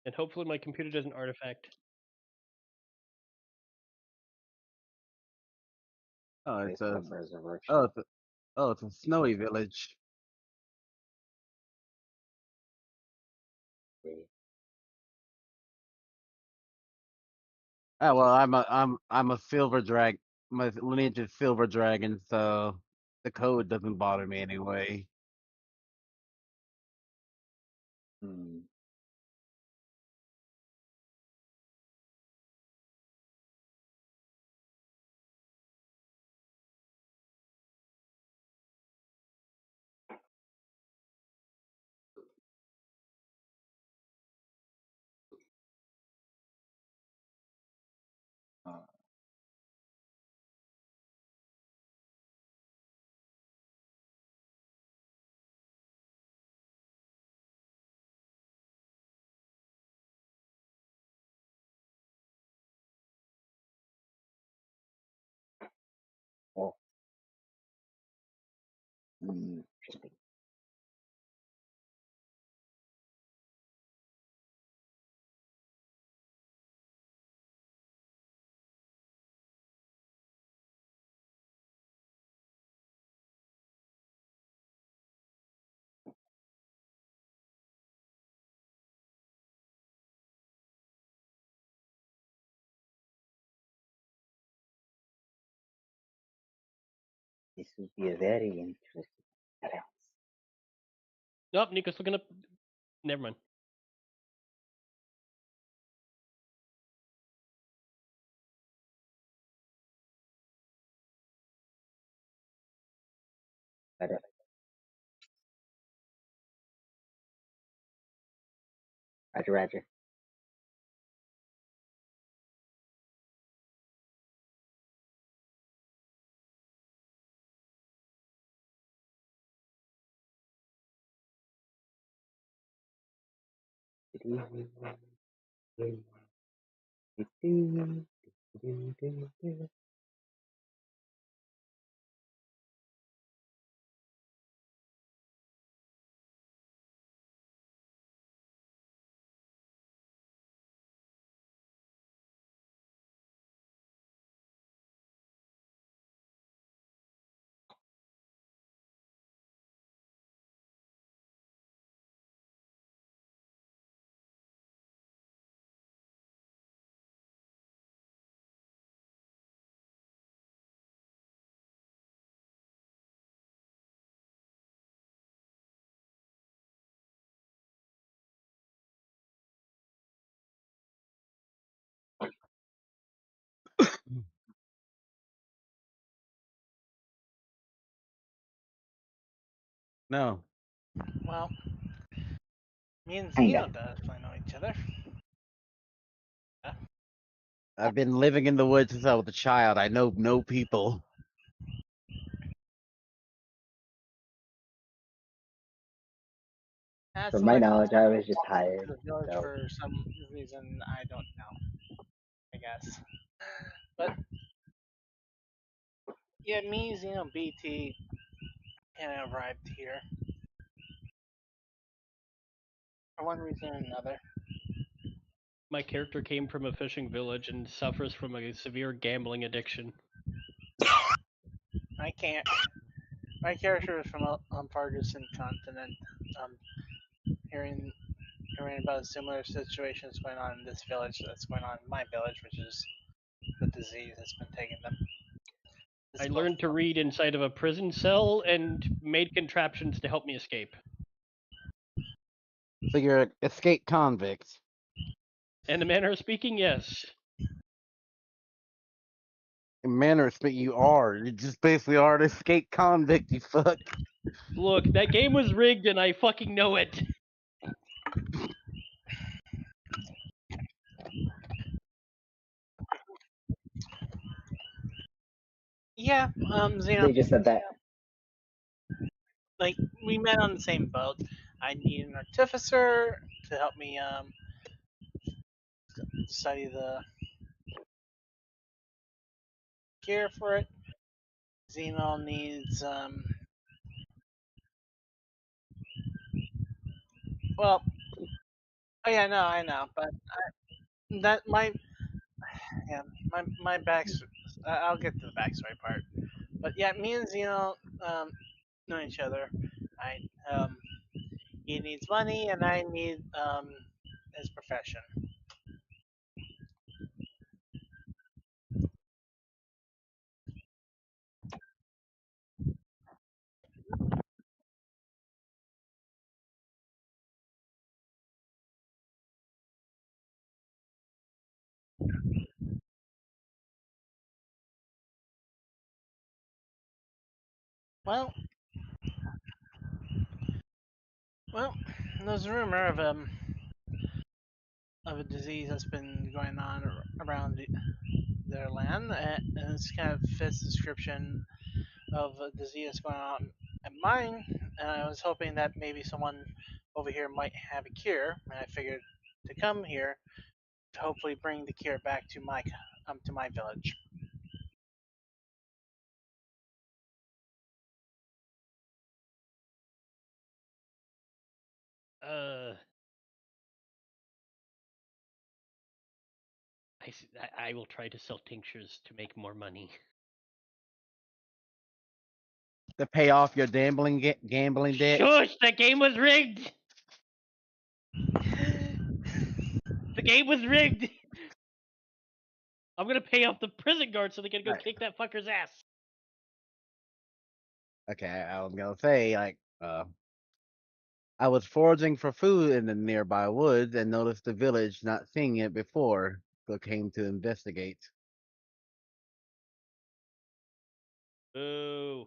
And hopefully my computer doesn't artifact. Oh, Wait it's for a resurrection. it's a snowy village. Oh well, I'm a silver drag. My lineage is silver dragon, so the code doesn't bother me anyway. Hmm. Uh, oh. Interesting. This would be a very interesting round. Nope, Nico's looking up. Never mind. Roger, Roger. No, Well, me and Kinda. Zeno definitely know each other. I've been living in the woods since I was a child. I know no people. Had From my somebody knowledge, I was just walk hired. into the village So for some reason I don't know. I guess, but yeah, me, Zeno, BT, kind of arrived here for one reason or another. My character came from a fishing village and suffers from a severe gambling addiction. I can't. My character is from Farguson continent. Um, hearing hearing about similar situations going on in this village that's going on in my village, which is the disease that's been taking them. I This learned to read inside of a prison cell and made contraptions to help me escape. So you're an escaped convict. In a manner of speaking, yes. In manner of speaking, you are. You just basically are an escaped convict. You fuck. Look, that game was rigged and I fucking know it. Yeah, Zeno, they just said that. like we met on the same boat. I need an artificer to help me study the cure for it. Zeno needs well, Oh yeah, no, I know, but that my yeah my backs. I'll get to the backstory part, but yeah, me and Zeno know each other. I he needs money, and I need his profession. Well, well, there's a rumor of a disease that's been going on around their land, and this kind of fits the description of a disease going on at mine. And I was hoping that maybe someone over here might have a cure, and I figured to come here to hopefully bring the cure back to my village. Uh, I will try to sell tinctures to make more money. To pay off your gambling debt. Shush! The game was rigged. The game was rigged. I'm gonna pay off the prison guard so they can go Right. kick that fucker's ass. Okay, I was gonna say I was foraging for food in the nearby woods and noticed the village not seeing it before, so came to investigate. Boo.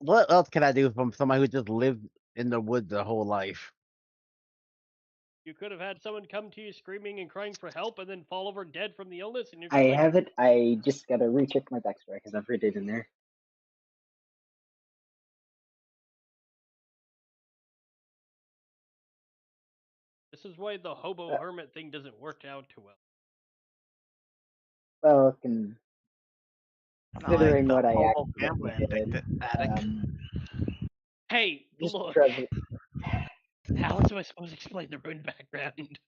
What else can I do from somebody who just lived in the woods their whole life? You could have had someone come to you screaming and crying for help and then fall over dead from the illness, and you're I just like, have it. I just gotta recheck my backstory because I've written it in there. this is why the hobo hermit thing doesn't work out too well. Well, Not like considering the what I whole accidentally gambling did, addict. Hey, just look. travel- How else am I supposed to explain the ruined background?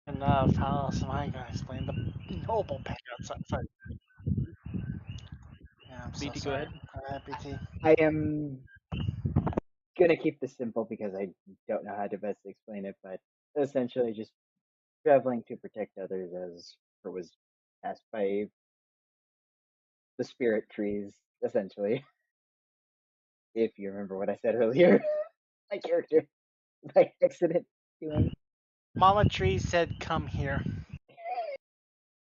Enough. How else am I gonna explain the noble pack outside? Yeah, I'm so BT, go sorry. ahead. BT. I am gonna keep this simple because I don't know how to best explain it, but essentially just traveling to protect others as it was asked by the spirit trees, essentially. If you remember what I said earlier, my character by accident doing. Mama Tree said, "Come here."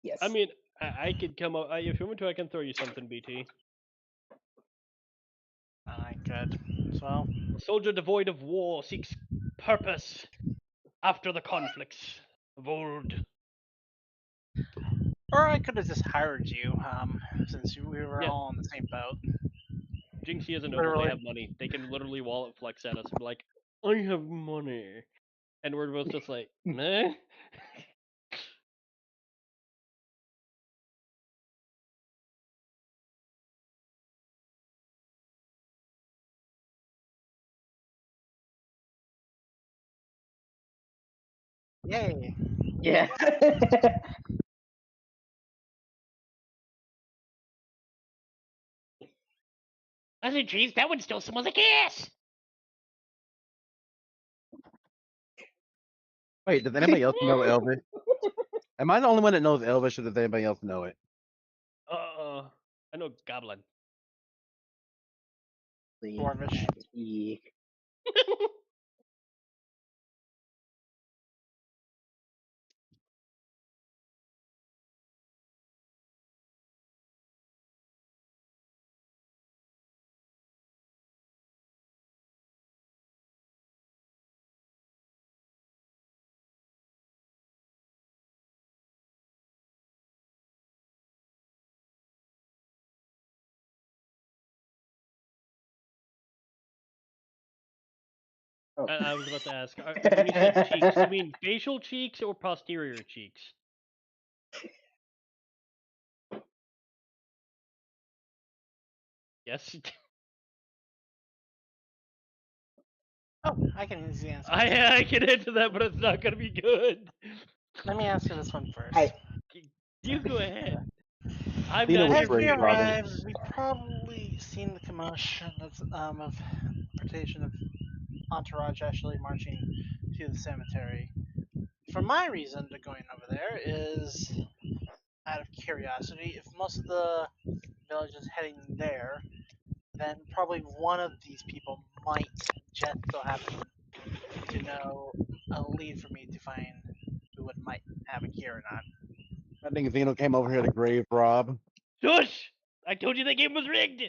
Yes. I mean, I could come up. If you want to, I can throw you something, BT. Alright, good. So, A soldier devoid of war seeks purpose after the conflicts of old. or I could have just hired you, since we were Yeah. all on the same boat. Jinxie is a noble. Literally. They have money. They can literally wallet flex at us and be like, I have money. And we're both just like, meh? Yay! Yeah. Listen, Cheese, that one still smells like ass! Wait, does anybody else know Elvish? Am I the only one that knows Elvish, or does anybody else know it? I know Goblin. Dwarvish. Speak. Oh. I was about to ask, when you said cheeks, you mean facial cheeks or posterior cheeks? Yes. Oh, I can easily answer. I can answer that, but it's not gonna be good. Let me answer this one first. I- You go ahead. I'm Lena not was here As for we great, your Robin. arrived, answers. we've probably seen the commotion of portation of entourage actually marching to the cemetery. For my reason to going over there is out of curiosity. If most of the village is heading there, then probably one of these people might just so happen to know a lead for me to find who it might have a key or not. I think Zeno came over here to grave Rob. Shush! I told you that game was rigged.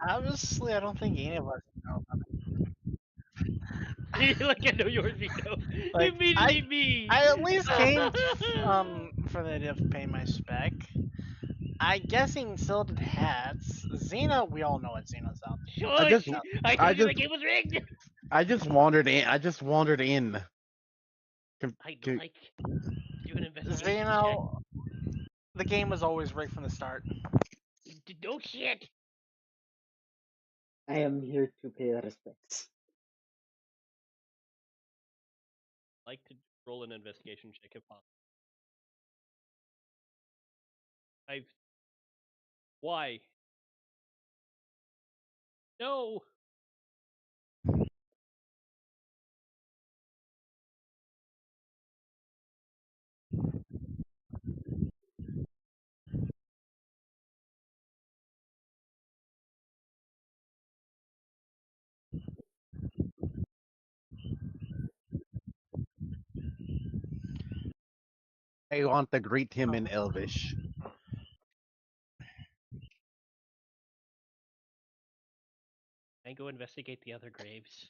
Obviously, I don't think any of us know. Like I know yours, Vito. Like, Immediately me. I at least came for the idea of paying my spec. I guessing Sildred hats. Xena, we all know what Xena's out to. I just, Shush! I I told you just, that game was rigged. I just wandered in. I just wandered in. I'd To- like to do an investigation check. Xena, the game was always rigged from the start. No shit. I am here to pay respects. Like to roll an investigation check if possible. I've. Why? No. I want to greet him in Elvish. I go investigate the other graves.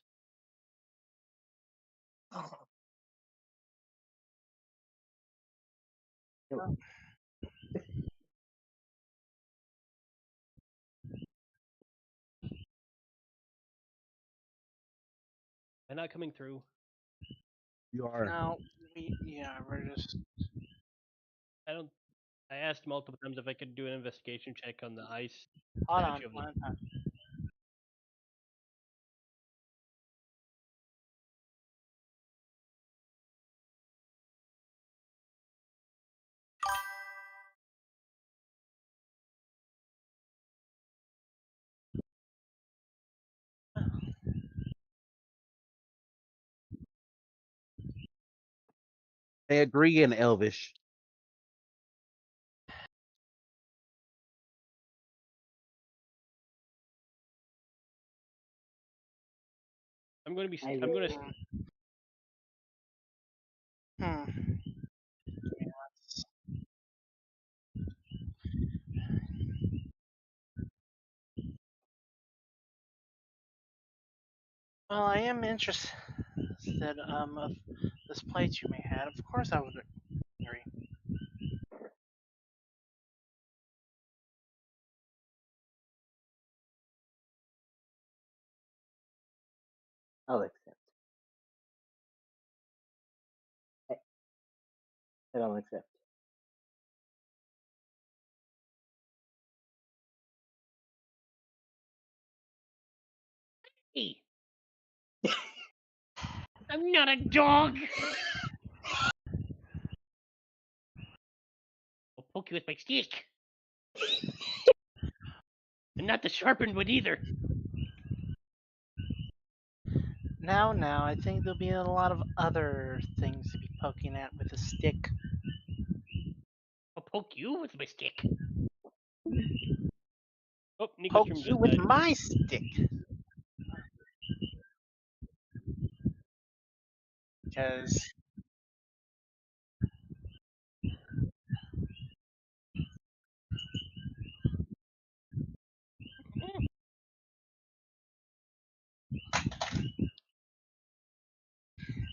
Am I not coming through? You are. No, we're just. I don't. I asked multiple times if I could do an investigation check on the ice Hold on, statue of the. one time. They agree in Elvish. I'm going to be. I I'm going to. Hmm. Well, I am interested of this plate you may have. Of course, I would agree. I'll accept. I said I'll accept. Hey. I'm not a dog. I'll poke you with my stick. And not the sharpened one either. Now, I think there'll be a lot of other things to be poking at with a stick. I'll poke you with my stick. Oh, Nico's Poke room you just with died. my stick. Because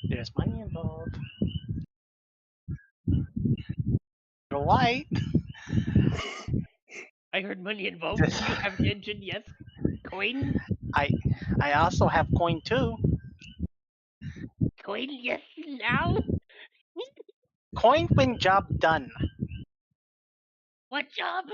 there's money involved. The light. I heard money involved. Do you have an engine? Yes. Coin? I also have coin too. Coin? Yes. Now? Coin when job done. What job?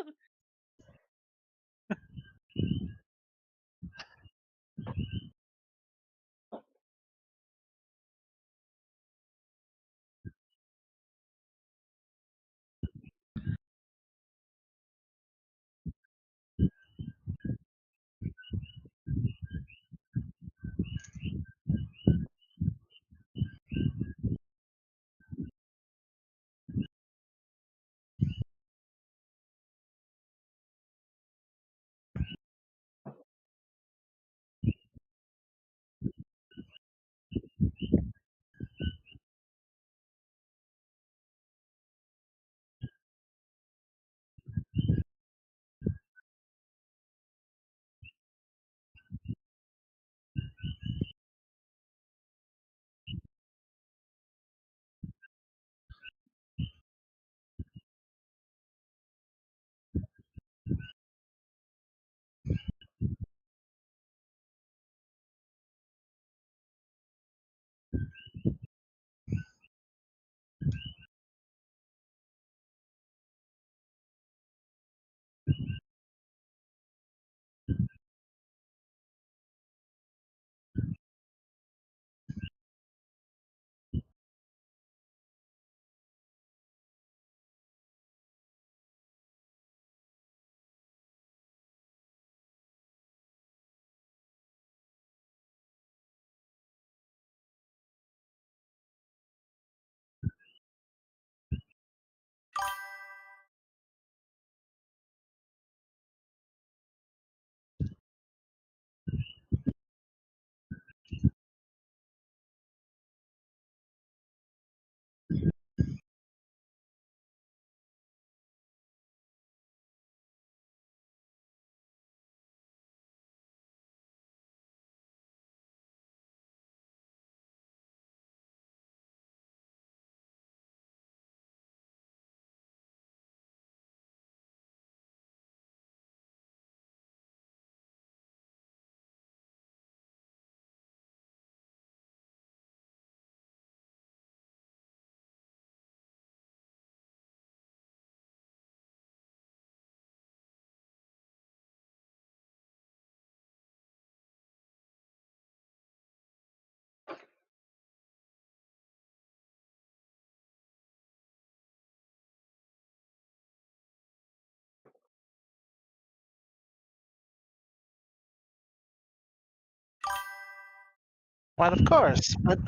Well, of course, but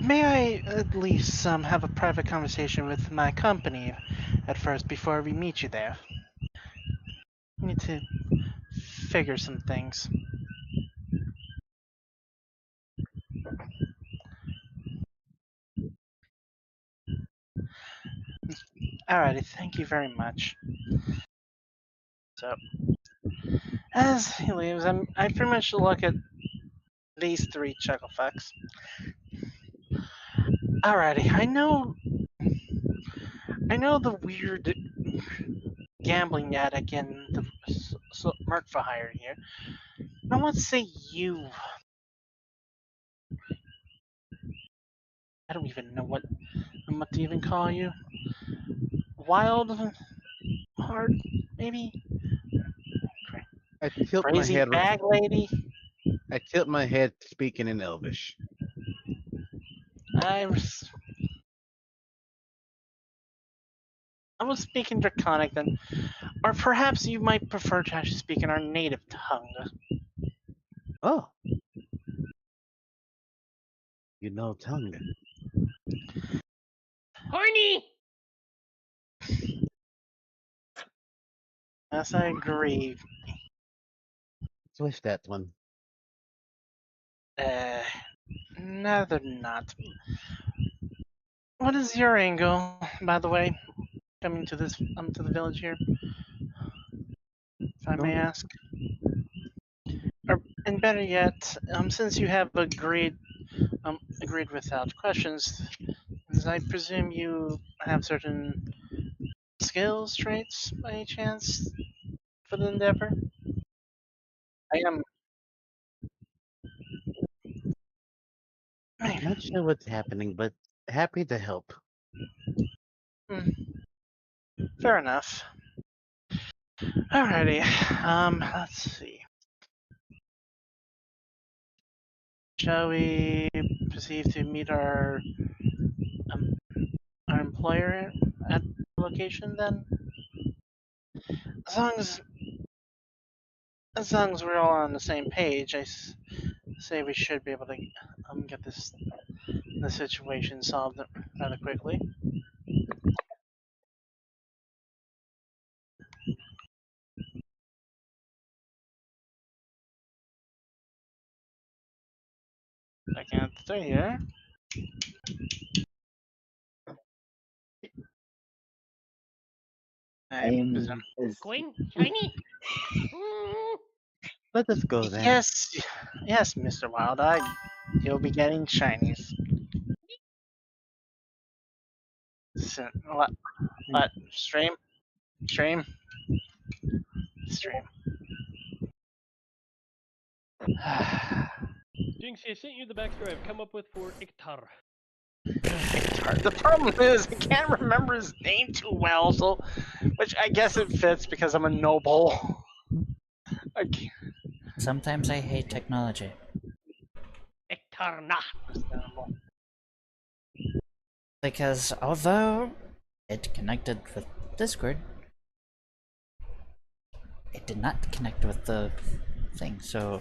may I at least have a private conversation with my company at first before we meet you there? We need to figure some things. Alrighty, thank you very much. So, as he leaves, I pretty much look at these three chuckle fucks. Alrighty, I know the weird gambling addict in the Merc for hire here. Now let's say you. I don't even know what to even call you. Wild heart, maybe? I tilt my Crazy head. bag lady? I tilt my head, speaking in Elvish. I was speaking Draconic then, or perhaps you might prefer to actually speak in our native tongue. Oh, you know tongue. Horny! Yes, I agree. Switch that one. No, they're not. What is your angle, by the way, coming to this to the village here, if I may ask? Or, and better yet, since you have agreed without questions, as I presume you have certain skills, traits, by any chance, for the endeavor? I am. Not sure what's happening, but happy to help. Hmm, fair enough. Alrighty. Let's see. Shall we proceed to meet um, our employer at the location then? As long as as long as we're all on the same page, say we should be able to get the situation solved rather quickly. I can't stay here. I I am presume. as Coin? Shiny? Mm. Let us go then. Yes, Mr. Wild Eye. You'll be getting shinies. What? What? Stream? Stream? Stream. Jinxie, I sent you the backstory I've come up with for Iktar. The problem is I can't remember his name too well, so which I guess it fits because I'm a noble. I can't. Sometimes I hate technology. Iktar nah. Because although it connected with Discord, it did not connect with the thing, so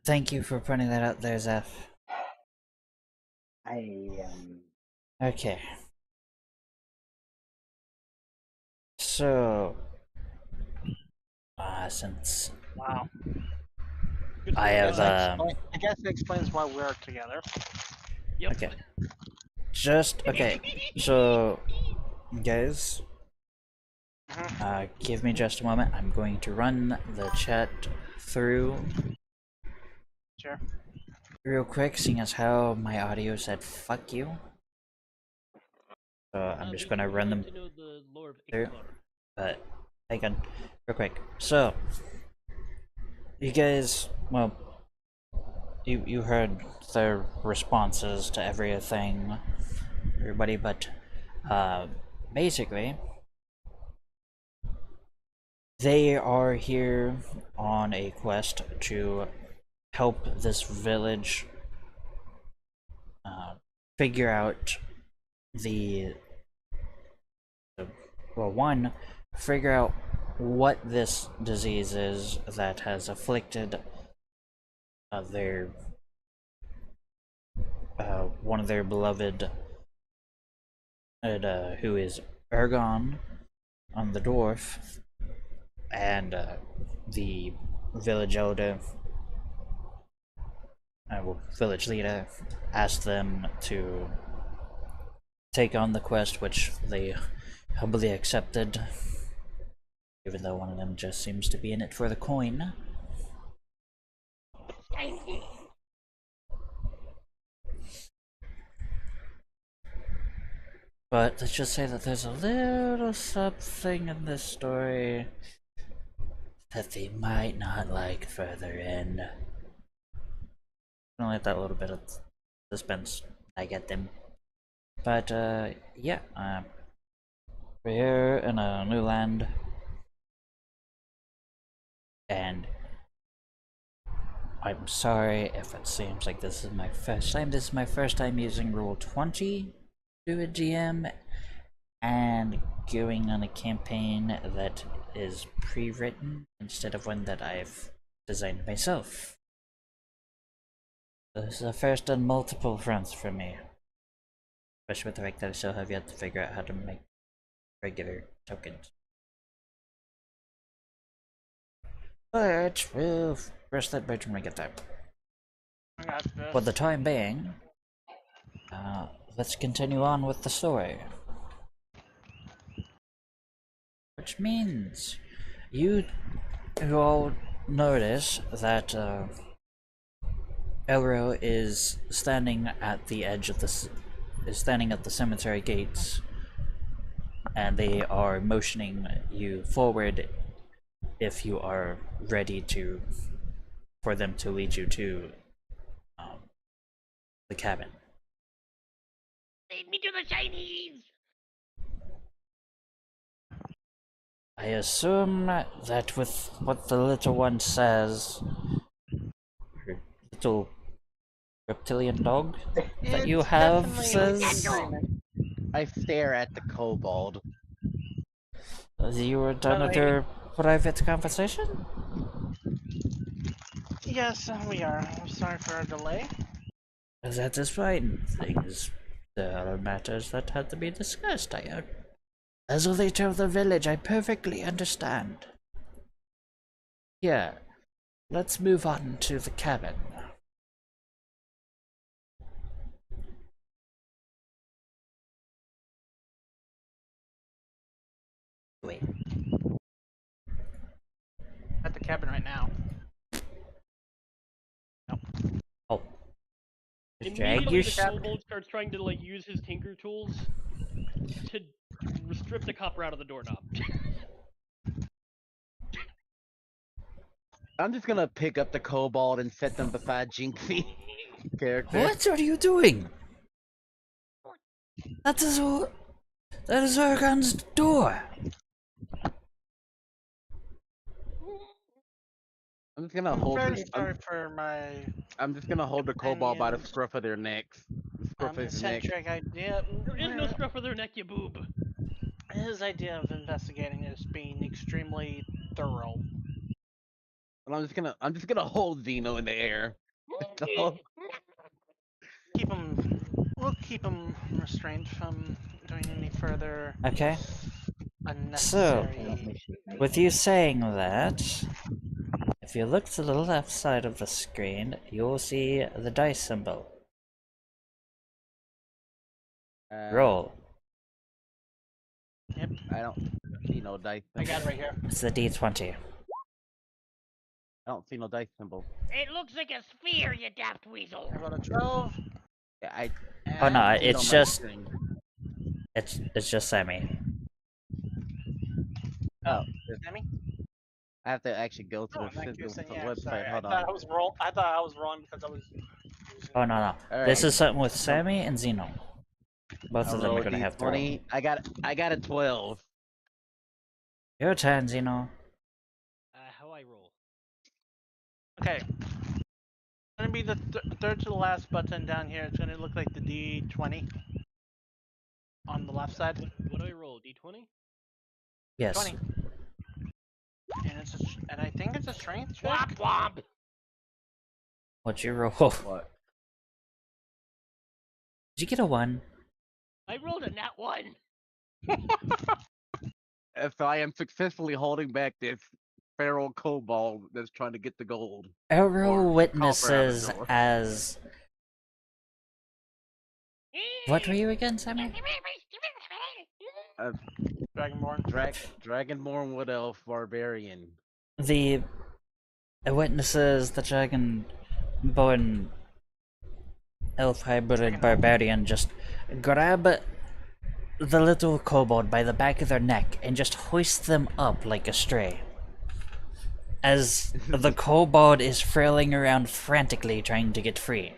thank you for pointing that out there, Zeph. Okay. So, since Wow. I have, I guess it explains why we're together. Yep. okay. Okay, so, guys, give me just a moment. I'm going to run the chat through Sure. real quick, seeing as how my audio said fuck you. So I'm just gonna run them To know the lore of through. Iktar. But hang on, real quick. So you guys, well, you heard their responses to everything, everybody, but basically they are here on a quest to help this village figure out figure out what this disease is that has afflicted their one of their beloved, who is Ergon on the dwarf, and the village elder, village leader, asked them to take on the quest, which they humbly accepted, even though one of them just seems to be in it for the coin. But let's just say that there's a little something in this story that they might not like further in. I'll let that little bit of suspense I get them. But yeah, we're here in a new land, and I'm sorry if it seems like this is my first time. This is my first time using Rule 20 to a GM and going on a campaign that is pre-written instead of one that I've designed myself. This is a first on multiple fronts for me. Especially with the fact that I still have yet to figure out how to make regular tokens. But we'll press that bridge when we get there. I got this. For the time being, let's continue on with the story. Which means you all notice that Elro is standing at the edge of is standing at the cemetery gates, and they are motioning you forward if you are ready for them to lead you to the cabin. Lead me to the Chinese! I assume that with what the little one says, her little reptilian dog that you It's have definitely says agreement. I stare at the kobold. you were done with your private conversation? Yes, we are. I'm sorry for our delay. That is fine. There are matters that had to be discussed. As a leader of the village, I perfectly understand. Yeah, let's move on to the cabin. Wait, At the cabin right now. oh. Just drag Immediately, your the sh- kobold starts trying to like use his tinker tools to strip the copper out of the doorknob. I'm just gonna pick up the kobold and set them beside Jinxie character. What are you doing? That is Urgon's door. I'm just gonna I'm hold very this. sorry for my I'm just gonna hold the kobold by the companions. scruff of their necks. The scruff of his neck. eccentric idea. There is no scruff of their neck, you boob. His idea of investigating is being extremely thorough. And I'm just gonna hold Zeno in the air. So, We'll keep him restrained from doing any further Okay. unnecessary. I don't think she knows. With you saying that, if you look to the left side of the screen, you'll see the dice symbol. Roll. Yep, I don't see no dice I symbol. got it right here. It's the D20. I don't see no dice symbol. It looks like a sphere, you daft weasel. I got a 12. Yeah, Oh, no, I don't see it's on my just- screen. It's just Sammy. Oh, Sammy? I have to actually go to Oh, the in that physical case, then yeah, website. sorry. Hold I on. thought I was wrong. I thought I was wrong because I was using... Oh no no. All This right. is something with Sammy and Zeno. Both I'll of them roll are gonna have to roll. D20. I got a 12. Your turn, Zeno. How I roll? Okay. It's gonna be the third to the last button down here. It's gonna look like the D20 on the left side. What do I roll? D20? Yes. 20. And it's and I think it's a strength check. Womp womp! What'd you roll? What? Did you get a 1? I rolled a nat 1. So I am successfully holding back this feral kobold that's trying to get the gold. Arrow Or witnesses copper out of the door. as... What were you again, Sammy? Dragonborn. Dragonborn Wood Elf Barbarian. The witnesses the Dragonborn elf hybrid barbarian just grab the little kobold by the back of their neck and just hoist them up like a stray. As the kobold is frailing around frantically trying to get free.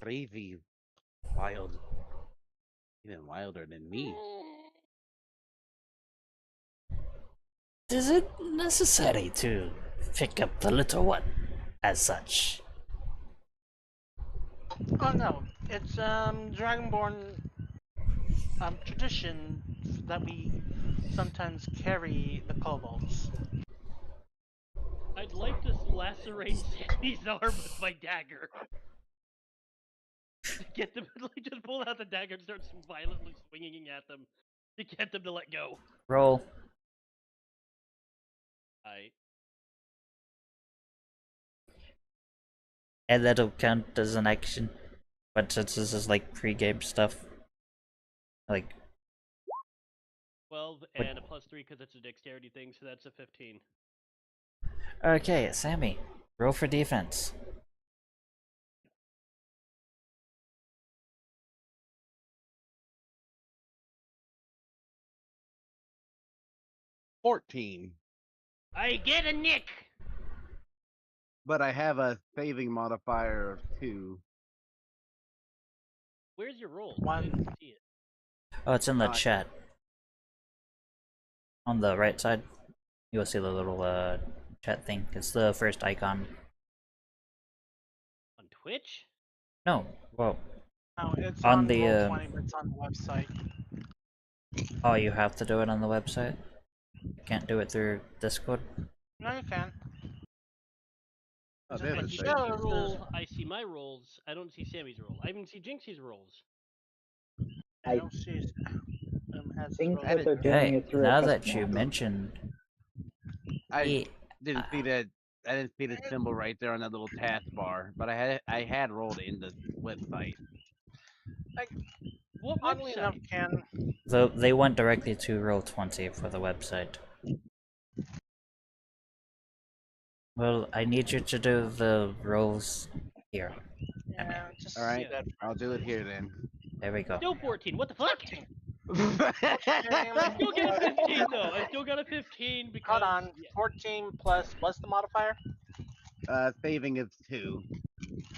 Crazy. Wild. Even wilder than me. Is it necessary to pick up the little one as such? Oh no, it's Dragonborn tradition that we sometimes carry the kobolds. I'd like to lacerate Sammy's arm with my dagger. To get them, like, just pull out the dagger and start violently swinging at them to get them to let go. Roll. And that'll count as an action. But since this is like pre-game stuff, like 12 What- and a +3 because it's a dexterity thing, so that's a 15. okay, Sammy, roll for defense. $14. I get a nick! But I have a saving modifier of 2. Where's your roll? One. I didn't see it. Oh, it's in the Uh, chat. On the right side, you'll see the little chat thing. It's the first icon. On Twitch? No, well, No, it's On on the, Roll20, but it's on the website. oh, you have to do it on the website. You can't do it through Discord. No, you can. Oh, Just there's like a you save. go. Jinx's roll, I see my rolls. I don't see Sammy's roll. I even see Jinxie's rolls. I I don't see it. Has think roll. that they're doing Hey, it through now a that custom you app. mention I it, didn't see that. I didn't see the symbol right there on that little taskbar, but I had rolled in the website. What Oddly enough, website? can though they went directly to Roll20 for the website. Well, I need you to do the rolls here. yeah, just Alright. do that. I'll do it here then. There we go. Still 14. What the fuck? 14. I still get a 15 though. I still got a 15 because. Hold on. Yeah. 14 plus what's the modifier? Saving is 2,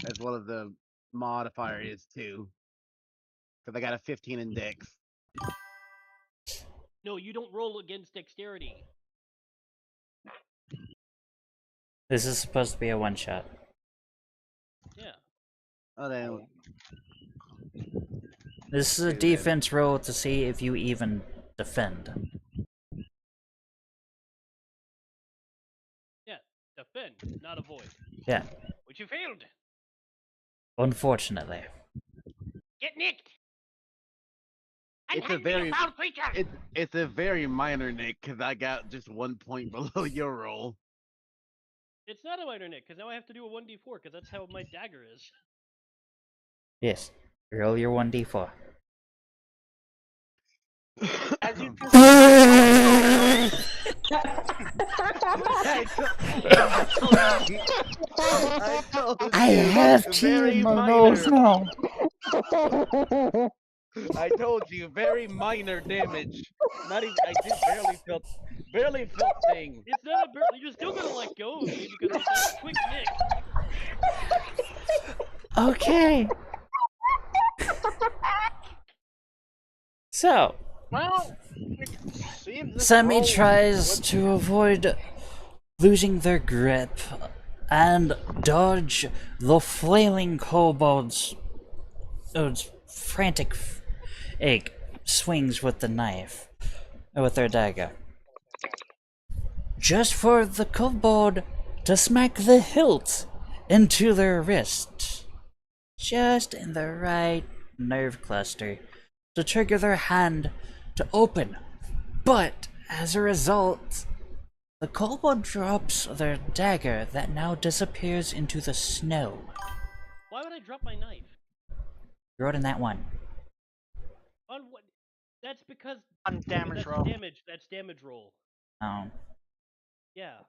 as well as the modifier is 2. Because I got a 15 in Dex. No, you don't roll against dexterity. This is supposed to be a one-shot. Yeah. Oh, then This is a Okay, then. defense roll to see if you even defend. Defend, not avoid. Yeah, Which you failed. unfortunately. Get nicked. It's a Unhand me, very- you foul creature. it's a very minor nick because I got just 1 point below your roll. It's not a minor nick because now I have to do a 1d4 because that's how my dagger is. Yes. Roll your 1d4. As you can I have tea in my nose now. I told you, very minor damage. Not even. I just barely felt thing. It's not a you're still gonna let go of me because of that quick nick. Okay. So, well, we can see if this Sammy roll tries would- to avoid losing their grip and dodge the flailing kobolds' frantic swings with the knife, with their dagger. Just for the kobold to smack the hilt into their wrist, just in the right nerve cluster to trigger their hand to open. But as a result, the kobold drops their dagger that now disappears into the snow. Why would I drop my knife? Wrote in that one. On what? That's because On damage that's roll. damage. That's damage roll. Oh, Yeah.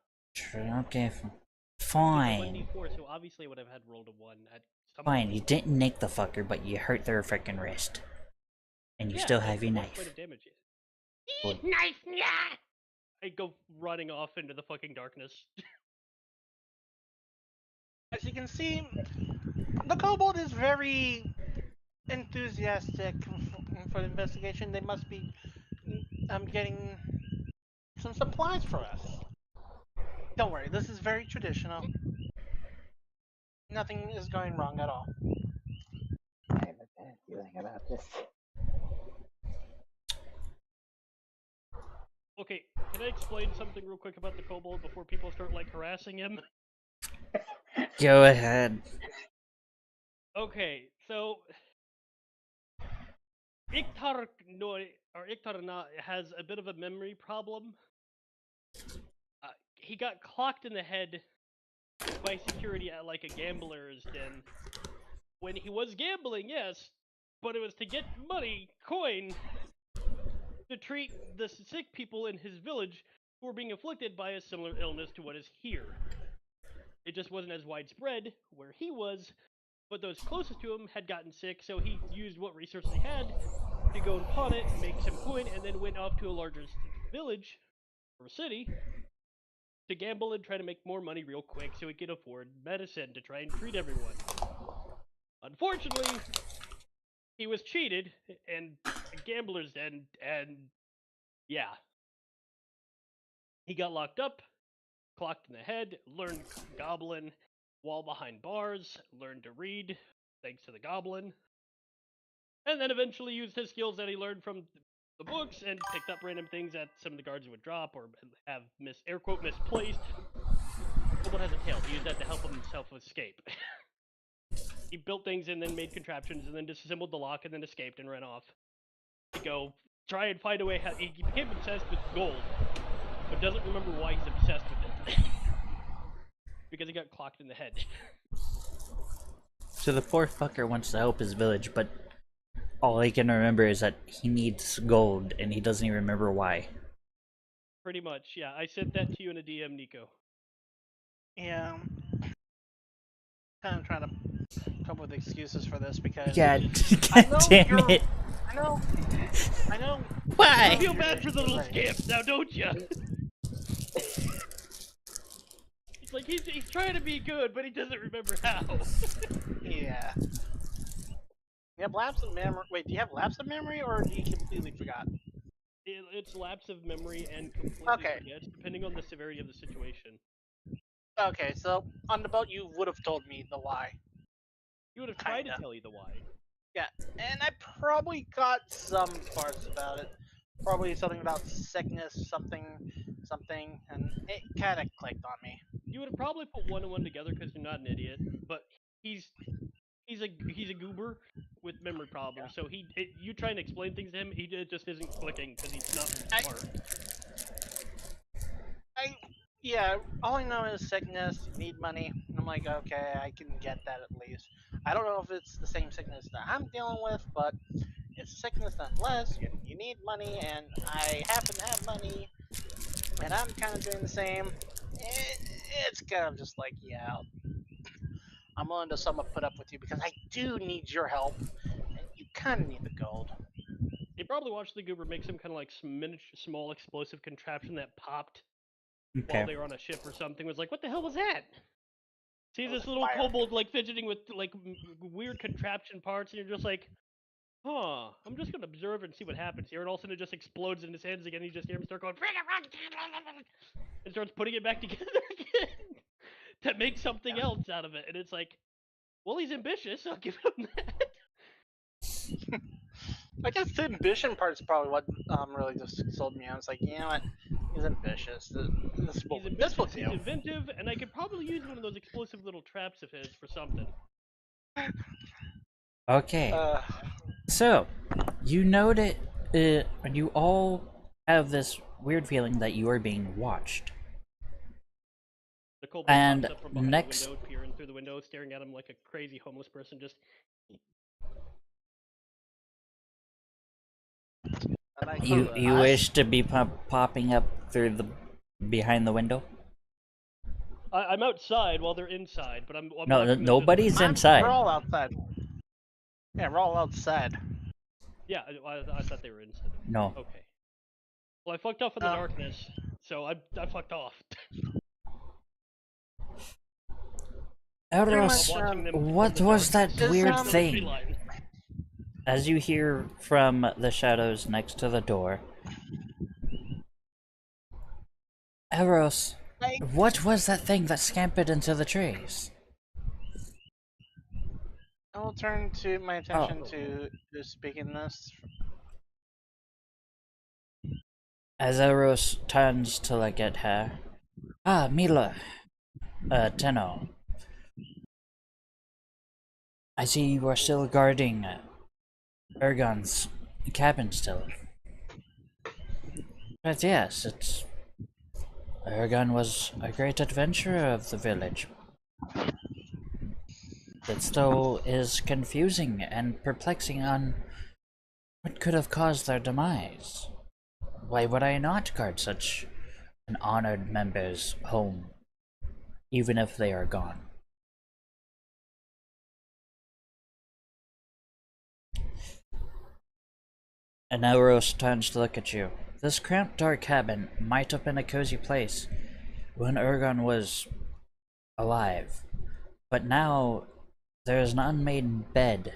okay, It's a fine. 1d4, so obviously I would have had rolled a 1 at some Fine, point. you didn't nick the fucker, but you hurt their frickin' wrist. And you Yeah, still that's have your 1 point knife. of damage. Good. Knife, yeah! I go running off into the fucking darkness. As you can see, the kobold is very enthusiastic for the investigation. They must be getting some supplies for us. Don't worry, this is very traditional. Nothing is going wrong at all. I have a bad feeling about this. Okay, can I explain something real quick about the kobold before people start like harassing him? Go ahead. Okay, so Iktarna has a bit of a memory problem. He got clocked in the head by security at like a gambler's den when he was gambling, yes, but it was to get money, coin, to treat the sick people in his village who were being afflicted by a similar illness to what is here. It just wasn't as widespread where he was, but those closest to him had gotten sick, so he used what resources he had to go and pawn it, make some coin, and then went off to a larger village or city to gamble and try to make more money real quick so he could afford medicine to try and treat everyone. Unfortunately, he was cheated and a gambler's den, and yeah. He got locked up, clocked in the head, learned Goblin while behind bars, learned to read thanks to the Goblin, and then eventually used his skills that he learned from the books and picked up random things that some of the guards would drop or have air quote misplaced. Kobold has a tail. He used that to help himself escape. He built things and then made contraptions and then disassembled the lock and then escaped and ran off to go try and find a way. He became obsessed with gold, but doesn't remember why he's obsessed with it. Because he got clocked in the head. So the poor fucker wants to help his village, but all he can remember is that he needs gold, and he doesn't even remember why. Pretty much, yeah. I sent that to you in a DM, Nico. Yeah. Kind of trying to come up with excuses for this because. Yeah, I god know damn you're- it. I know. I Why? feel bad for the little scamp now, don't ya? It's like he's trying to be good, but he doesn't remember how. Yeah. You have lapse of memory. Wait, do you have lapse of memory, or do you completely forgot? It's lapse of memory and completely Okay. forgets, depending on the severity of the situation. Okay, so on the boat, you would have told me the lie. He would have tried to Kinda. tell you the why. Yeah, and I probably got some parts about it. Probably something about sickness, something, and it kind of clicked on me. You would have probably put one and one together because you're not an idiot, but he's a goober with memory problems. So you try and explain things to him, it just isn't clicking because he's not smart. Yeah, all I know is sickness, you need money. I'm like, okay, I can get that at least. I don't know if it's the same sickness that I'm dealing with, but it's sickness nonetheless. You need money, and I happen to have money, and I'm kind of doing the same. It's kind of just like, yeah, I'm willing to somewhat put up with you because I do need your help, and you kind of need the gold. You probably watched the goober make some kind of like small explosive contraption that popped Okay. while they were on a ship or something. Was like, what the hell was that? See That was this a little fire. kobold like fidgeting with like weird contraption parts, and you're just like, huh? I'm just gonna observe and see what happens here. And all of a sudden it just explodes in his hands again. You just hear him start going, and starts putting it back together again to make something else out of it. And it's like, well, he's ambitious. I'll give him that. I guess the ambition part is probably what really just sold me. I was like, you know what? He's ambitious. This will He's do. inventive, and I could probably use one of those explosive little traps of his for something. Okay. Uh, So, you noted, you all have this weird feeling that you are being watched. The kobold And pops up from behind next- the window, peering through the window, staring at him like a crazy homeless person. Just and I You told you us- wish to be popping up through the behind the window? I'm outside while they're inside, but I'm No, watching them just- nobody's I'm- inside. We're all outside. Yeah, we're all outside. Yeah, I thought they were inside. No. Okay. Well, I fucked off in the Oh. darkness, so I fucked off. Elros, much, Watching them in what the was that darkness. weird Just, Tree thing? line. As you hear from the shadows next to the door, Eros, Like, what was that thing that scampered into the trees? I will turn to my attention Oh. to speaking this. As Eros turns to look at her. Ah, Mila. Tenno. I see you are still guarding Ergon's cabin still. But yes, it's... Ergon was a great adventurer of the village. It still is confusing and perplexing on what could have caused their demise. Why would I not guard such an honored member's home, even if they are gone? And now Rose turns to look at you. This cramped dark cabin might have been a cozy place when Ergon was alive, but now there is an unmade bed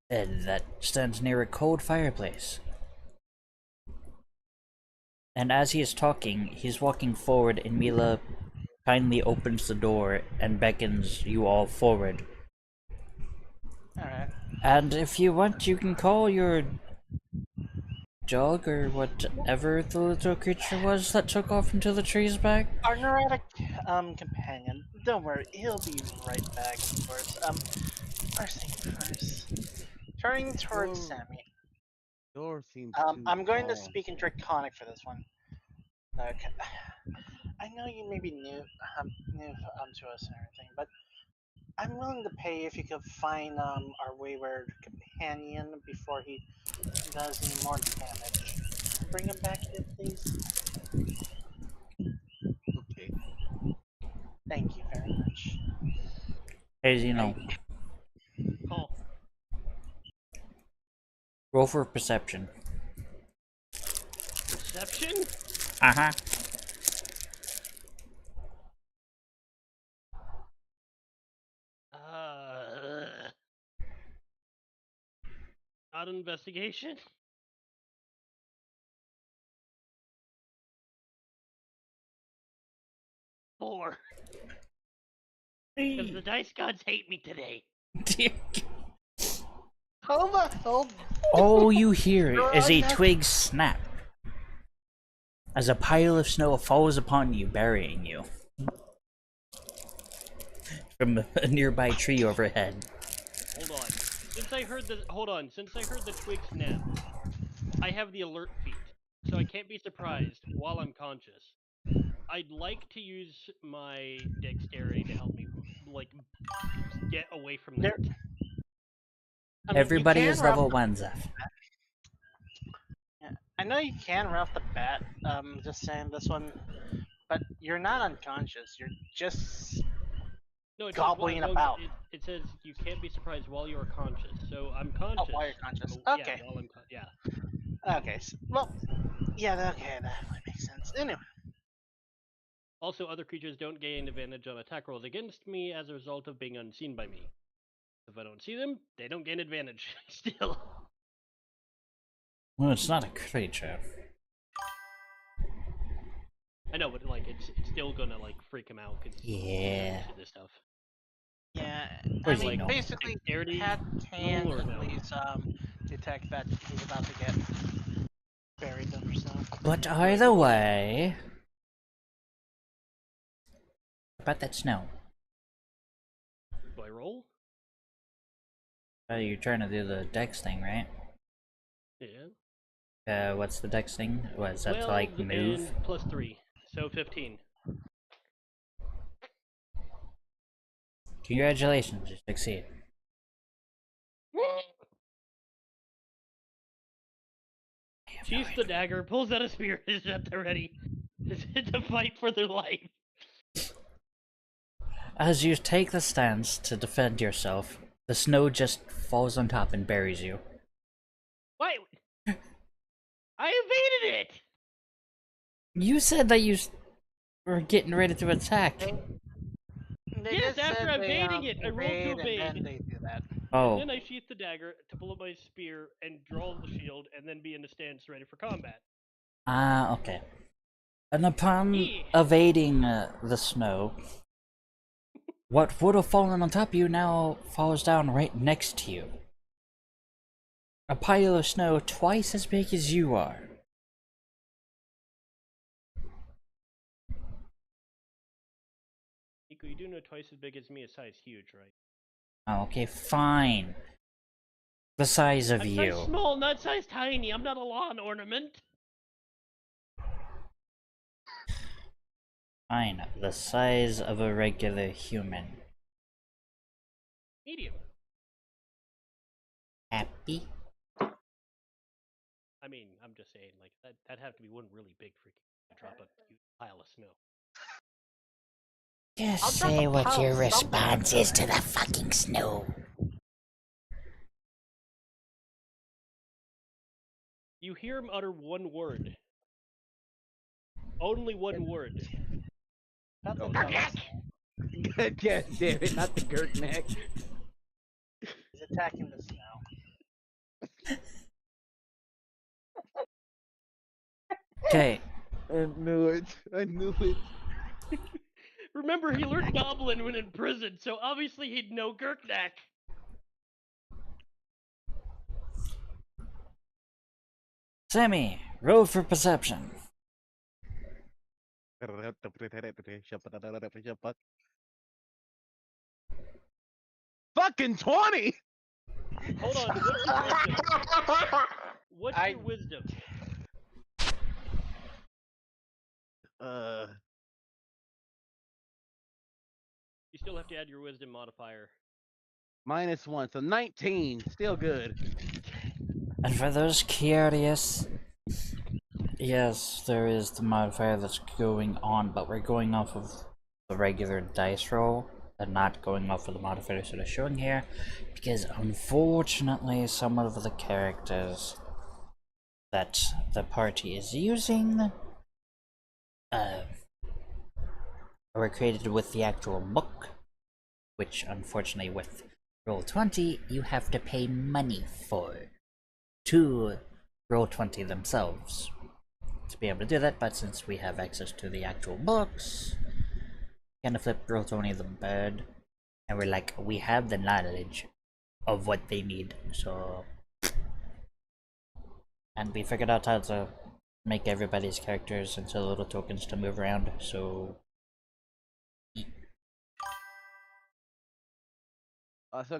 that stands near a cold fireplace. And as he is talking, he's walking forward, and Mila kindly opens the door and beckons you all forward. Alright. And if you want, you can call your dog or whatever the little creature was that took off into the trees back. Our neurotic companion. Don't worry, he'll be right back, of course. First thing first. Turning towards Whoa. Sammy. Door seems I'm going to small. speak in Draconic for this one. Okay. I know you may be new to us and everything, but I'm willing to pay if you could find our wayward companion before he does any more damage. Bring him back here, please. Okay. Thank you very much. As you know, Call. roll for perception. Perception? Uh-huh. Not investigation? Four. Because the dice gods hate me today. Hold on. All you hear You're is a unnatural. twig snap as a pile of snow falls upon you, burying you from a nearby tree overhead. Hold on. Since I heard the twig snap, I have the alert feat, so I can't be surprised while I'm conscious. I'd like to use my dexterity to help me, like, get away from that. I mean, you Everybody can is right level off 1, Zeph. I know you can right off the bat. Just saying this one, but you're not unconscious. You're just No, it gobbling says, about. It says you can't be surprised while you're conscious. So I'm conscious. Oh, while you're conscious. so, Okay. Yeah, while I'm yeah. Okay. Well, yeah. Okay, that would make sense. Anyway. Also, other creatures don't gain advantage on attack rolls against me as a result of being unseen by me. If I don't see them, they don't gain advantage. Still. Well, it's not a creature. I know, but like it's still gonna like freak him out because Yeah. this stuff. Yeah. Where's I he mean, going? basically, Dexterity Cat can roll or no? at least detect that he's about to get buried or so. But either way... About that snow. Do I roll? You're trying to do the dex thing, right? Yeah. What's the dex thing? What, is that to, 12 like, move? and plus 3, so 15. Congratulations, you succeed. Sheaths the dagger, pulls out a spear, is at the ready to fight for their life. As you take the stance to defend yourself, the snow just falls on top and buries you. Wait! I evaded it! You said that you were getting ready to attack. They Yes, just after said they, evading it, I rolled to evade evade. and then they do that. Oh, And then I sheath the dagger to pull up my spear and draw the shield and then be in the stance ready for combat. okay. And upon Yeah. evading the snow, what would have fallen on top of you now falls down right next to you. A pile of snow twice as big as you are. Nico, you do know twice as big as me is size huge, right? Okay, fine. The size of I'm you. size small, not size tiny. I'm not a lawn ornament. Fine, the size of a regular human. Medium. Happy? I mean, I'm just saying, like that'd have to be one really big freaking drop a huge pile of snow. Just I'll drop say a what pile your of something. response is to the fucking snow. You hear him utter one word. Only one word. Not the Oh, dumbest. God damn it, not the Gurk neck. He's attacking the snow. Okay, I knew it. I knew it. Remember, he learned Goblin when in prison, so obviously he'd know Gurknak. Sammy, roll for perception. Fucking 20! Hold on, what's your wisdom? What's I- your wisdom? You still have to add your wisdom modifier. -1, so 19. Still good. And for those curious, yes, there is the modifier that's going on, but we're going off of the regular dice roll and not going off of the modifiers that are showing here, because unfortunately some of the characters that the party is using were created with the actual book, which unfortunately with Roll20 you have to pay money for to Roll20 themselves to be able to do that, but since we have access to the actual books, kind of flip Roll20 the bird, and we're like, we have the knowledge of what they need, so... And we figured out how to make everybody's characters into little tokens to move around, so... I still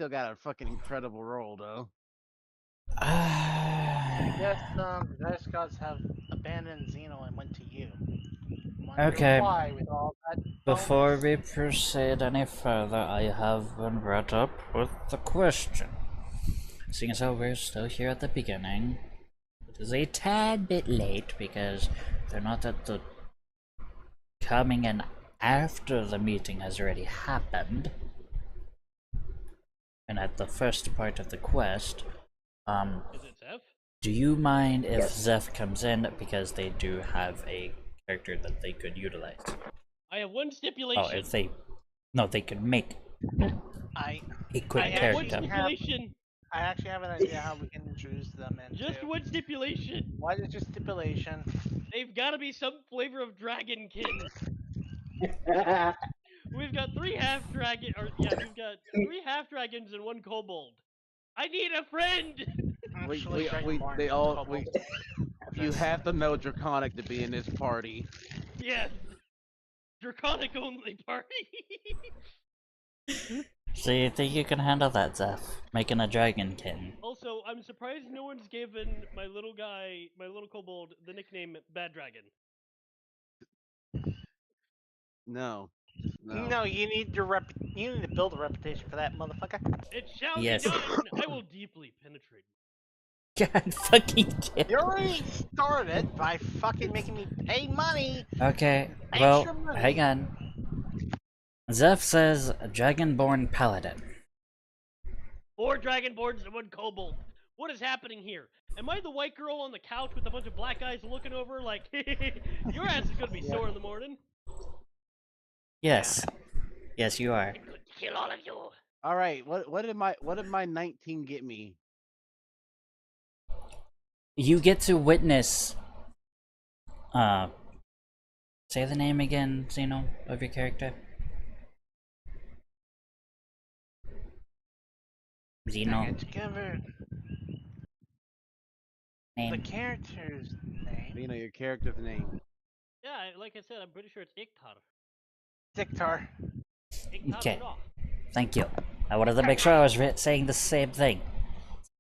got a fucking incredible roll though. Yes, the Dice Gods have abandoned Xeno and went to you. Wonder Okay. Why, with all that Before bonus? we proceed any further, I have been brought up with the question. Seeing as how we're still here at the beginning, it is a tad bit late because they're not at the coming in after the meeting has already happened. And at the first part of the quest, Is it Zeph? do you mind if Yes. Zeph comes in, because they do have a character that they could utilize? I have one stipulation. Oh, if they... No, they could make I a quick I I have one character. stipulation. I actually have an idea how we can introduce them into. Just one stipulation. What is your stipulation? They've got to be some flavor of dragonkin. We've got 3 half dragon, or yeah, we've got 3 half dragons and 1 kobold. I need a friend. Actually, You have to know Draconic to be in this party. Yes. Draconic only party. So you think you can handle that, Zeph? Making a dragonkin? Also, I'm surprised no one's given my little guy, my little kobold, the nickname Bad Dragon. No. No, you need you need to build a reputation for that, motherfucker. It shall Yes. be done. I will deeply penetrate. God fucking damn. You already started by fucking making me pay money. Okay, well, Extra money. hang on. Zeph says Dragonborn Paladin. 4 dragonborns and 1 kobold. What is happening here? Am I the white girl on the couch with a bunch of black guys looking over like, your ass is gonna be sore in the morning? Yes. Yes, you are. I could kill all of you. All right. What did my 19 get me? You get to witness Say the name again, Xeno, of your character. Dang Xeno it, together. The name. character's name. You know your character's name. Yeah, like I said, I'm pretty sure it's Iktar. Dictar. Iktar Okay. Ra. Thank you. I wanted to make sure I was saying the same thing.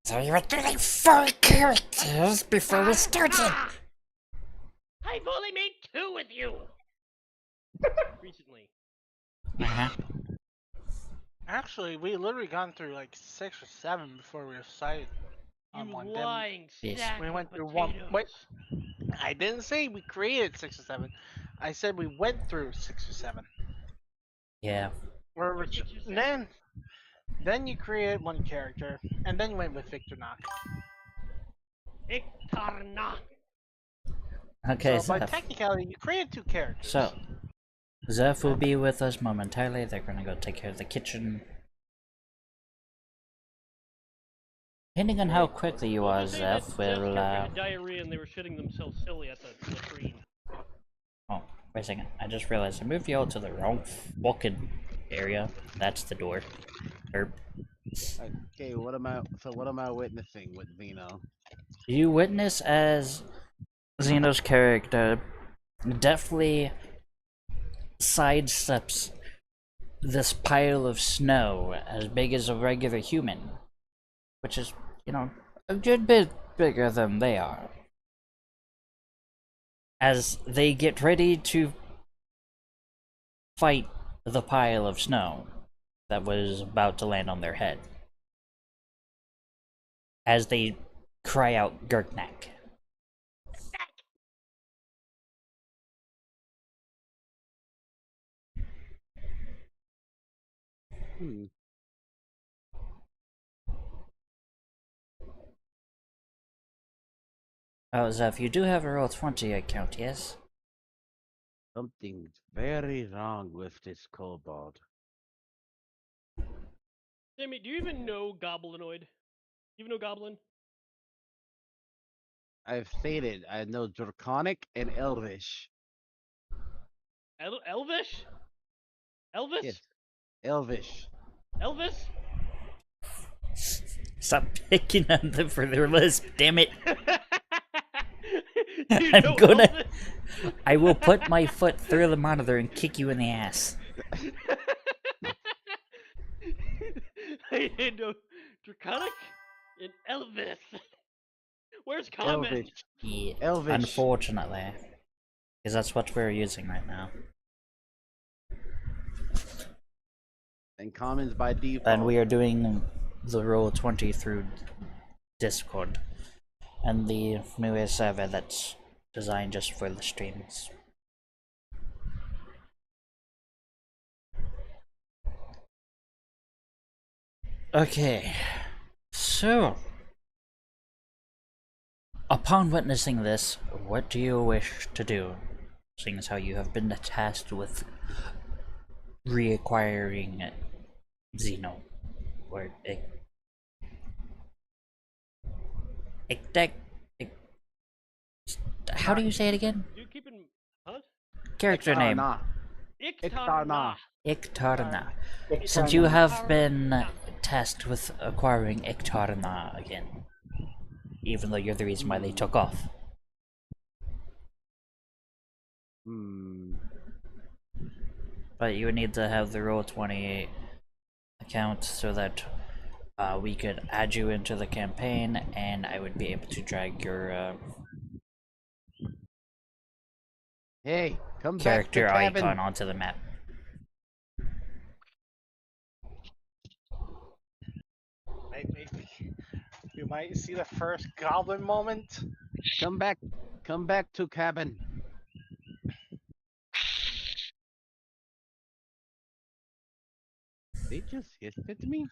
So you were doing 4 characters before we started. I've only made 2 with you. Recently. Uh-huh. Actually, we literally gone through like 6 or 7 before we decided on You one. Then lying Yes. sack we of went through one. potatoes. Wait, I didn't say we created 6 or 7. I said we went through 6 or 7. Yeah. Where Or 6 or 7. then you created one character, and then you went with Victor Knock. Iktar Na. Okay, So by Zeph. technicality, you created 2 characters. So, Zeph will be with us momentarily. They're gonna go take care of the kitchen. Depending on how quickly you are, Did you say that Zeph Jessica will, had diarrhea and they were shitting themselves silly at the latrine. Oh, wait a second. I just realized I moved y'all to the wrong fucking area. That's the door. Okay, what am I witnessing with Xeno? You witness as Xeno's character deftly sidesteps this pile of snow as big as a regular human, which is, you know, a good bit bigger than they are. As they get ready to fight the pile of snow that was about to land on their head. As they cry out Gurknak. Hmm. Oh, Zeph, you do have a Roll20 account, yes? Something's very wrong with this kobold. Sammy, do you even know Goblinoid? Do you even know Goblin? I've stated I know Draconic and Elvish. Elvish? Elvis? Yes, Elvish. Elvis? Stop picking on them for their list, damn it! You I'm know gonna- Elvis? I will put my foot through the monitor and kick you in the ass. I know Draconic and Elvis. Where's Comment? Elvish. Yeah, Elvish. unfortunately. Because that's what we're using right now. And commons by default. And we are doing the Roll20 through Discord. And the newest server that's designed just for the streams. Okay, so upon witnessing this, what do you wish to do? Seeing as how you have been tasked with reacquiring Xeno, or how do you say it again? You keeping huh? Character name. Iktarna. Iktarna. Iktarna. Iktarna. Since you have been tasked with acquiring Iktarna again, even though you're the reason why they took off. Hmm. But you would need to have the Roll20 account so that we could add you into the campaign, and I would be able to drag your Hey, come character back to cabin. icon onto the map. Maybe you might see the first goblin moment. Come back to cabin. They just hissed at me.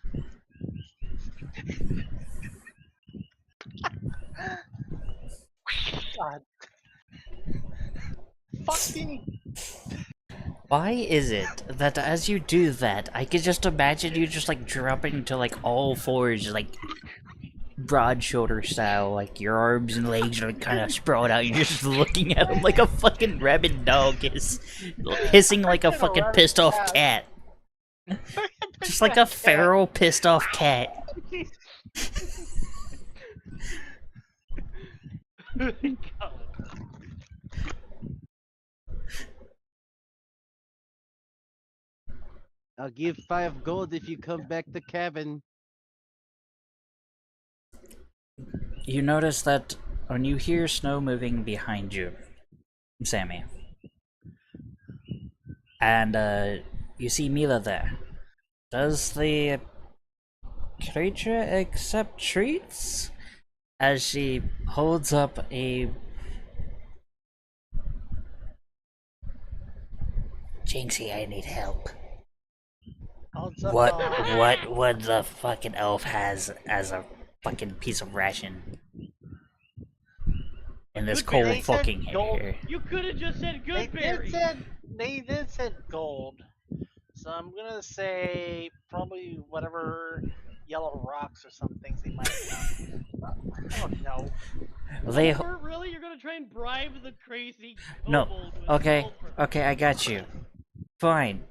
God. Fucking. Why is it that as you do that, I could just imagine you just like dropping to like all fours, like broad shoulder style, like your arms and legs are kind of sprawled out. You're just looking at him like a fucking rabid dog, hissing like a fucking pissed off cat. Just like a feral pissed off cat. God. I'll give 5 gold if you come back to cabin. You notice that when you hear snow moving behind you, Sammy, and you see Mila there, does the creature accept treats? As she holds up a... Jinxie, I need help. What the fucking elf has as a fucking piece of ration in this Good berry. cold They said fucking gold. air? You could have just said They Goodberry. did said gold. So I'm gonna say probably whatever yellow rocks or some things they might have. I don't know. They Sulfur? Really? You're gonna try and bribe the crazy No. kobold with Okay, sulfur? okay, I got you. Fine.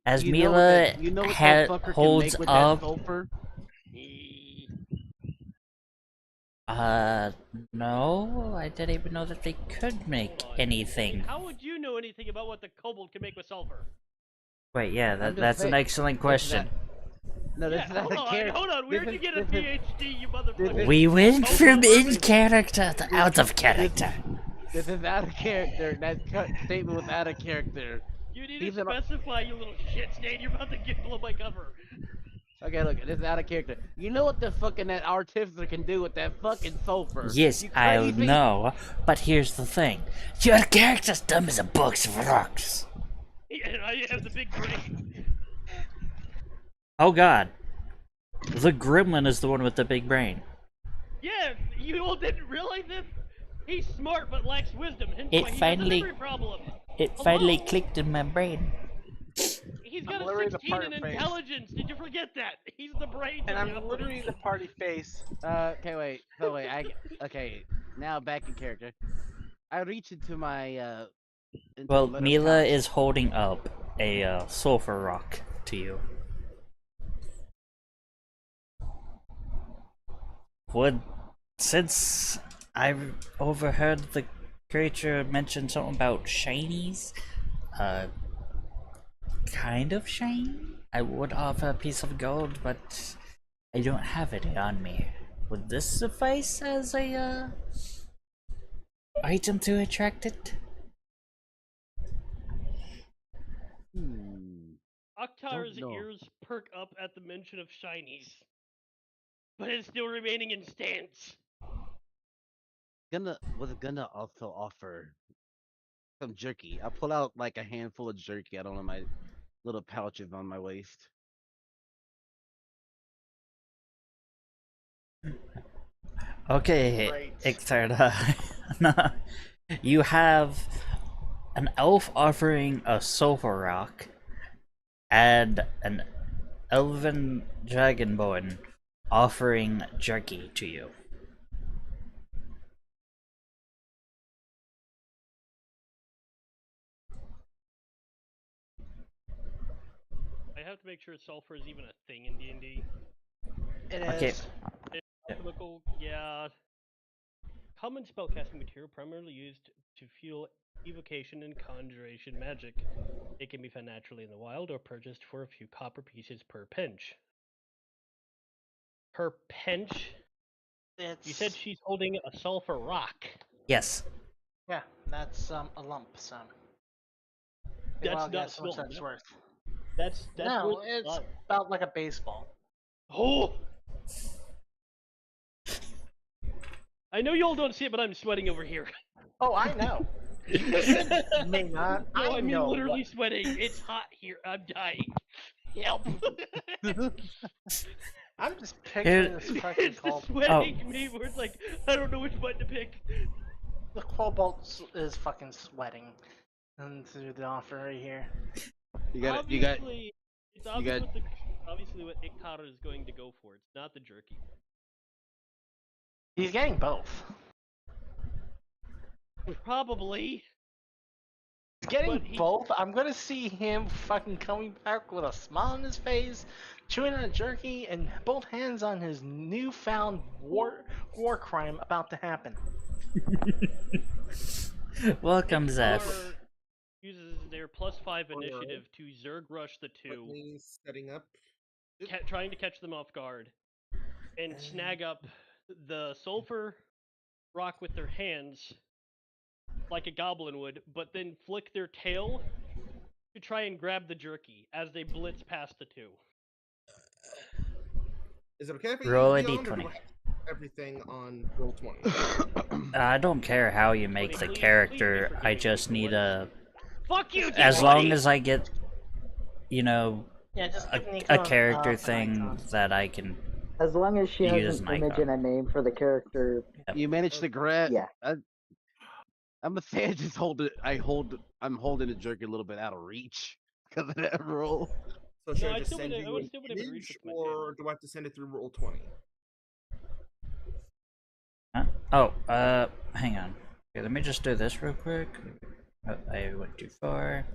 As You know Mila what that, you know what that fucker can holds make with up, that sulfur? no, I didn't even know that they could make anything. How would you know anything about what the kobold can make with sulfur? Wait, yeah, just that's an saying- excellent question. No, this Yeah, is not hold a on, character. hold on. Where'd This you is- get a this is- PhD, you motherfucker? We went Oh, from no, in character to out of character. This is out of character. That statement was out of character. You need He's to an- specify, you little shit stain. You're about to get blown my cover. Okay, look, this is out of character. You know what the fucking that artificer can do with that fucking sulfur? Yes, You I crazy? know, but here's the thing. Your character's dumb as a box of rocks. And I have the big brain. Oh god. The gremlin is the one with the big brain. Yeah, you all didn't realize this? He's smart but lacks wisdom, hence It why he finally- has a memory problem. It finally Hello? clicked in my brain. He's got I'm a literally the 16 in part face. intelligence. Did you forget that? He's the brain. And I'm literally the party face. Okay, wait. So wait, okay. Now back in character. I reach into my into Well, a little Mila pouch. is holding up a sulfur rock to you. Since I've overheard the creature mention something about shinies, kind of shiny, I would offer a piece of gold, but I don't have it on me. Would this suffice as a item to attract it? Oktar's Don't know. ears perk up at the mention of shinies, but is still remaining in stance. Was gonna also offer some jerky. I pull out like a handful of jerky out of my little pouches on my waist. Okay, Great. Ixarda. You have an elf offering a sulfur rock and an elven dragonborn offering jerky to you. I have to make sure sulfur is even a thing in D&D. It Okay. is. Alchemical, yeah. Common spellcasting material primarily used to fuel evocation and conjuration magic. It can be found naturally in the wild or purchased for a few copper pieces per pinch. Per pinch? It's, You said she's holding a sulfur rock. Yes. yeah, that's a lump sum. That's Well, not guess how much small. that's worth. That's No, worth a it's lot. about like a baseball. Oh! I know you all don't see it, but I'm sweating over here. Oh, I know. May not. No, I I mean know literally what- sweating. It's hot here. I'm dying. Help! I'm just picturing this fucking It's the cobalt. sweating me where it's like, I don't know which button to pick. The cobalt is fucking sweating into the offer right here. You got Obviously, it's you obvious got- obviously what Ikara is going to go for. It's not the jerky. He's getting both. Probably. He's getting But he- both. I'm gonna see him fucking coming back with a smile on his face, chewing on a jerky, and both hands on his newfound war crime about to happen. Welcome, Zeph. Ixalar uses their +5 initiative to Zerg rush the two, Whitney setting up. trying to catch them off guard, and snag up the sulfur rock with their hands, like a goblin would, but then flick their tail to try and grab the jerky as they blitz past the two. Is it okay if I Roll use a Beyond, or d20. do I have everything on roll 20? I don't care how you make the Please character. forgive I me just for need what? a. Fuck you, As D20! long as I get, you know, Yeah, just give a Nico, character an thing icon. that I can. As long as she Use has an an image icon. and a name for the character, You managed to grab. yeah. I'm gonna say I just hold it. I'm holding the jerky a little bit out of reach because of that roll. So should No, I I just still send would've- I you would an still would've been reached image, with my or do I have to send it through roll 20? Huh? Oh, hang on. Okay, let me just do this real quick. Oh, I went too far.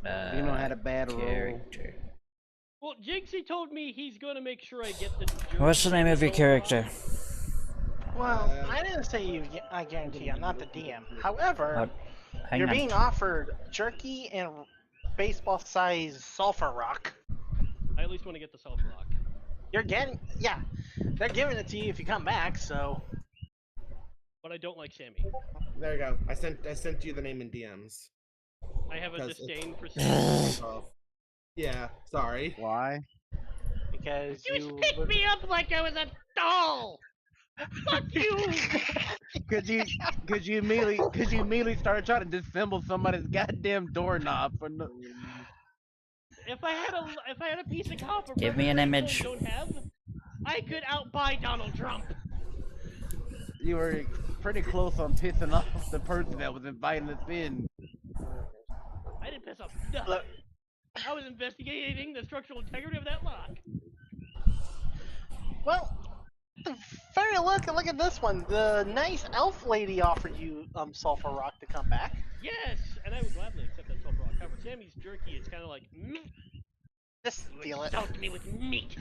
You know how to bad roll. Character. Well, Jinxie told me he's gonna make sure I get the jerky. What's the name of your so character? Well, I didn't say you. I guarantee I'm not the DM. However, Hang you're on. being offered jerky and baseball-sized sulfur rock. I at least want to get the sulfur rock. You're getting, yeah. They're giving it to you if you come back. So But I don't like Sammy. There you go. I sent you the name in DMs. I have a Because it's- disdain for Sammy. So, yeah, sorry. Why? because You picked me up like I was a doll! Fuck you! Cause you immediately started trying to disassemble somebody's goddamn doorknob for no. If I had a piece of copper Give me an that image. you don't have, I could outbuy Donald Trump. You were pretty close on pissing off the person that was inviting us in. I didn't piss off nothing. Look. I was investigating the structural integrity of that lock. Well, the very look at this one. The nice elf lady offered you sulfur rock to come back. Yes, and I would gladly accept that sulfur rock. However, Sammy's jerky is kind of like, Just feel it. Dunk me with meat.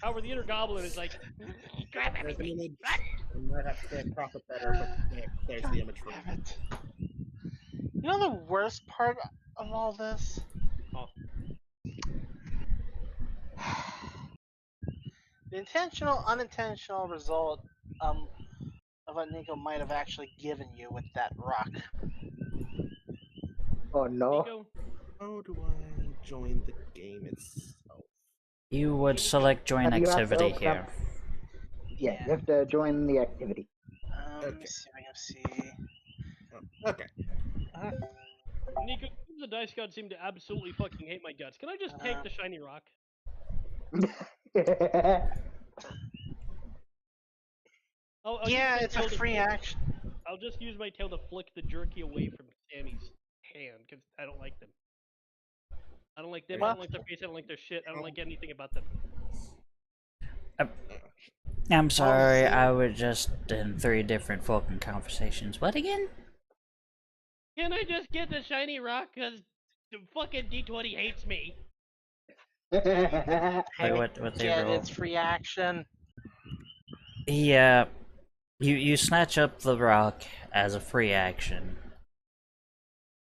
However, the inner goblin is like, grab There's an everything. image. I might have to profit better, but there's the image for Damn you. it. You know the worst part of all this? Oh. The intentional, unintentional result of what Nico might have actually given you with that rock. Oh no. Nico, How do I join the game itself? You would select join Have you asked activity Elf here. Yeah, you have to join the activity. Let me Okay. see if I can see. Oh, okay. Nico, the dice gods seem to absolutely fucking hate my guts. Can I just take the shiny rock? I'll Yeah, use my it's a tail to free flick- action. I'll just use my tail to flick the jerky away from Sammy's hand because I don't like them. I don't like them. I Well- don't like their face. I don't like their shit. I don't like anything about them. I'm sorry, I was just in 3 different fucking conversations. What again? Can I just get the shiny rock? Cause the fucking D20 hates me. Wait, what they Yeah, roll? it's free action. Yeah, you snatch up the rock as a free action.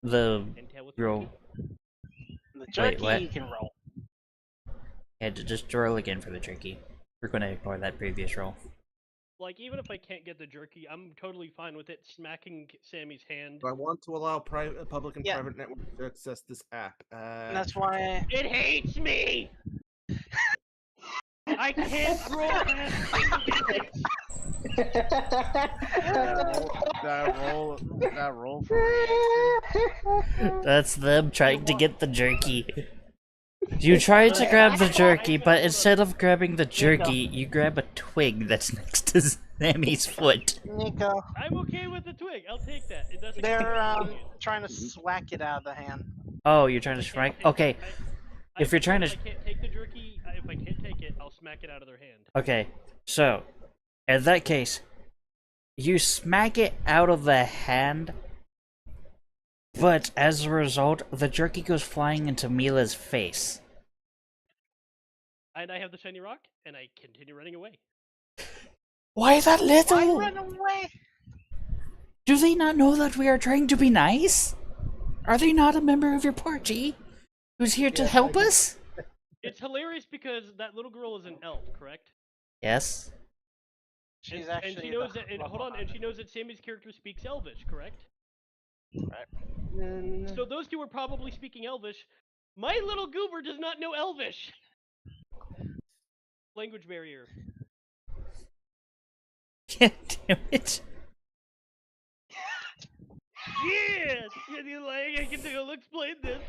The And tail with roll. jerky. The jerky what? you can roll. Yeah, just roll again for the jerky. We're gonna ignore that previous roll. Like even if I can't get the jerky, I'm totally fine with it smacking Sammy's hand. Do I want to allow public and Yeah. private networks to access this app? And that's why. It hates me. I can't roll past single digits. Did I roll for That's them trying to get the jerky. You try to grab the jerky, but instead of grabbing the jerky, you grab a twig that's next to Sammy's foot. Nico, I'm okay with the twig. I'll take that. It doesn't. they're trying to swack it out of the hand. Oh, you're trying to strike? Okay, if you're trying to- I can't take the jerky. If I can't take it, I'll smack it out of their hand. okay. So, In that case, you smack it out of the hand, but as a result, the jerky goes flying into Mila's face. And I have the shiny rock, and I continue running away. Why that Why little? run away? Do they not know that we are trying to be nice? Are they not a member of your party who's here to help us? It's hilarious because that little girl is an elf, correct? Yes. She's and actually. she knows the that. And level hold on, and she 100. knows that Sammy's character speaks Elvish, correct? Right. So those two are probably speaking Elvish. My little goober does not know Elvish. Language barrier. Damn it. Yes! I can go explain this.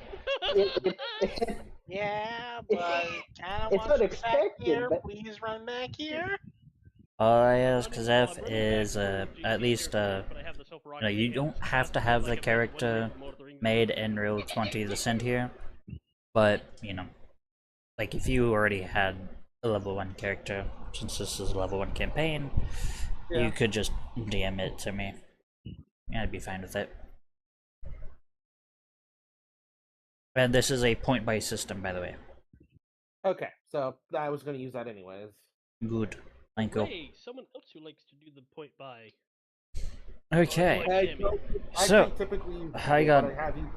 Yeah, but kinda It's want you back unexpected, here. but- Please run back here. Yes, I'm Kazef running is, back to at least, character, but I have the Silver Rock you know, in you my don't hands. have to That's have like the I'm like character from Lord of the Rings. made in Real 20 to send here. But, you know, like if you already had a level 1 character, since this is a level 1 campaign, you could just DM it to me. Yeah, I'd be fine with it. And this is a point-by system, by the way. Okay, so I was going to use that anyways. Good. Thank you. Hey, someone else who likes to do the point by. Okay. Like Sammy. So, think typically I got what I have you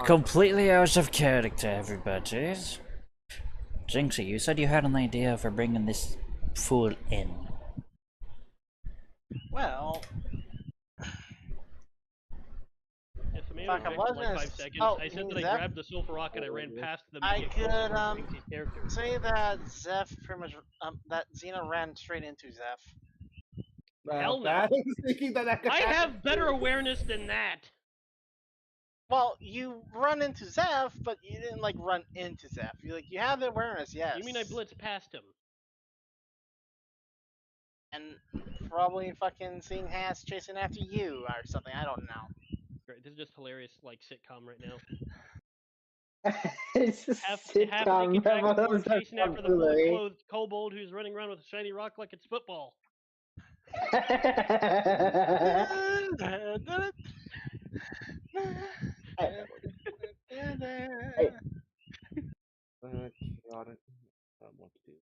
completely out of character, everybody. Jinxie, you said you had an idea for bringing this fool in. Well, Yes, I mean, Fuck, I in like wasn't 5 as- seconds. oh, I said means that I that- grabbed the Silver Rock and I ran past them. to I get closer could, to Jinxie's character. say that Zeph pretty much that Xena ran straight into Zeph. Hell no. I was thinking that could I happen have better too. awareness than that. Well, you run into Zeph, but you didn't like run into Zeph. You have the awareness, yes. You mean I blitzed past him? And probably fucking seeing Hass chasing after you or something. I don't know. Great, this is just hilarious, like sitcom right now. It's a Half sitcom. naked That dragonborn was chasing after the fully auxiliary. clothed kobold who's running around with a shiny rock like it's football. Chaotic. What to do?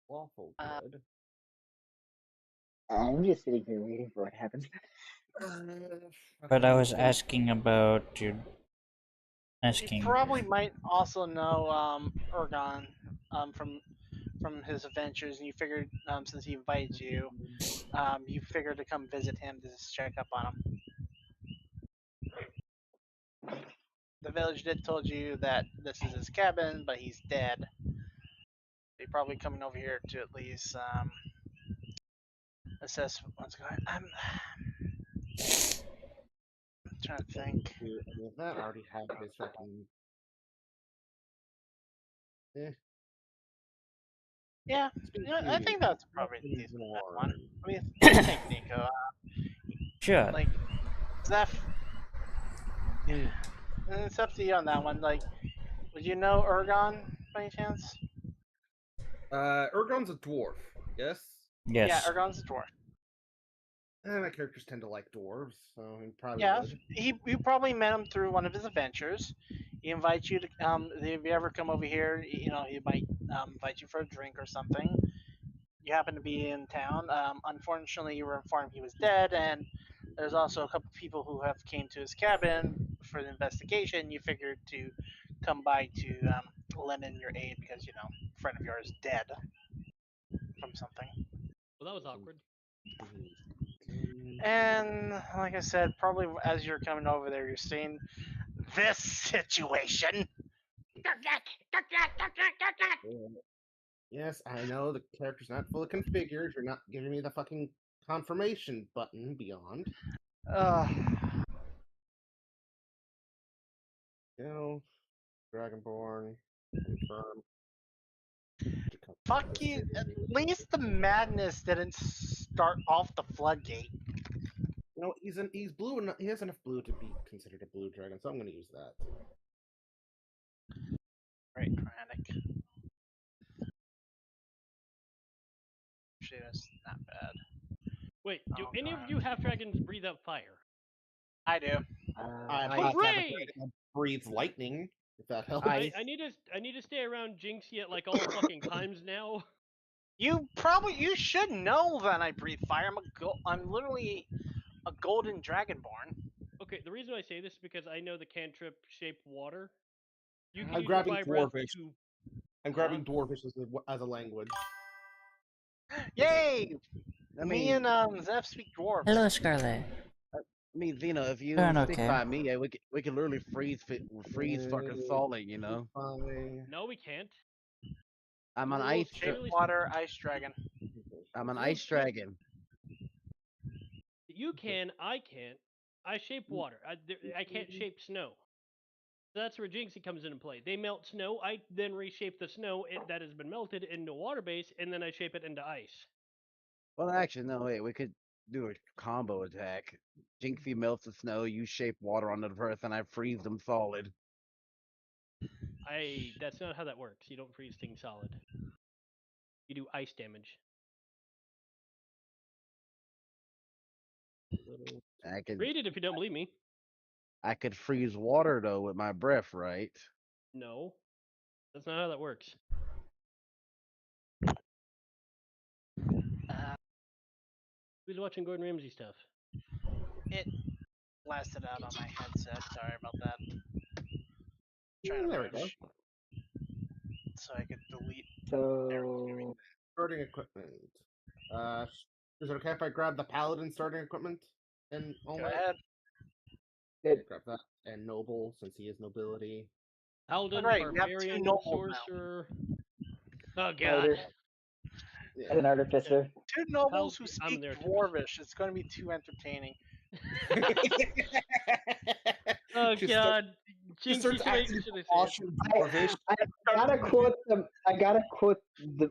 Waffle good. I'm just sitting here waiting for what happens. But I was asking about you. You probably might also know Ergon from his adventures, and you figured since he invited you, you figured to come visit him to just check up on him. The village did told you that this is his cabin, but he's dead. He's probably coming over here to at least assess what's going on. I'm trying to think. I mean, that already had his fucking. Yeah, you know, I think that's probably a decent one. I mean, think, Nico. Sure. Like, Zeph. It's up to you on that one. Like, would you know Ergon by any chance? Ergon's a dwarf, yes? Yes. Yeah, Ergon's a dwarf. My characters tend to like dwarves, so he probably Yeah, would. you probably met him through one of his adventures. He invites you to if you ever come over here, you know, he might invite you for a drink or something. You happen to be in town. Unfortunately, you were informed he was dead, and there's also a couple people who have came to his cabin for the investigation. You figured to come by to lend in your aid because, you know, a friend of yours dead from something. Well, that was awkward. And like I said, probably as you're coming over there, you're seeing this situation. Yes, I know the character's not fully configured. You're not giving me the fucking confirmation button beyond. Go, Dragonborn, confirm. Fuck you. At least the madness didn't start off the floodgate. You know, he's blue enough. He has enough blue to be considered a blue dragon, so I'm going to use that. Right, Chromatic. Actually, that's not bad. Wait, do Oh, any of God. you half dragons breathe out fire? I do. I I- must have a Hooray! dragon that breathes lightning, if that helps. I- I need to stay around Jinxie at like all fucking times now. You should know that I breathe fire. I'm literally a golden dragonborn. Okay, the reason I say this is because I know the cantrip shape water. You can I'm use your grabbing fire breath Dwarvish. to. I'm grabbing Dwarvish as a language. Yay! I Me mean, and Zeph speak dwarf. Hello, Scarlet. Zeno, if you Doing stick okay. by me, we could literally freeze fucking falling. You know, Fine. No, we can't. I'm an Rules ice. shape Shape water, ice dragon. I'm an ice dragon. You can, I can't. I shape water. I can't shape snow. So that's where Jinxie comes into play. They melt snow. I then reshape the snow that has been melted into water base, and then I shape it into ice. Well, actually, no. Wait, we could do a combo attack. Jinxie melts the snow. You shape water onto the earth, and I freeze them solid. That's not how that works. You don't freeze things solid. You do ice damage. I could Read it if you don't believe me. freeze water though with my breath, right? No, that's not how that works. Who's watching Gordon Ramsay stuff? It blasted out on my headset. Sorry about that. Trying to There we go. push so I could delete. So Starting equipment. Is it okay if I grab the paladin starting equipment? And Go only ahead. grab that. And noble, since he is nobility. Paladin, Right, we have two barbarian, nobles now. sorcerer. Oh god. Fighter Yeah. as an artificer. Two nobles who I'm speak there too. dwarvish. It's going to be too entertaining. Oh She god. She Jinxie, starts should I acting say it? awesome dwarvish. I gotta quote them. I gotta quote the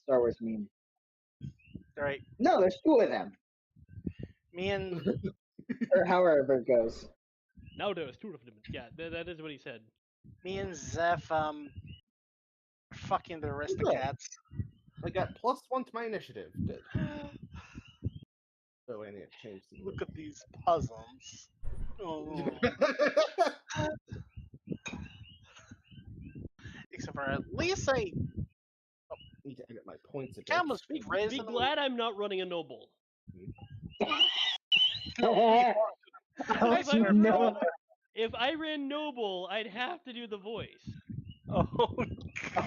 Star Wars meme. Right. No, there's two of them, Me and or however it goes. No, there's two of them. Yeah, that is what he said. Zeph fucking the Aristocats. I got +1 to my initiative. Good. So I need to change the Look at these puzzles. Oh. Except for at least I need to edit my points a bit. can speak Be raising glad I'm not running a noble. Oh, no. If I ran noble, I'd have to do the voice. Oh,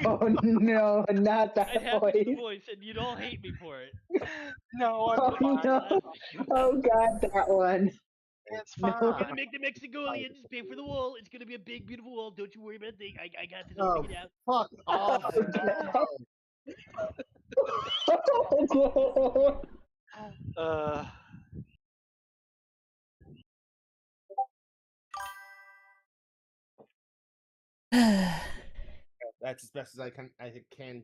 Oh no, not that I'd have to do the voice. voice, and you'd all hate me for it. no, Oh I'm fine. no. Oh god, that one. It's No. I'm fine. gonna make the Mexicolians pay for the wall. It's gonna be a big, beautiful wall. Don't you worry about a thing. I got this. I'll Oh. figure it out. Fuck off. Oh, no. That's as best as I can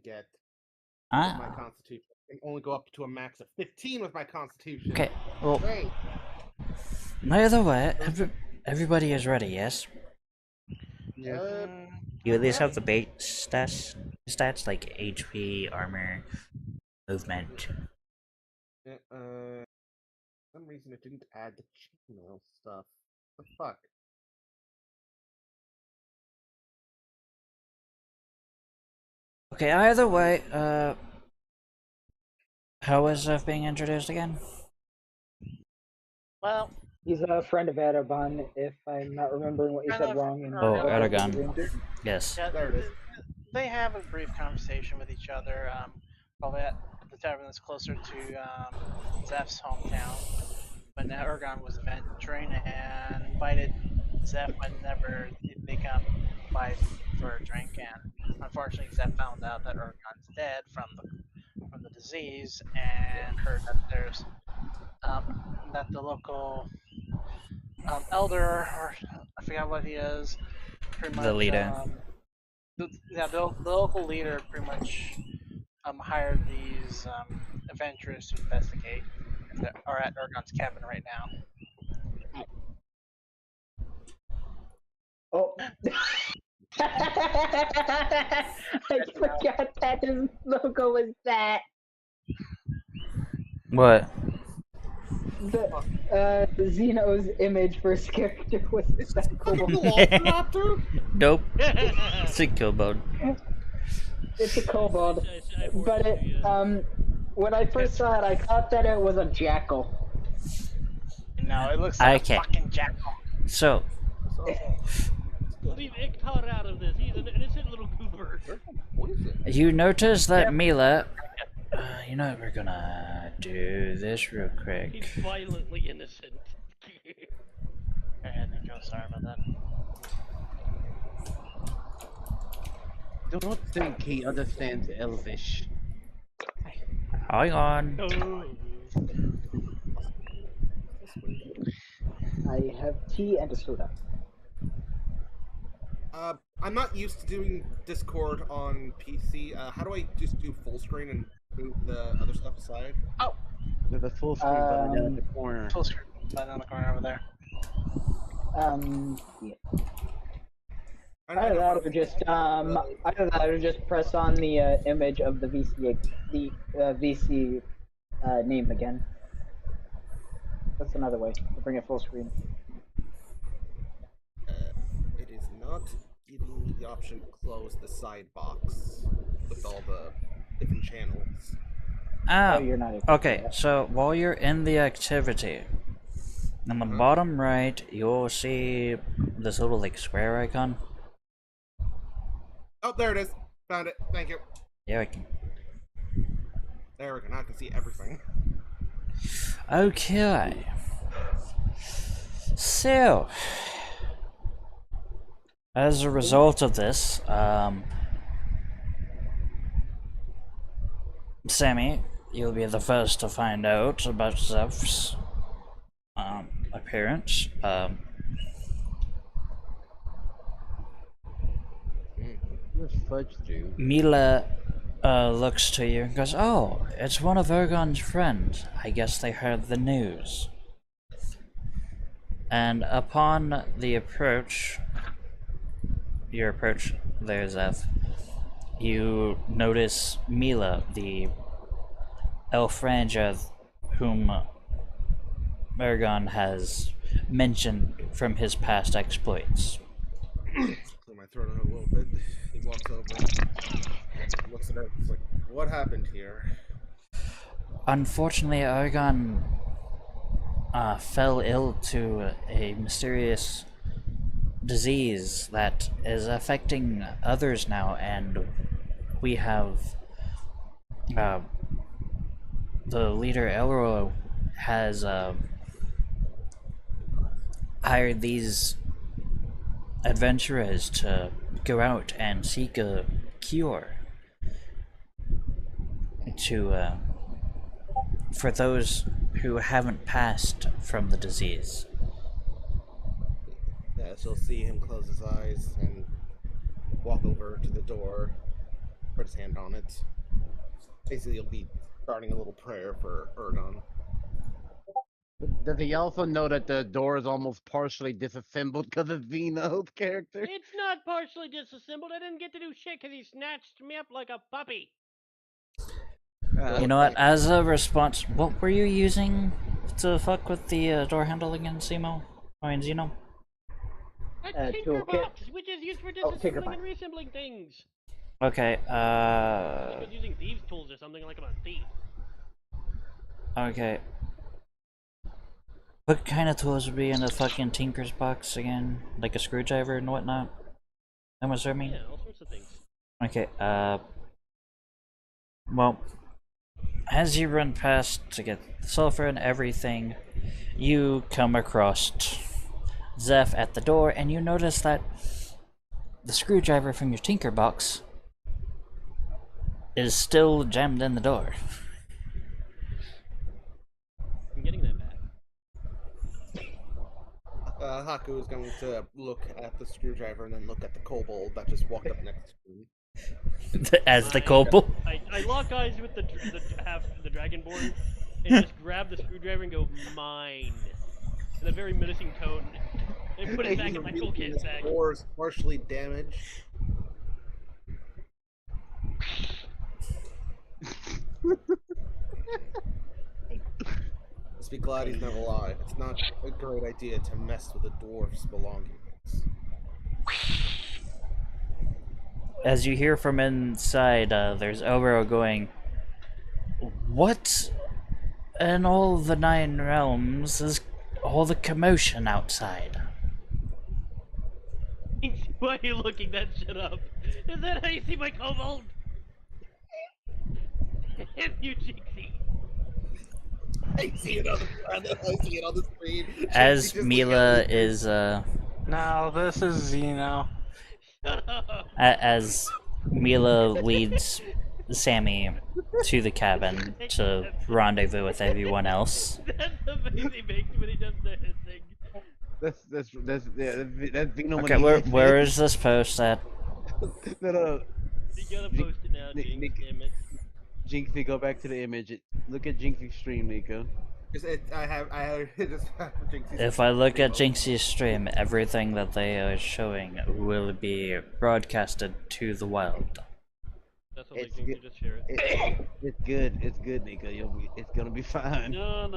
get with my Ah. constitution. I can only go up to a max of 15 with my constitution. Okay. Well, Great. either way, everybody is ready. Yes. You at least have the base stats like HP, armor, movement. Yeah, for some reason it didn't add the chainmail stuff. What the fuck? Okay. Either way, how is Zeph being introduced again? Well, He's a friend of Araban, if I'm not remembering what you said wrong. In Oh, what Aragon. you did. Yes. yeah, There it is. they have a brief conversation with each other. Probably at the tavern that's closer to Zeph's hometown. When Aragon was venturing and invited Zeph whenever they come by for a drink, and unfortunately Zeph found out that Aragon's dead from the disease, and heard that there's that the local elder, or I forgot what he is, pretty much The leader. the local leader pretty much hired these adventurers to investigate, and they are at Aragon's cabin right now. Oh. I forgot that his logo was that. What? Xeno's image for his character was that cool. Velociraptor? Nope. It's a kobold. It's a kobold, I but it when I first saw it, I thought that it was a jackal. No, it looks like Okay. a fucking jackal. So, Leave Iktar out of this. He's an innocent little goober. Poison. you notice that Mila... you know what, we're gonna do this real He's quick. violently innocent. I think I'm sorry about that. Don't think he understands Elvish. Hang on. Oh. I have tea and a soda. I'm not used to doing Discord on PC. How do I just do full screen and move the other stuff aside? There's a full screen button down in the corner. Full screen button on the corner over there. Yeah. I Either that or just press on the image of the VC name again. That's another way to bring it full screen. It is not giving me the option to close the side box with all the different channels. Ah, Oh, you're not. able to do okay, that. so while you're in the activity, on the bottom right, you'll see this little like square icon. Oh, there it is. Found it. Thank you. Yeah, I can. There we go. Now I can see everything. Okay. So, as a result of this, Sammy, you'll be the first to find out about Zeph's appearance. Where's Fudge do? Mila looks to you and goes, "Oh, it's one of Ergon's friends. I guess they heard the news." And upon the approach, your approach there, Zeph, you notice Mila, the elf ranger whom Ergon has mentioned from his past exploits. Clear my throat out a little bit. He walks over, looks at her. It's like, what happened here? Unfortunately, Ergon fell ill to a mysterious disease that is affecting others now, and we have the leader Elro has hired these adventurers to go out and seek a cure to for those who haven't passed from the disease. Yeah, she'll see him close his eyes and walk over to the door, put his hand on it. Basically, he'll be starting a little prayer for Ergon. Does he also know that the door is almost partially disassembled because of Xeno's character? It's not partially disassembled. I didn't get to do shit because he snatched me up like a puppy. You know what? As a response, what were you using to fuck with the door handle again, Simo? I mean, Zeno? A toolkit. tinkerbox, which is used for disassembling tinkerbox. and reassembling things. Okay, I was using thieves' tools or something like I'm a thief. okay. What kind of tools would be in the fucking tinker's box again? Like a screwdriver and whatnot? I'm assuming? Yeah, all sorts of things. Okay, well, as you run past to get sulfur and everything, you come across Zeph at the door, and you notice that the screwdriver from your tinker box is still jammed in the door. I'm getting that back. Haku is going to look at the screwdriver and then look at the kobold that just walked up next to him. As the kobold. I lock eyes with the dragonborn and just grab the screwdriver and go, mine. In a very menacing tone. And put it back in my toolkit This bag. door is partially damaged. be glad he's not alive. It's not a great idea to mess with a dwarf's belongings. As you hear from inside, there's Elro going, "What in all the nine realms is all the commotion outside?" Why are you looking that shit up? Is that how you see my kobold? It's you, Jinxie. I see it on the screen. As Jinxie just Mila looking at me. is, No, this is Zeno. Shut up. as Mila leads Sammy to the cabin to rendezvous with everyone else. That's amazing, Makes when he does the hissing. That's Vino when Okay, he where hits where it. is this post at? No. You gotta post it now, Nick- Jinx, Nick- damn it. Jinxie, go back to the image. Look at Jinxie's stream, Nico. I have just Jinxie's If I look at stream Jinxie's stream, everything that they are showing will be broadcasted to the wild. That's what It's like Jinxie good. just share it. It's good. It's good, Nico. It's gonna be fine. No.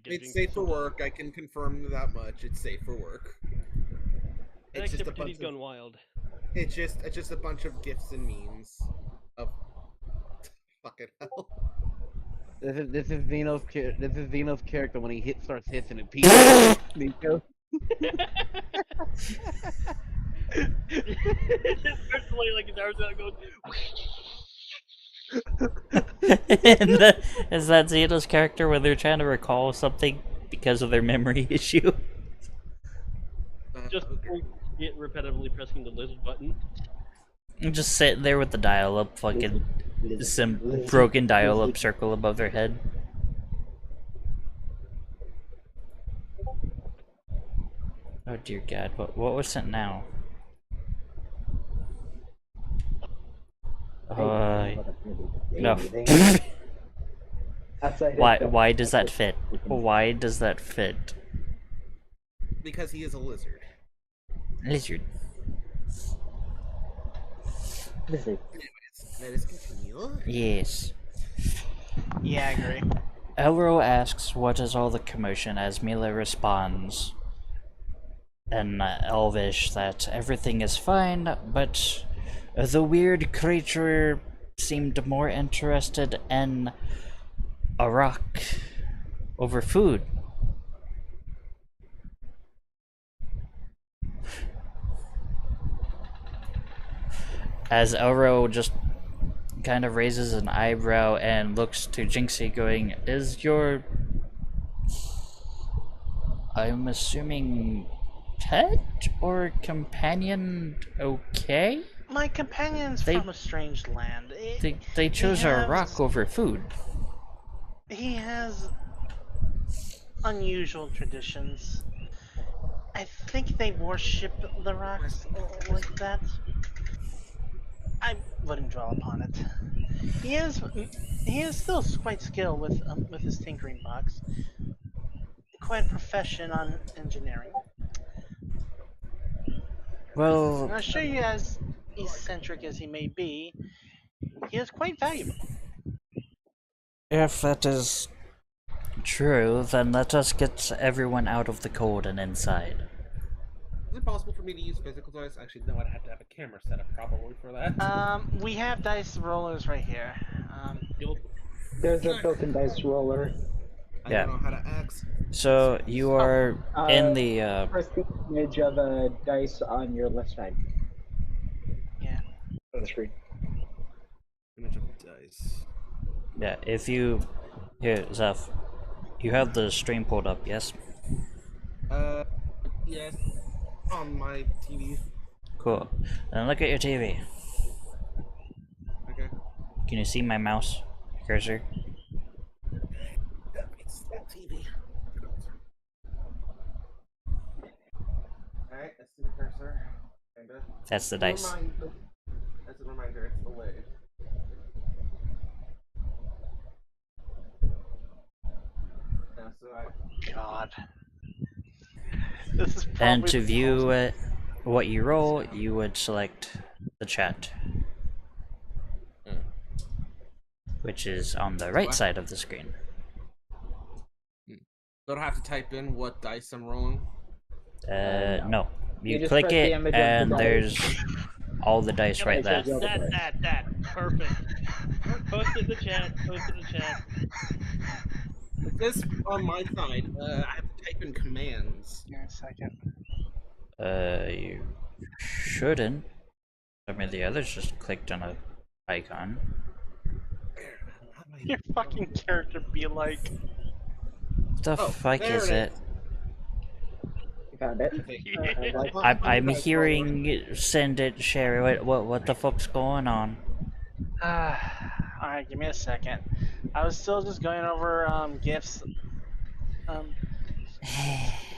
It's safe for work. I can confirm that much. It's safe for work. It's just Except a for bunch he's of, gone wild. it's just a bunch of gifs and memes of fucking hell. This is Vino's character when he starts hissing and peeing. Nico. Just starts laying like his arms out and goes. Is that Zeno's character when they're trying to recall something because of their memory issue? Just get repetitively pressing the lizard button. Just sitting there with the dial-up fucking some broken dial-up circle above their head. Oh dear God, what was sent now? No. Why does that fit? Why does that fit? Because he is a lizard. Lizard. Lizard. Let us continue. Yes. Yeah, I agree. Elro asks what is all the commotion as Mila responds in Elvish that everything is fine, but the weird creature seemed more interested in a rock over food. As Elro just kind of raises an eyebrow and looks to Jinxie going, "Is your... I'm assuming pet or companion okay?" My companion's They- from a strange land. They chose a has- rock over food. He has unusual traditions. I think they worship the rocks like that. I wouldn't dwell upon it. He is still quite skilled with his tinkering box. Quite a profession on engineering. Well, And I'll show you, as eccentric as he may be, he is quite valuable. if that is true, then let us get everyone out of the cold and inside. Is it possible for me to use physical dice? Actually, no, I'd have to have a camera set up probably for that. We have dice rollers right here. There's a built-in dice roller. I Yeah. don't know how to axe. So you are in the Press the image of a dice on your left side. Yeah. On the screen. Image of dice. yeah, if you here, Zeph, you have the stream pulled up, yes? Yes. On my TV. Cool. Then look at your TV. Okay. Can you see my mouse cursor? It's that TV. Alright, that's the cursor. Kinda. That's the dice. As a reminder, it's delayed. Yeah, so God. This is And probably to the view most- what you roll, you would select the chat, which is on the right side of the screen. Don't have to type in what dice I'm rolling. No. No. You, You just click press the it, image of the and dice. there's all the dice Yep, right it there. says that. Perfect. Post it in the chat. Post it in the chat. It says on my side, I have to type in commands. Give me a second. You shouldn't. I mean, the others just clicked on a icon. How do I- Your fucking character be like. What the Oh, fuck there is it it? You found it. Okay. Like, I'm hearing send it, share it. What the fuck's going on? Alright, give me a second. I was still just going over gifts.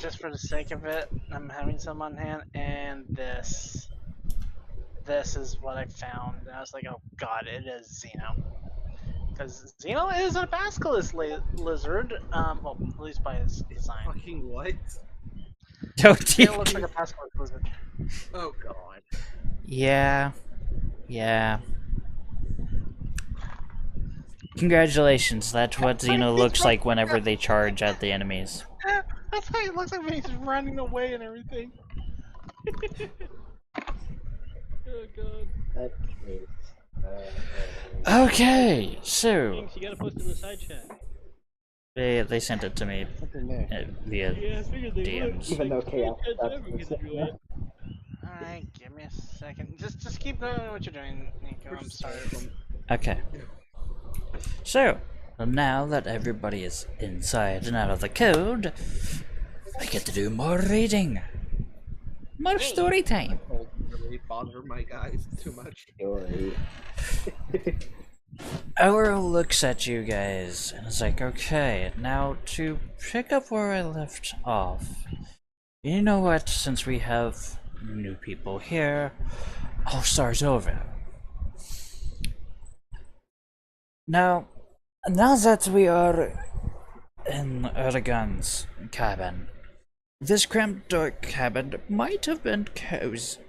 Just for the sake of it, I'm having some on hand, and this is what I found. And I was like, oh god, it is Xeno. Because Xeno is a basilisk lizard, well, at least by his design. Fucking what? Don't Xeno looks like a basilisk lizard. Oh god. Yeah. Congratulations, that's what Xeno looks like whenever they charge at the enemies. That's how he looks like when he's running away and everything. Oh god. that is, Okay, so Jinx, you gotta post it in the side chat. they sent it to me Something there. via Yeah, I figured they DMs. would. Even though chaos Kids stuff never is get to do it. Alright, give me a second. Just keep going with what you're doing, Nico. I'm sorry. Okay. So, now that everybody is inside and out of the code, I get to do more reading. More story time. Don't really bother my guys too much. story. Auro looks at you guys and is like, okay, now to pick up where I left off. You know what, since we have new people here, I'll start over. Now that we are in Erdogan's cabin, this cramped dark cabin might have been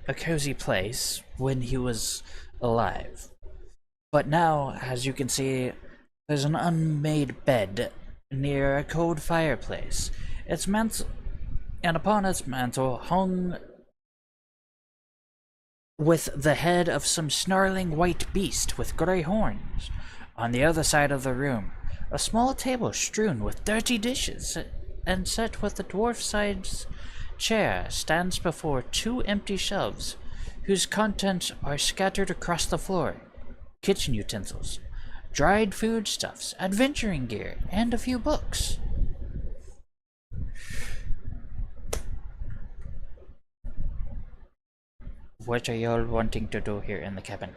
a cozy place when he was alive. But now, as you can see, there's an unmade bed near a cold fireplace. And upon its mantle hung with the head of some snarling white beast with grey horns. On the other side of the room, a small table strewn with dirty dishes and set with a dwarf-sized chair stands before two empty shelves, whose contents are scattered across the floor. Kitchen utensils, dried foodstuffs, adventuring gear, and a few books. What are y'all wanting to do here in the cabin?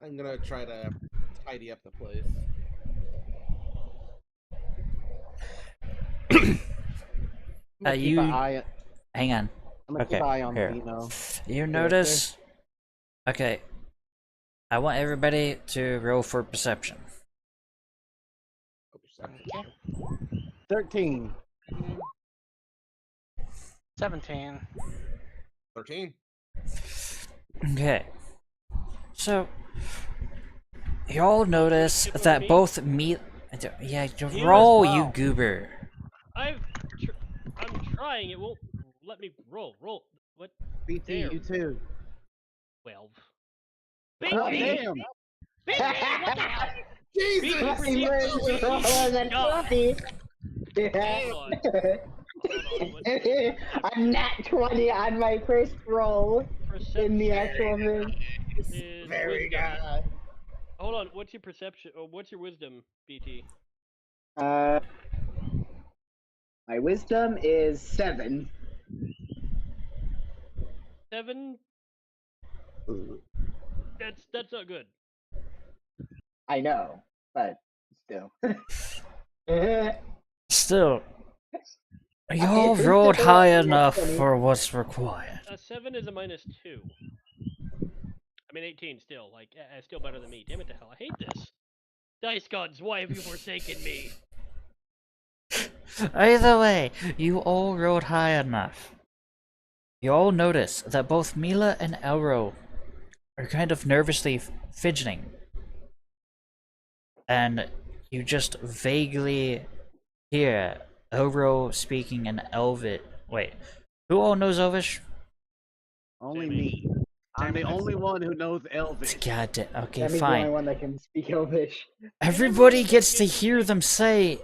I'm gonna try to tidy up the place. I'm gonna keep you- an eye. Hang on. I'm gonna Okay, keep an eye on here. Dino. You notice? Okay. I want everybody to roll for perception. 13. 17. 13. Okay. So, y'all notice Skip over that me? both meat. Yeah, You roll, as you well. goober. I'm trying. It won't let me roll. Roll. What? BT, There. you too. 12. Oh, BT! damn! BT! What the hell? Jesus! He managed to roll a God. 20. Hold on. Hold on. What I'm nat 20 on my first roll in perception the actual thing. is Very wisdom. good. Hold on. What's your perception? Or what's your wisdom, BT? My wisdom is 7. 7? That's not good. I know, but still. Still, It's y'all still rolled a high nat enough 20. for what's required. A 7 is a -2. I mean, 18 still. Like, still better than me. Damn it to hell. I hate this. Dice gods, why have you forsaken me? Either way, you all rolled high enough. you all notice that both Mila and Elro are kind of nervously fidgeting. And you just vaguely hear Elro speaking in Elvish. Wait, who all knows Elvish? Only Sammy. me. I'm the only one who knows Elvish. God damn. Okay, Sammy's the only fine. one that can speak Elvish. Everybody gets to hear them speak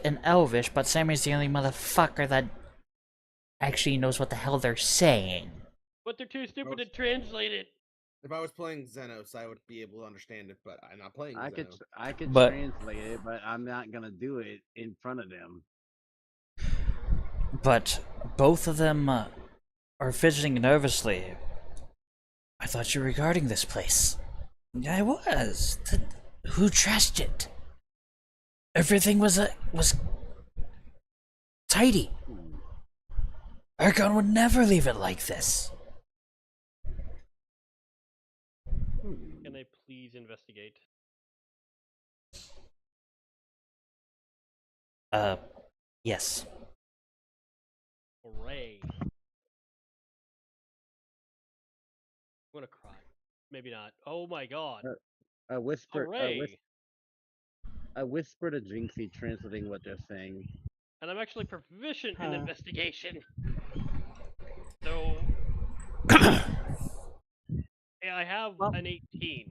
in Elvish, but Sammy's the only motherfucker that actually knows what the hell they're saying. But they're too stupid to translate it. If I was playing Xenos, I would be able to understand it, but I'm not playing I Xenos. could But- translate it, but I'm not gonna do it in front of them. But both of them are fidgeting nervously. I thought you were guarding this place. I was. Who trashed it? Everything was tidy. Archon would never leave it like this. Can I please investigate? Yes. Hooray. I'm gonna cry. Maybe not. Oh my god. I whispered. Hooray. I whispered to Jinxie, translating what they're saying. And I'm actually proficient in Huh. investigation. So yeah, I have an 18.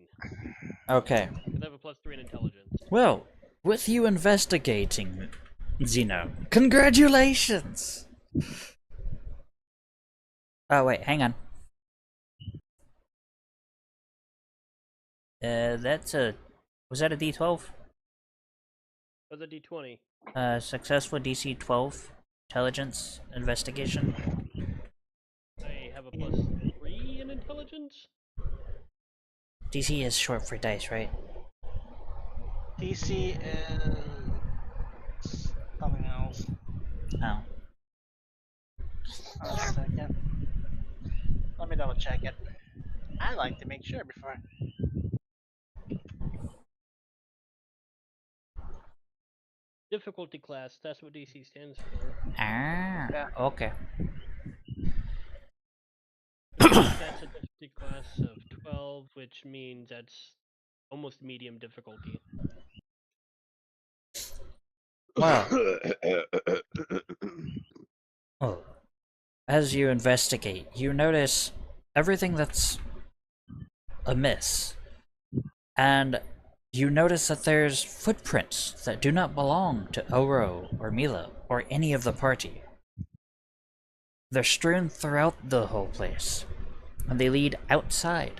Okay. Because I have a +3 in intelligence. Well, with you investigating, Zeno, congratulations! Oh, wait, hang on. That's a... Was that a D12? That's a D20. Successful DC 12 intelligence investigation. I have a +3 in intelligence. DC is short for dice, right? DC is something else. Oh. Hold on a second. Let me double check it. I like to make sure before. Difficulty class, that's what DC stands for. Ah, Yeah. okay. That's a difficulty class of 12, which means that's almost medium difficulty. Wow. Oh. As you investigate, you notice everything that's amiss. And you notice that there's footprints that do not belong to Oro or Mila or any of the party. They're strewn throughout the whole place, and they lead outside.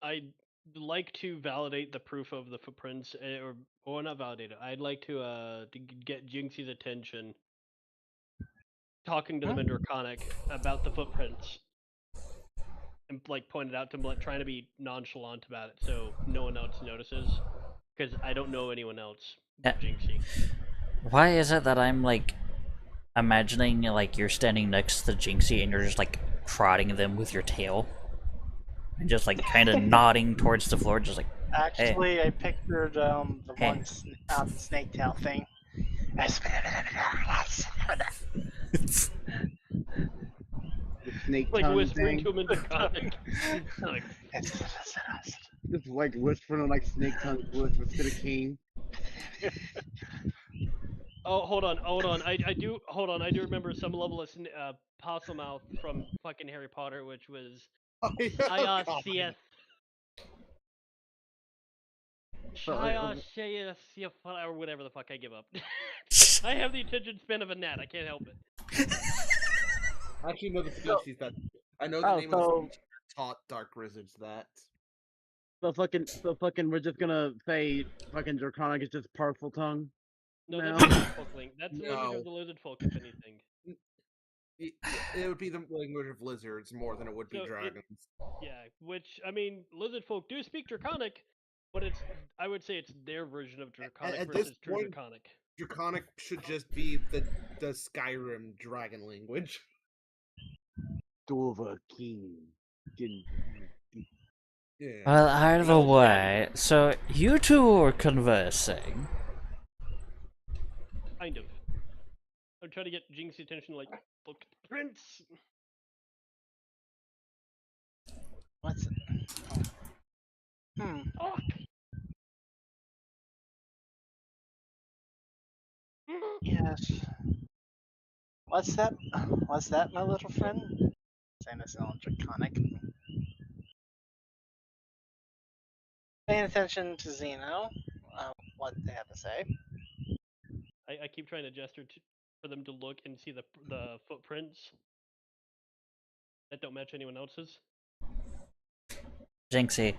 I'd like to validate the proof of the footprints, or not validate it. I'd like to get Jinxie's attention, talking to them in Draconic about the footprints, and like point it out to them, trying to be nonchalant about it, so no one else notices. Because I don't know anyone else but Jinxie. Why is it that I'm like imagining like you're standing next to Jinxie and you're just like prodding them with your tail? And just like kind of nodding towards the floor, just like, Actually, I pictured the Hey. one snake tail thing. The snake Like tongue whispering thing. to him in Draconic. Like, Just like whispering like snake tongue with the king. oh, hold on. I do remember some level of Possum Mouth from fucking Harry Potter, which was Oh, God. Iasieth. Or whatever the fuck, I give up. I have the attention span of a gnat, I can't help it. I actually know the species that. I know the Oh, name of the so- species that taught dark wizards that. So fucking, we're just gonna say fucking Draconic is just parcel tongue. No, No. that's lizard folk link. That's the language No. of the lizard folk, if anything. It would be the language of lizards more than it would be So it- dragons. Yeah, which, I mean, lizard folk do speak Draconic, but I would say it's their version of Draconic at this versus true point- Draconic. Draconic should just be the Skyrim dragon language. Dova King. Yeah. Well, either way, so you two were conversing. Kind of. I'm trying to get Jinx's attention, like, look at the prince. What's it? Hmm. Fuck. Yes. What's that? What's that, my little friend? Saying this all draconic. Paying attention to Xeno, what they have to say. I keep trying to gesture for them to look and see the footprints that don't match anyone else's. Jinxie,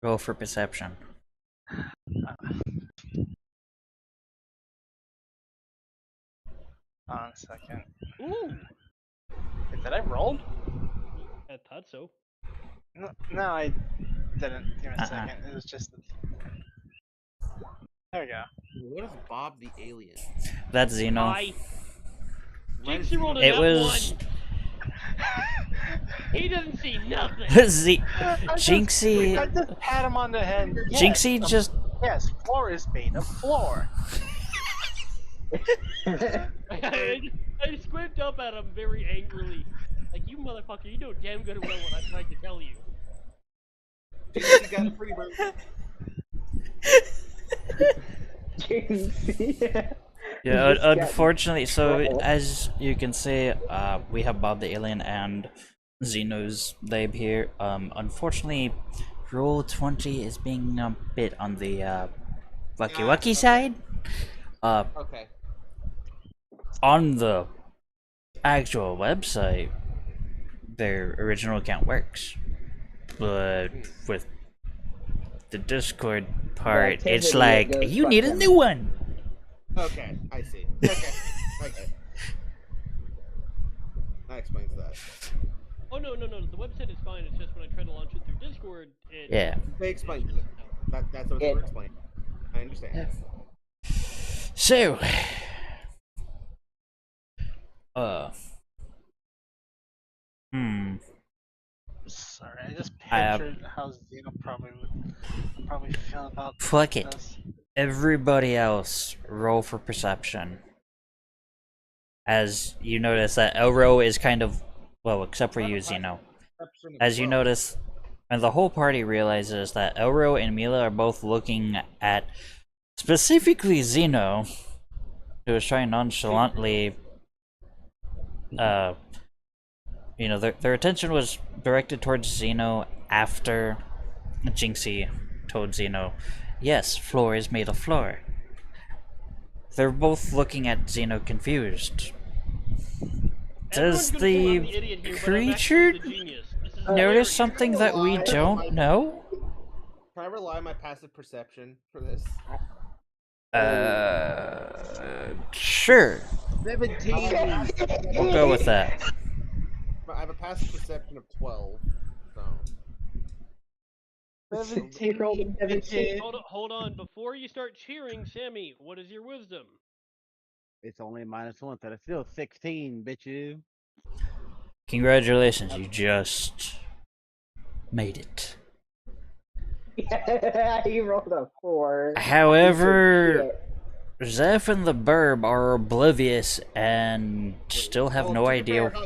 roll for perception. Hold on a second. Ooh, Wait, did I roll? I thought so. No, I didn't. Give me a Uh-uh. second. It was just. There we go. What is Bob the alien? That's Xeno. I. Mine is Jinxie rolled a It nat was- 1. He doesn't see nothing. Z. I Jinxie. just pat him on the head. Yes, Jinxie just. Yes, floor is made of floor. I squinted up at him very angrily. Like, you motherfucker, you know damn good and well what I'm trying to tell you. Jinxie got a pretty bird. Jinxie. Yeah, Just got- unfortunately, so trouble. as you can see, we have Bob the Alien and Xeno's Babe here. Unfortunately, Roll 20 is being a bit on the Wacky Wacky okay. side. Okay. On the actual website, their original account works, but with the Discord part, it's activity, like it goes you need a fuck new one. Okay, I see. Okay. Okay. That explains that. Oh, no. The website is fine. It's just when I try to launch it through Discord, it. Yeah. They explained it. That's what they were explaining. I understand. So, Sorry, I just I, pictured how Xeno probably feel about fuck it. this. Everybody else, roll for perception. As you notice that Elro is kind of, well, except for you, Xeno. Perception of As you 12. notice, and the whole party realizes that Elro and Mila are both looking at, specifically Xeno, who is trying nonchalantly, you know, their attention was directed towards Xeno after Jinxie told Xeno, yes, floor is made of floor. They're both looking at Xeno confused. Everyone's Does gonna think the I'm the idiot here, but I'm creature actually the genius. This is notice hilarious. something that we don't know? Can I rely on my passive perception for this? Sure. 17. We'll go with that. I have a passive perception of 12. So. 17 rolled a 17. Hold on. Before you start cheering, Sammy, what is your wisdom? It's only -1, so it's still 16, bitches. Congratulations, you just made it. He rolled a 4. However, Zeph and the Burb are oblivious and still have Well, no to be idea. fair,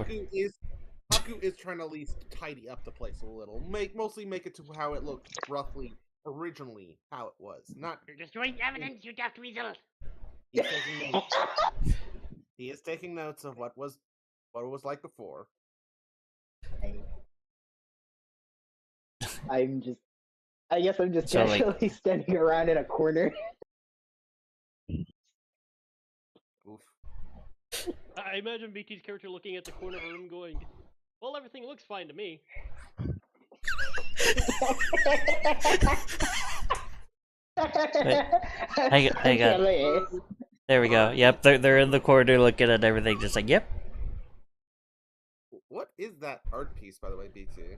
Haku is trying to at least tidy up the place a little. Mostly make it to how it looked roughly originally how it was. Not You're destroying evidence, you daft weasel. he's taking notes. He is taking notes of what it was like before. I guess I'm just So, like- casually standing around in a corner. Oof. I imagine BT's character looking at the corner of a room going, well, everything looks fine to me. Hang on. There we go. Yep, they're in the corner looking at everything, just like, yep. What is that art piece, by the way, BT?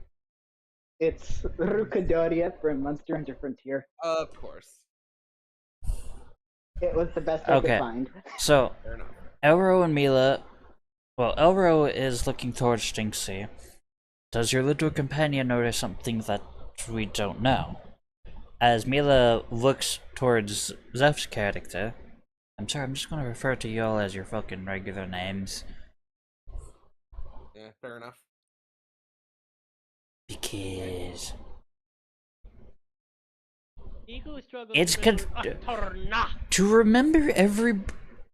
It's Rukadoria from Monster Hunter Frontier. Of course. It was the best I Okay. could find. So, Fair enough. Elro and Mila. Well, Elro is looking towards Jinxie. Does your little companion notice something that we don't know. As Mila looks towards Zeph's character, I'm sorry, I'm just gonna refer to y'all as your fucking regular names. Yeah, fair enough. Because Ego struggles It's to conf- Torna. to remember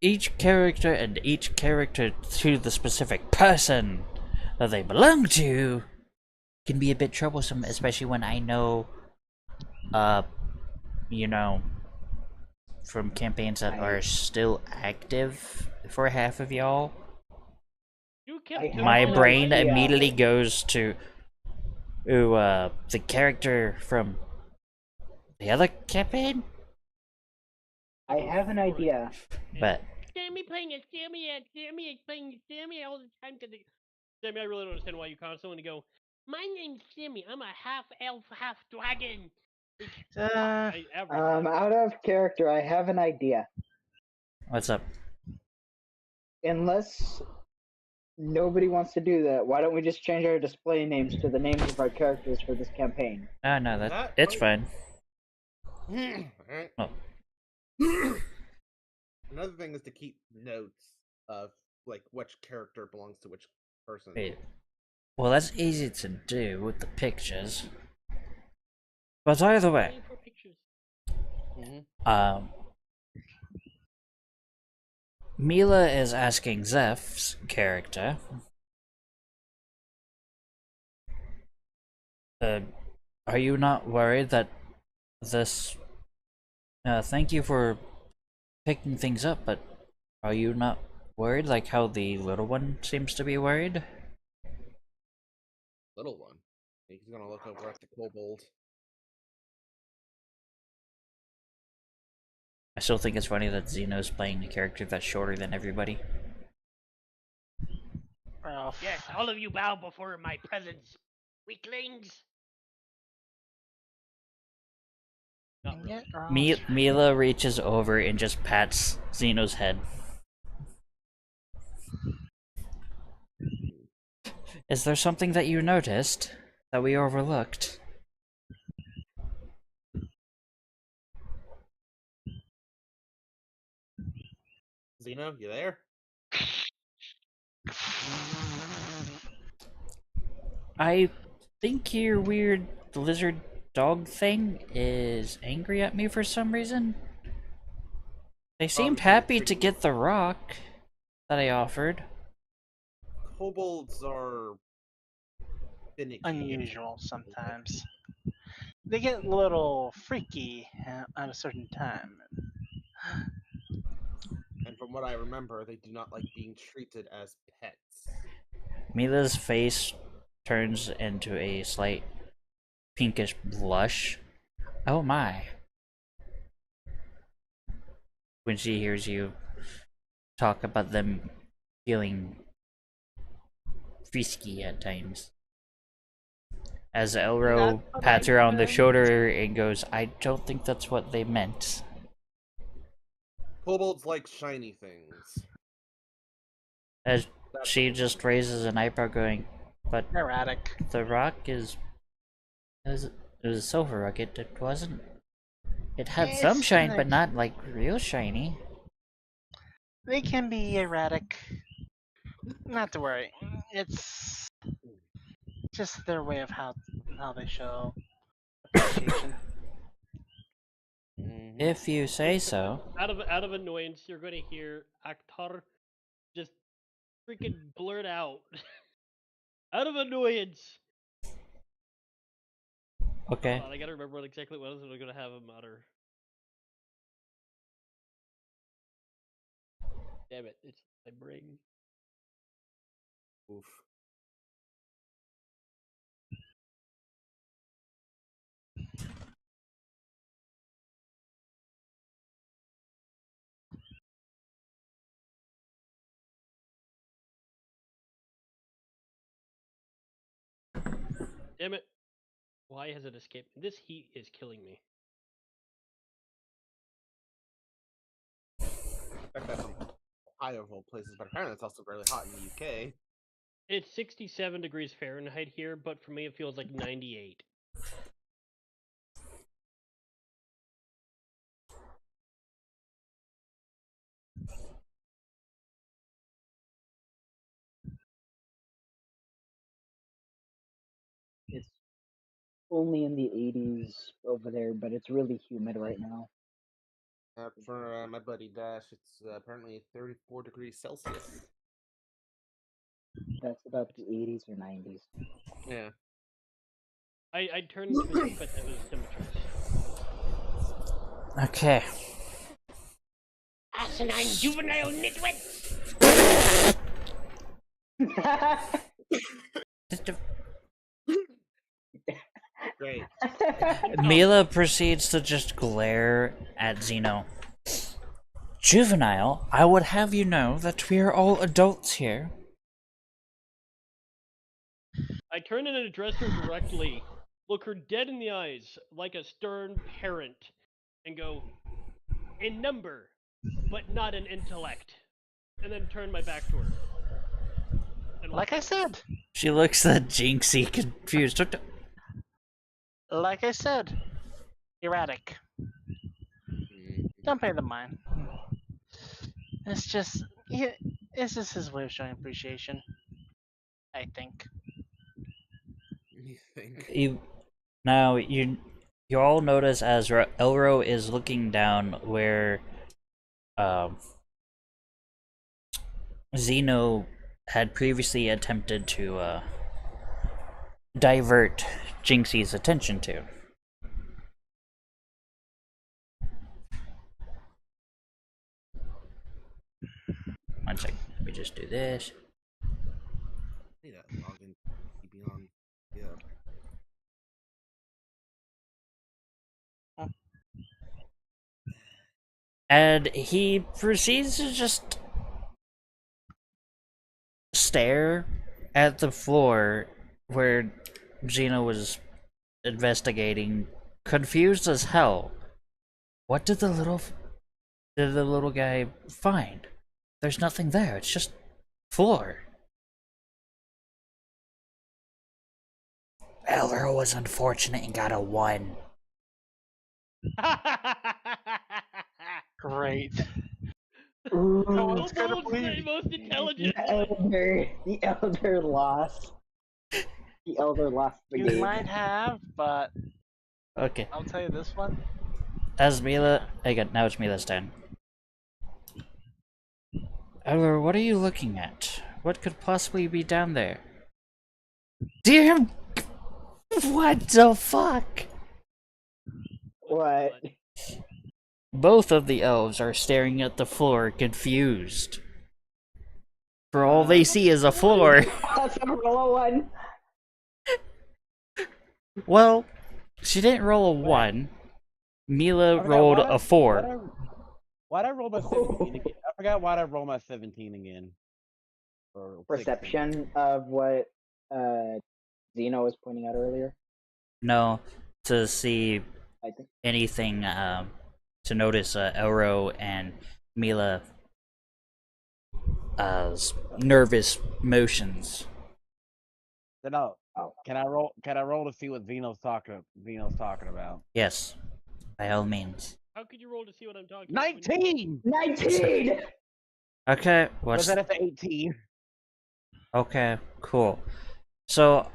each character and each character to the specific person that they belong to can be a bit troublesome, especially when I know, you know, from campaigns that are still active for half of y'all. You I kept have My an brain idea. immediately goes to the character from the other campaign. I have an idea. But Sammy playing it. Sammy is playing Sammy all the time. Sammy, I really don't understand why you constantly go, my name's Sammy. I'm a half elf, half dragon. Every time. Out of character, I have an idea. what's up? Unless nobody wants to do that, why don't we just change our display names to the names of our characters for this campaign? Oh no, it's fine. Alright. Oh. Another thing is to keep notes of like which character belongs to which person. Wait. Well, that's easy to do with the pictures. But either way, Playing for pictures. Mila is asking Zeph's character, are you not worried that this, thank you for picking things up, but are you not worried like how the little one seems to be worried? Little one. He's gonna look over at the kobold. I still think it's funny that Xeno's playing a character that's shorter than everybody. Oh, Yes, all of you bow before my presence, weaklings. Not really. get Ross. Mila reaches over and just pats Xeno's head. Is there something that you noticed that we overlooked? Xeno, you there? I think your weird lizard dog thing is angry at me for some reason. They seemed happy to get the rock that I offered. Kobolds are finicky. Unusual sometimes. They get a little freaky at a certain time. And from what I remember, they do not like being treated as pets. Mila's face turns into a slight pinkish blush. Oh my. When she hears you talk about them feeling frisky at times. As Elro pats her on the shoulder and goes, I don't think that's what they meant. Kobolds like shiny things. As she just raises an eyebrow going, but Erratic. the rock it was a silver rock, it wasn't. It had It's some shine, like- but not like real shiny. They can be erratic. Not to worry. It's just their way of how they show appreciation. If you say so. Out of annoyance, you're going to hear Akhtar just freaking blurt out. Out of annoyance. Okay. Hold on, I gotta remember what exactly what I was going to have him utter. Damn it, it's my brain. Oof. Damn it. Why has it escaped? This heat is killing me. In fact, that's in Ohio of all places, but apparently it's also really hot in the UK. It's 67 degrees Fahrenheit here, but for me it feels like 98. only in the 80s over there, but it's really humid right now. For my buddy Dash, it's apparently 34 degrees Celsius. That's about the 80s or 90s. Yeah. I turned to the but that was temperatures. Okay. Asinine juvenile nitwit! Great. Mila proceeds to just glare at Zeno. Juvenile, I would have you know that we are all adults here. I turn and address her directly, look her dead in the eyes like a stern parent, and go, in number, but not in intellect. And then turn my back to her. And Like I said, She looks at Jinxie, confused. like I said, erratic. Mm. Don't pay the mind. It's just, it's just his way of showing appreciation. I think. You think? You all notice as Elro is looking down where Zeno had previously attempted to divert Jinxie's attention to. One second, let me just do this. Need that login. Keeping on. Yeah. And he proceeds to just stare at the floor where Zeno was investigating, confused as hell. What did the little guy find? There's nothing there. It's just floor. Elro was unfortunate and got a 1. Great. Ooh, one's Elbo's gonna the believe. most intelligent the elder lost. The elder lost the You game. might have, but Okay. I'll tell you this one. As Mila, again, now it's Mila's turn. Elro, what are you looking at? What could possibly be down there? Dear, what the fuck? What? Both of the elves are staring at the floor, confused. For all they see is a floor. That's a roll one. Well, she didn't roll a 1. Mila rolled a 4. Why'd I roll my 17 again? I forgot why'd I roll my 17 again. Or 16. Perception of what Zeno was pointing out earlier. No, to see I think. anything, to notice Elro and Mila's nervous motions. No. Oh. Can I roll to see what Zeno's talking about? Yes, by all means. How could you roll to see what I'm talking about? 19! 19! Okay, Was what's that at the 18? okay, cool. So,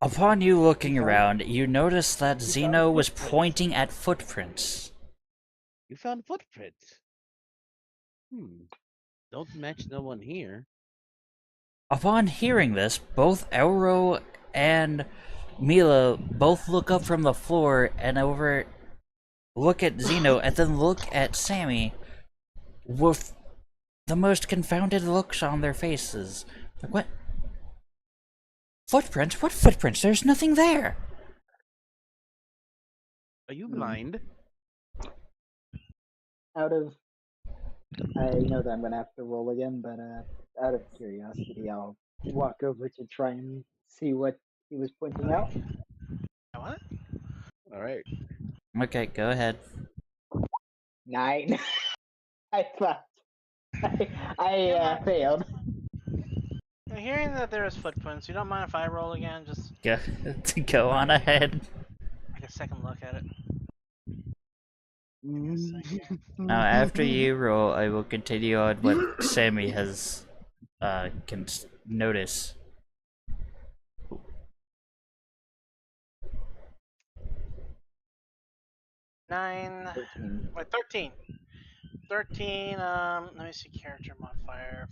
upon you looking around, you notice that Zeno was pointing at footprints. You found footprints. Don't match no one here. Upon hearing this, both Elro and Mila both look up from the floor and look at Zeno and then look at Sammy with the most confounded looks on their faces. Like, what? Footprints? What footprints? There's nothing there. Are you blind? Out of, I know that I'm gonna have to roll again, but out of curiosity, I'll walk over to try and see what he was pointing out. What? Alright. Okay, go ahead. 9. I thought I failed. Hearing that there is footprints, you don't mind if I roll again? Just Go on ahead. take a second look at it. Now, after you roll, I will continue on what Sammy has can notice. 9. 13. Wait, 13. 13. Let me see. Character modifier.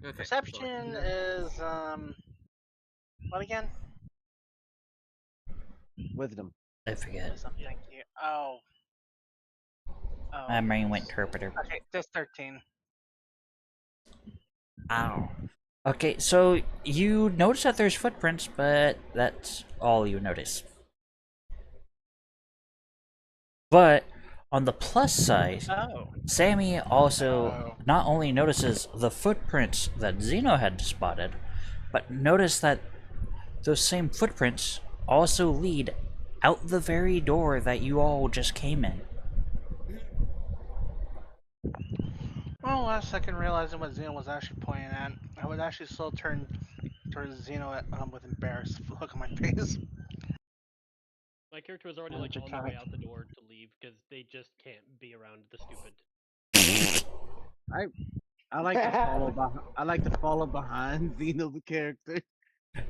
Okay, Perception sorry. is what again? Wisdom. I forget. Wisdom. Thank you. Oh. Oh. My brain went interpreter. Okay, just 13. Ow. Okay, so you notice that there's footprints, but that's all you notice. But on the plus side, Oh. Sammy also Oh. not only notices the footprints that Zeno had spotted, but notice that those same footprints also lead out the very door that you all just came in. Well, last second realizing what Xeno was actually pointing at, I would actually still turn towards Xeno with embarrassed look on my face. My character was already Oh, like on their way Draconic. out the door to leave because they just can't be around the stupid. I like to follow behind. I like to follow behind Zeno the character,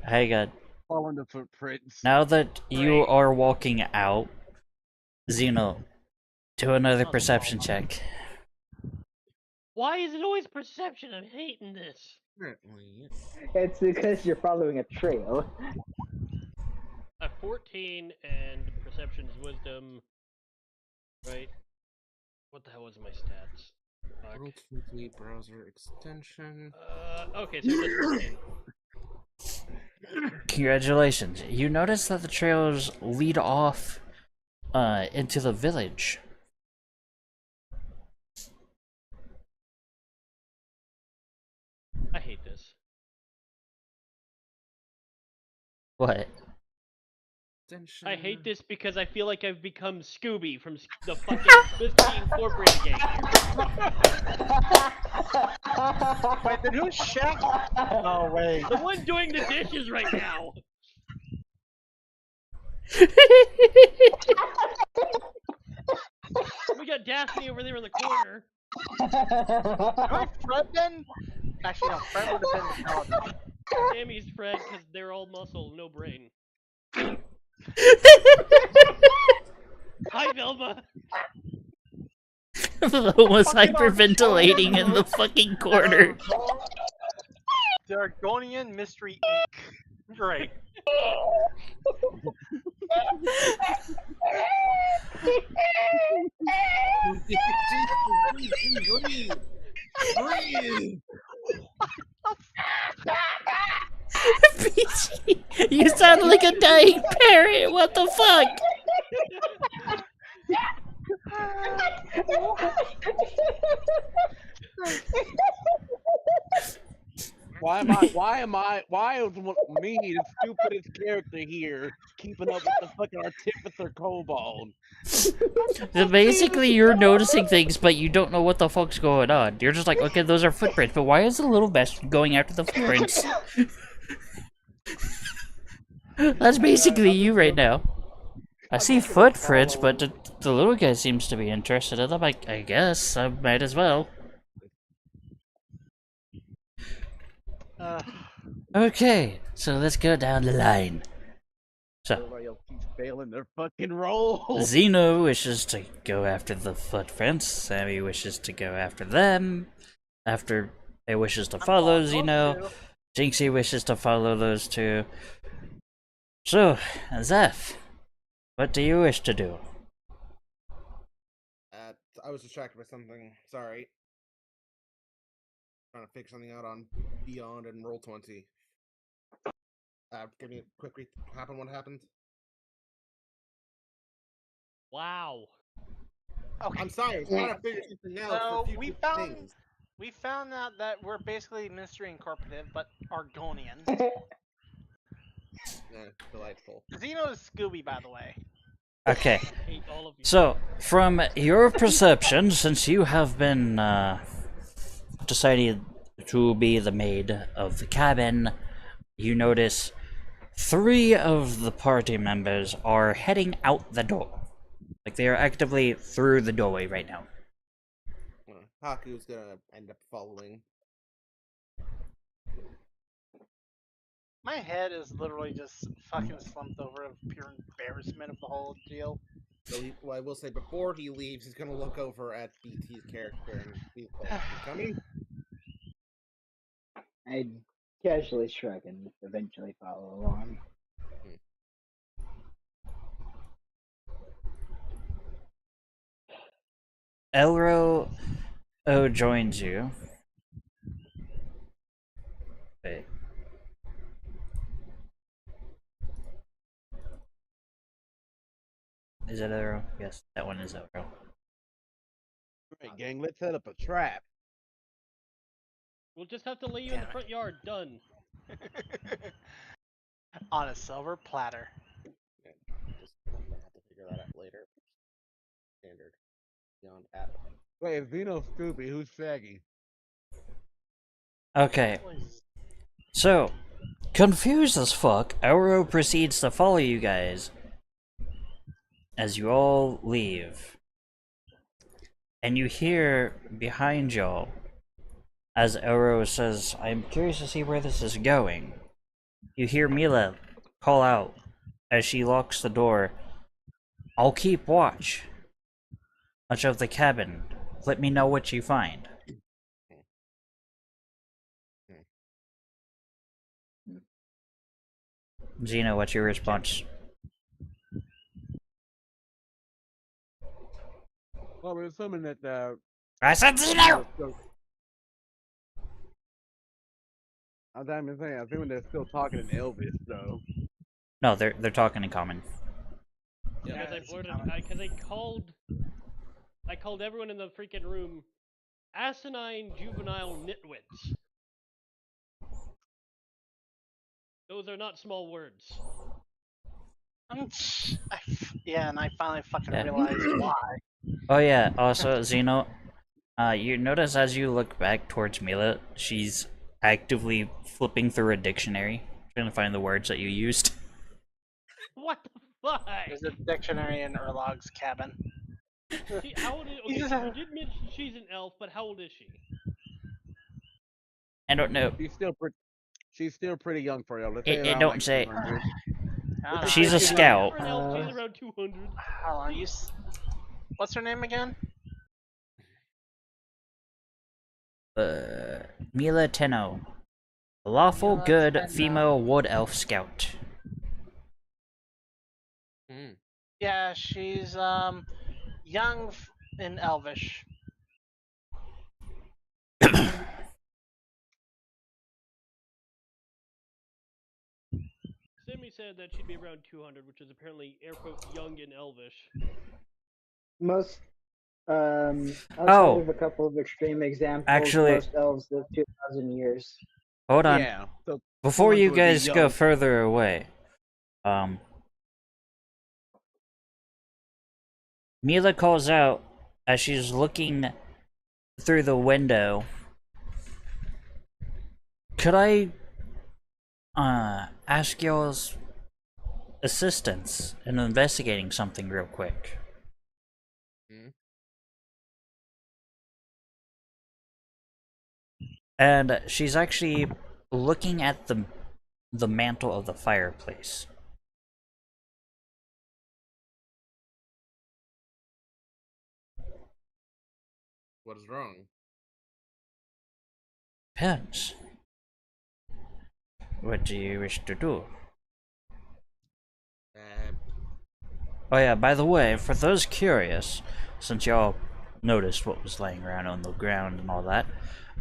Hey, God. following the footprints. Now that you Right. are walking out, Zeno, do another I'll perception follow. check. Why is it always perception? I'm hating this. Apparently. It's because you're following a trail. A 14 and perception is wisdom. Right? What the hell was my stats? Fuck. Roll 20 browser extension. Okay, so just 14. Congratulations. You notice that the trails lead off into the village. I hate this. What? Extension. I hate this because I feel like I've become Scooby from the fucking Whiskey Incorporated gang here. Wait, then who's Shaq? Oh, wait. The one doing the dishes right now. We got Daphne over there in the corner. Am I Fred then? Actually, no, Fred would have been the paladin. Sammy's Fred because they're all muscle, no brain. Hi, Velma. Was hyperventilating in the fucking corner. The Argonian Mystery Inc. Great. Breathe! Peachy, you sound like a dying parrot. What the fuck? Why is me, the stupidest character here, keeping up with the fucking Artificer Kobold? So basically, you're noticing things, but you don't know what the fuck's going on. You're just like, okay, those are footprints, but why is the little best going after the footprints? That's basically you right now. I see footprints, but the little guy seems to be interested in them. I guess I might as well. Okay, so let's go down the line. So, Everybody else keeps failing their fucking role. Zeno wishes to go after the footprints. Sammy wishes to go after them. After it wishes to follow Zeno. Jinxie wishes to follow those two. So, Zeph, what do you wish to do? I was distracted by something. Sorry. Trying to figure something out on Beyond and Roll20. Give me a quick recap on what happened. Wow. Okay. I'm sorry, I was trying to figure something out So for we future found things. we found out that we're basically Mystery Incorporated, but Argonians. Delightful. Xeno is Scooby, by the way. Okay, I hate all of you. so from your perception, since you have been decided to be the maid of the cabin, you notice 3 of the party members are heading out the door. Like they are actively through the doorway right now. Haku's gonna end up following. My head is literally just fucking slumped over of pure embarrassment of the whole deal. So I will say, before he leaves, he's gonna look over at BT's character and be like, "You coming?" I'd casually shrug and eventually follow along. Elro joins you. Wait. Is that Elro? Yes, that one is Elro. Alright, gang, let's set up a trap. We'll just have to lay you in the Damn it. front yard. Done. On a silver platter. Yeah, just gonna have to figure that out later. Standard. Beyond app. Wait, if Vino's stupid, who's Shaggy? Okay, so, confused as fuck, Elro proceeds to follow you guys as you all leave. And you hear behind y'all, as Elro says, I'm curious to see where this is going. You hear Mila call out as she locks the door, I'll keep watch of the cabin. Let me know what you find. Xeno, what's your response? Well, we're assuming that I said Xeno! I'm assuming they're still talking in Elvis, though. No, they're talking in common. Because I it's blurted. common. Because I called everyone in the freaking room asinine juvenile nitwits. Those are not small words. Yeah, and I finally fucking Yeah. realized why. Oh yeah, also Xeno, you notice as you look back towards Mila, she's actively flipping through a dictionary, trying to find the words that you used. What the fuck? There's a dictionary in Urlog's cabin. How old is? Okay, Jesus. you did mention she's an elf, but how old is she? I don't know. She's still pretty young for y'all. Let's say It around, don't like, say. 200. I don't know, She's a I- scout. For an elf, she's around 200. Hold on, what's her name again? Mila Tenno, a lawful Mila good Tenno. female wood elf scout. Yeah, she's young in Elvish. Sammy said that she'd be around 200, which is apparently air quote young in Elvish. Most, outside Oh. of a couple of extreme examples, Actually- most elves live 2,000 years. Hold on. Yeah. So Before 200 you would be guys go young. further away, Mila calls out as she's looking through the window. Could I ask y'all's assistance in investigating something real quick? And she's actually looking at the mantle of the fireplace. What is wrong? Depends. What do you wish to do? Oh yeah, by the way, for those curious, since y'all noticed what was laying around on the ground and all that,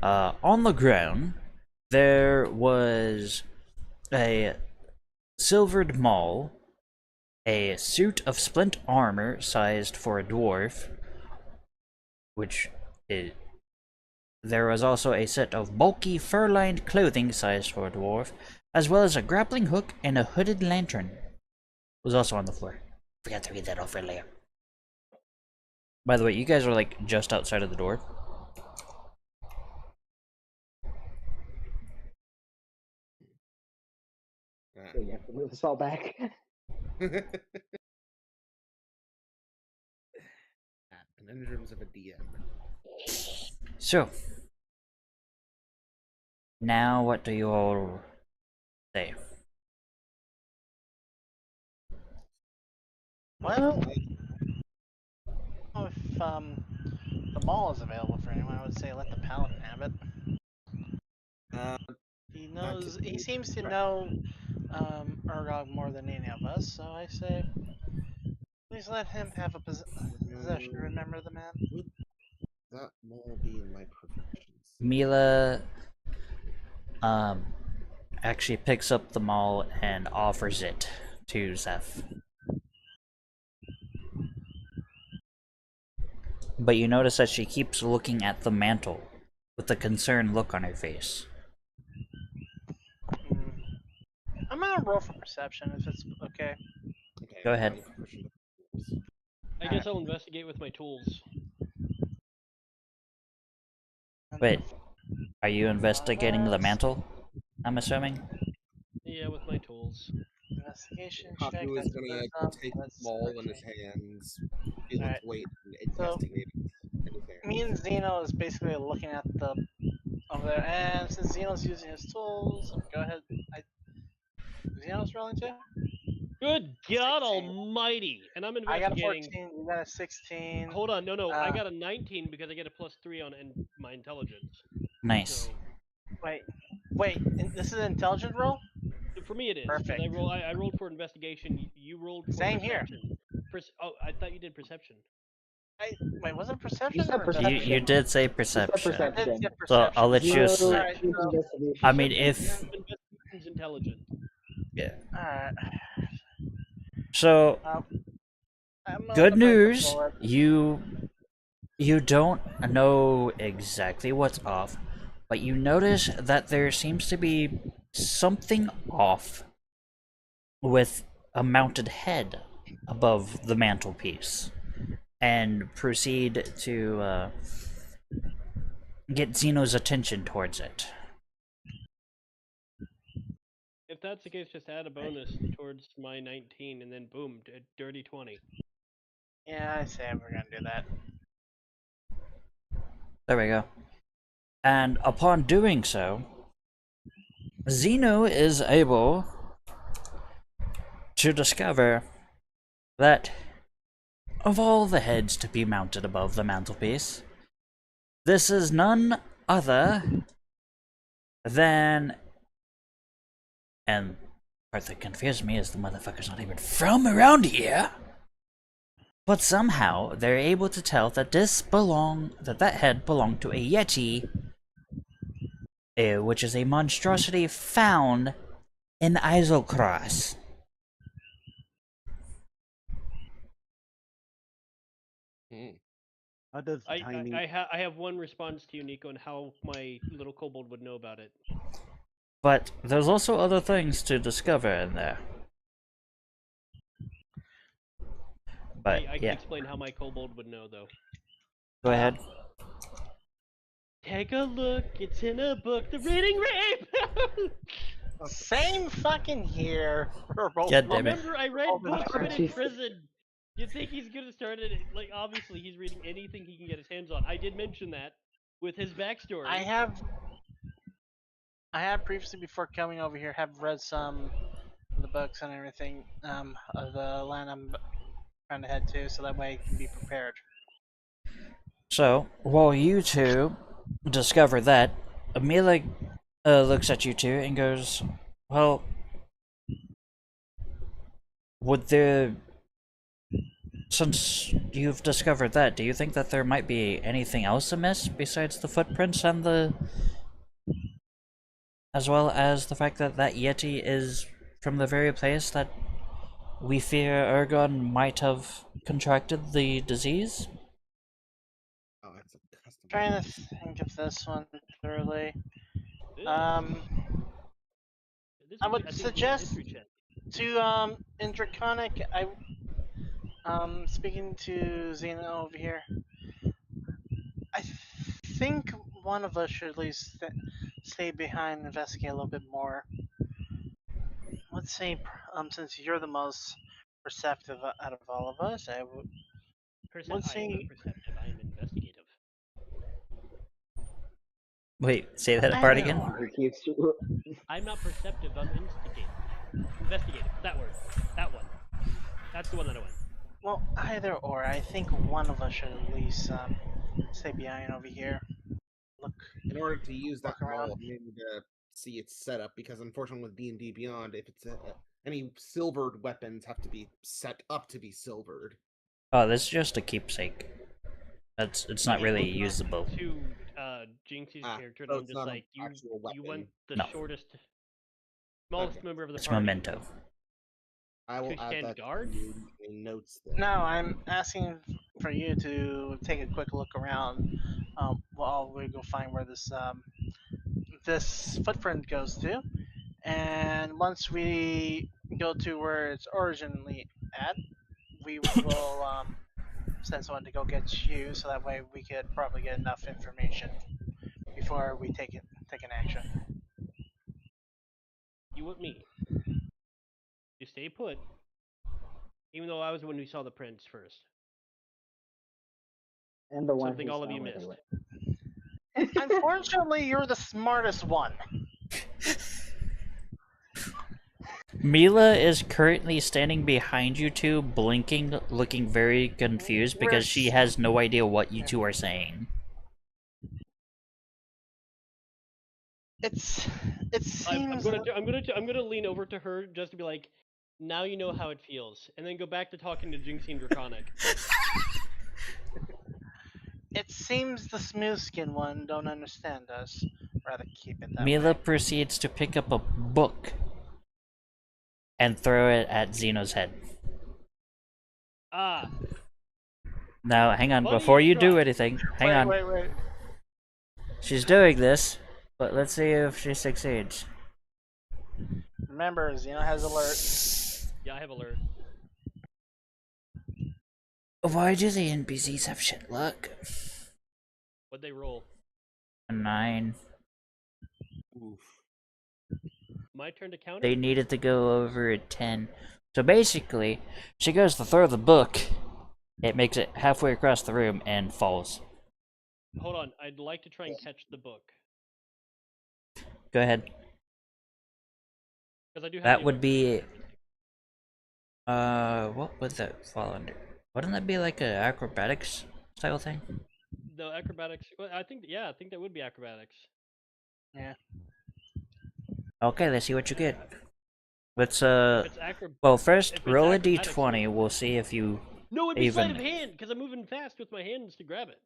on the ground there was a silvered maul, a suit of splint armor sized for a dwarf, which is... There was also a set of bulky fur-lined clothing sized for a dwarf, as well as a grappling hook and a hooded lantern. Was also on the floor. Forgot to read that off earlier. By the way, you guys are like just outside of the door. So you have to move us all back. Conundrums of a DM. So, now what do you all say? Well, the mall is available for anyone, I would say let the paladin have it. He knows. He seems to know Urgog more than any of us, so I say, please let him have a possession. Remember the man. Would that mall be in my professions? Mila actually picks up the maul and offers it to Zeph. But you notice that she keeps looking at the mantle with a concerned look on her face. I'm gonna roll for perception if it's okay. Okay, Go ahead. I'm proficient. I guess I'll investigate with my tools. Wait, are you investigating the mantle? I'm assuming? Yeah, with my tools. Investigation check. Haku is That's gonna wisdom, take the that's ball in his 13. hands, feel Alright. its weight, and So, investigate it. Me and Zeno is basically looking at the over there, and since Zeno's using his tools, go ahead. Zeno's rolling too. Good God 16. Almighty! And I'm I got a investigating. 14. You got a 16. Hold on, no, I Uh, got a 19 because I get a +3 on my intelligence. Nice. Wait. This is an intelligent roll. So for me, it is. 'Cause Perfect. I rolled for investigation. You rolled for Same here. perception. Oh, I thought you did perception. Wait, was it perception? You said or perception. You did say You said perception. I did get So perception. I'll let you Zero, say. Alright, so- investigation. I mean, if Investigation's intelligent. yeah. Alright. So I'm gonna good put back the news, bullet. you don't know exactly what's off, but you notice that there seems to be something off with a mounted head above the mantelpiece, and proceed to get Zeno's attention towards it. If that's the case, just add a bonus towards my 19, and then boom, dirty 20. Yeah, I say we're gonna do that. There we go. And upon doing so, Zeno is able to discover that of all the heads to be mounted above the mantelpiece, this is none other than, and the part that confused me is the motherfucker's not even from around here. But somehow they're able to tell that that head belonged to a Yeti, which is a monstrosity found in Isocross. How does tiny? I have one response to you, Nico, on how my little kobold would know about it. But there's also other things to discover in there. But I can yeah, explain how my kobold would know, though. go ahead. Take a look, it's in a book, The Reading Rape! Same fucking here. God damn it. Remember, I read Oh, books when in Jesus. prison. You think he's gonna start it? Like, obviously, he's reading anything he can get his hands on. I did mention that with his backstory. I have previously, before coming over here, have read some of the books and everything of the land I'm trying to head to, so that way I can be prepared. So, while you two discover that, Amelia looks at you two and goes, well, would there, since you've discovered that, do you think that there might be anything else amiss besides the footprints and as well as the fact that that Yeti is from the very place that we fear Ergon might have contracted the disease? Oh, that's a custom. Trying to think of this one thoroughly. This I would I think it's a suggest history check. to in Draconic, speaking to Xena over here, I think one of us should at least stay behind and investigate a little bit more. Let's say, since you're the most perceptive out of all of us, I would. I let's am not see. perceptive, I am investigative. Wait, say that I part know. again? Who keeps I'm not perceptive, I'm investigative. Investigative, that word. That one. That's the one that I went. Well, either or. I think one of us should at least stay behind over here. Look, In order to use that Look around. role, you need to see its setup because, unfortunately, with D&D Beyond, if it's any silvered weapons have to be set up to be silvered. Oh, this is just a keepsake. It's not really usable. To Jinxie's character, and so I'm it's just not an like, actual you weapon. went the No. shortest, smallest Okay. member of the It's party. memento. I will To add stand that guard? to the notes then. no, I'm asking for you to take a quick look around while we go find where this footprint goes to, and once we go to where it's originally at, we will send someone to go get you, so that way we could probably get enough information before we take an action. You want me? You stay put. Even though I was the one who saw the prints first. And the one Something who all of saw you where they missed. went. Unfortunately, you're the smartest one. Mila is currently standing behind you two, blinking, looking very confused because she has no idea what you two are saying. It I'm seems gonna lean over to her just to be like, now you know how it feels, and then go back to talking to Jinxie and Draconic. it seems the smooth skin one don't understand us. Rather keep it that Mila way. proceeds to pick up a book and throw it at Xeno's head. Ah, Now, hang on, Funny before you you do try. anything, hang on. Wait. She's doing this, but let's see if she succeeds. Remember, Xeno has alert. yeah, I have alert. Why do the NPCs have shit luck? What'd they roll? A 9. Oof. My turn to counter? They needed to go over a 10. So basically, she goes to throw the book. It makes it halfway across the room and falls. Hold on, I'd like to try and catch the book. Go ahead. Because I do have That the would alert. be... what would that fall under? Wouldn't that be like a acrobatics style thing? The acrobatics. Well, I think that would be acrobatics. Okay, let's see what you get. Let's, If it's acro- well, first, if it's roll a acrobatics, d20. We'll see if you... No, it'd be sleight of Even. hand because I'm moving fast with my hands to grab it.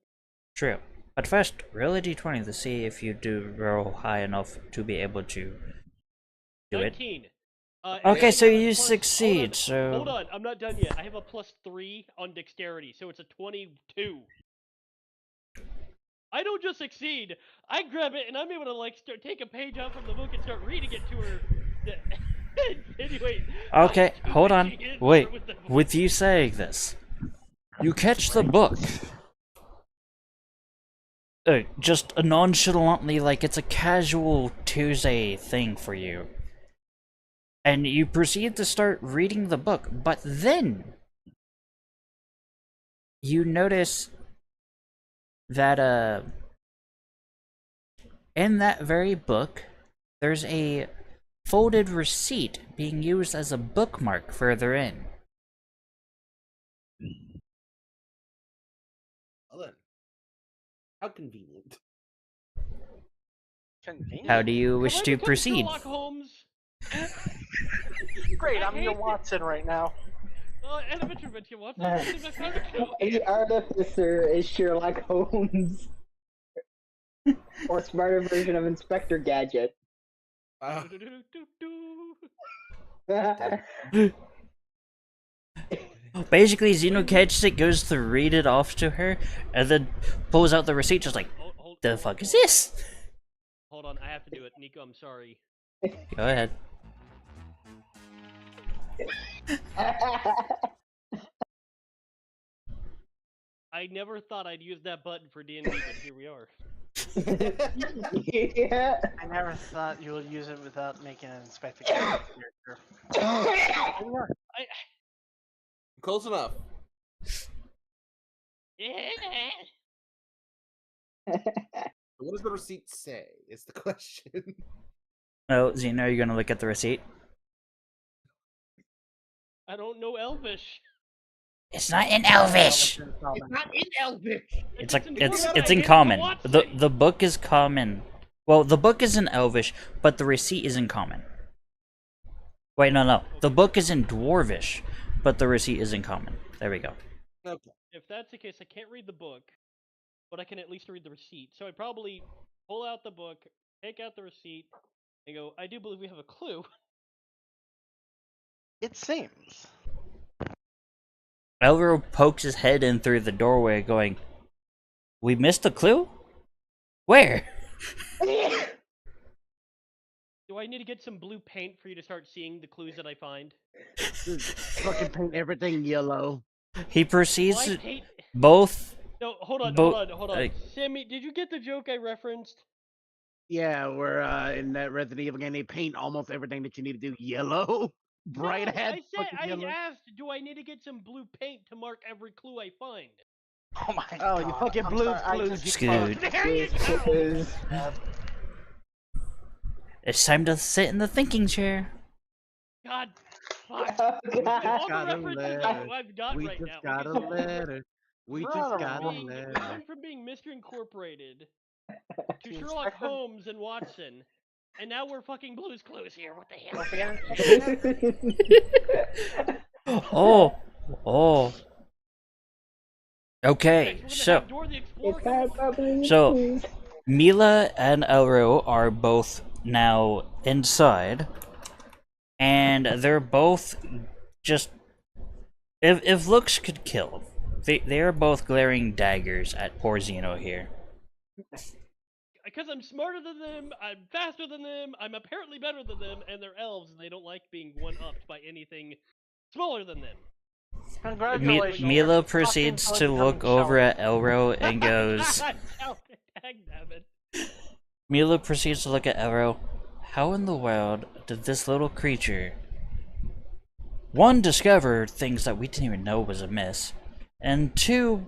True. But first, roll a d20 to see if you do roll high enough to be able to do it. 19. Okay, and so I have a you plus- succeed, so... Hold on, I'm not done yet. I have a +3 on dexterity, so it's a 22. I don't just succeed. I grab it and I'm able to like take a page out from the book and start reading it to her. Anyway. Okay, I'm hold on. reaching in Wait, with the book. with you saying this, you catch the book. Just nonchalantly, like it's a casual Tuesday thing for you. And you proceed to start reading the book, but then you notice that, in that very book, there's a folded receipt being used as a bookmark further in. Well then. How convenient. Convenient. How do you Have wish I to become proceed? Sherlock Holmes? Great, I I'm your hate it. Watson right now. And a intervention. What? Oh, The artificer is Sherlock Holmes. Or smarter version of Inspector Gadget. Basically, Xeno catches it, goes to read it off to her, and then pulls out the receipt, just like, the fuck is this? Hold on, I have to do it. Nico, I'm sorry. Go ahead. I never thought I'd use that button for D&D, but here we are. Yeah. I never thought you would use it without making an Inspector Gadget character. Close enough. What does the receipt say? Is the question. Oh, Xeno, are you gonna look at the receipt? I don't know Elvish. It's not in Elvish. It's common. not in Elvish. It's If like in it's Dwarven, it's I in hate common. Watson. The book is common. Well, the book is in Elvish, but the receipt is in common. Wait, no. The book is in Dwarvish, but the receipt is in common. There we go. Okay. If that's the case, I can't read the book, but I can at least read the receipt. So I'd probably pull out the book, take out the receipt, and go, I do believe we have a clue. It seems. Elro pokes his head in through the doorway, going, "We missed a clue? Where?" Do I need to get some blue paint for you to start seeing the clues that I find? Fucking paint everything yellow. He proceeds Why to paint? both. No, hold on. like- Sammy, did you get the joke I referenced? Yeah, we're in that Resident Evil game. They paint almost everything that you need to do yellow, bright No, ass I said fucking I yellow. asked, do I need to get some blue paint to mark every clue I find? Oh my Oh, god. you fucking I'm Blue's sorry, I Clues, just- you Scoot. fuck. There you go. Quiz. It's time to sit in the thinking chair. God, fuck. Oh, All God. the got a references letter. I've got We right just now. got a because letter. We We're just on a got a roll. we letter. went from being Mr. Incorporated to The Sherlock Inspector- Holmes and Watson, and now we're fucking Blue's Clues here. What the hell? Don't forget Oh. Okay, Next, we're gonna so have Dora the Explorer It's come not over. bubbling So- please. Mila and Elro are both now inside, and they're both just. If looks could kill, they are both glaring daggers at poor Zeno here. Because I'm smarter than them, I'm faster than them, I'm apparently better than them, and they're elves, and they don't like being one-upped by anything smaller than them. Congratulations. Mila you're proceeds fucking to look becoming over Sheldon. at Elro and goes. Dagnabbit. Mila proceeds to look at Elro. How in the world did this little creature, one, discover things that we didn't even know was amiss, and two,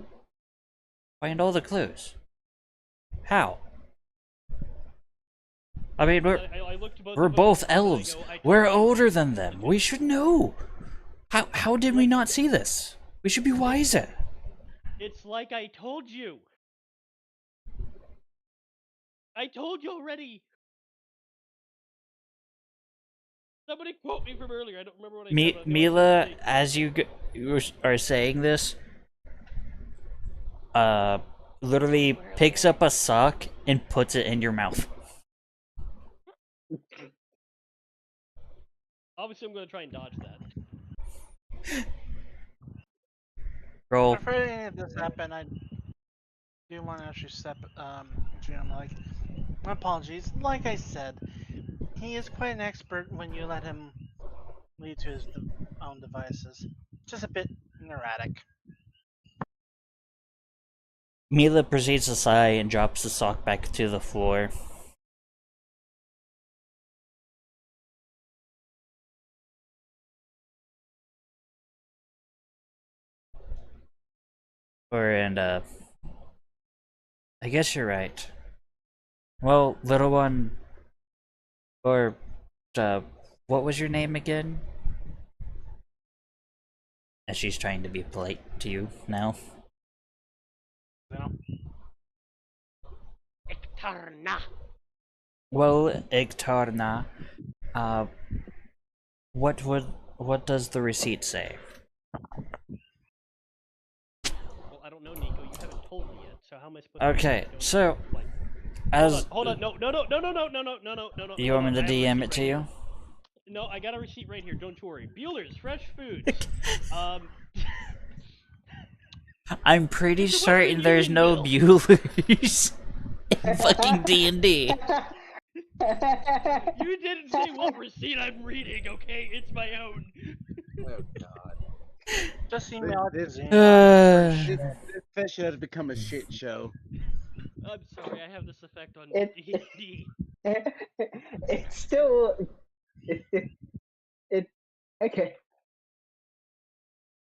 find all the clues? How? I mean, I looked to both we're of them both and I elves. go, I told We're you. older than them. We should know. How did we not see this? We should be wiser. It's like I told you. I told you already. Somebody quote me from earlier. I don't remember what I said. but I know I Mila, said as you are saying this, literally picks up a sock and puts it in your mouth. Obviously, I'm going to try and dodge that. Roll. Before any of this happened, I do want to actually step, Jim, like, my apologies. Like I said, he is quite an expert when you let him lead to his own devices. Just a bit erratic. Mila proceeds to sigh and drops the sock back to the floor. I guess you're right. Well, little one, or, what was your name again? And she's trying to be polite to you now. You know? Ektarna. Well, Igtarna, what does the receipt say? Well, I don't know, Nico. You haven't told me yet, so how am I supposed Okay, to... so, Like, as hold on. No. you want me to DM it to you? No, I got a receipt right here. Don't worry. Bueller's Fresh Foods. I'm pretty This is what certain you're there's using, no Bill. Bueller's in fucking D&D. You didn't say what receipt I'm reading, okay? It's my own. Oh god. Just email it to This- Zane. This session has become a shit show. I'm sorry, I have this effect on It- D&D. It's still. It. Okay.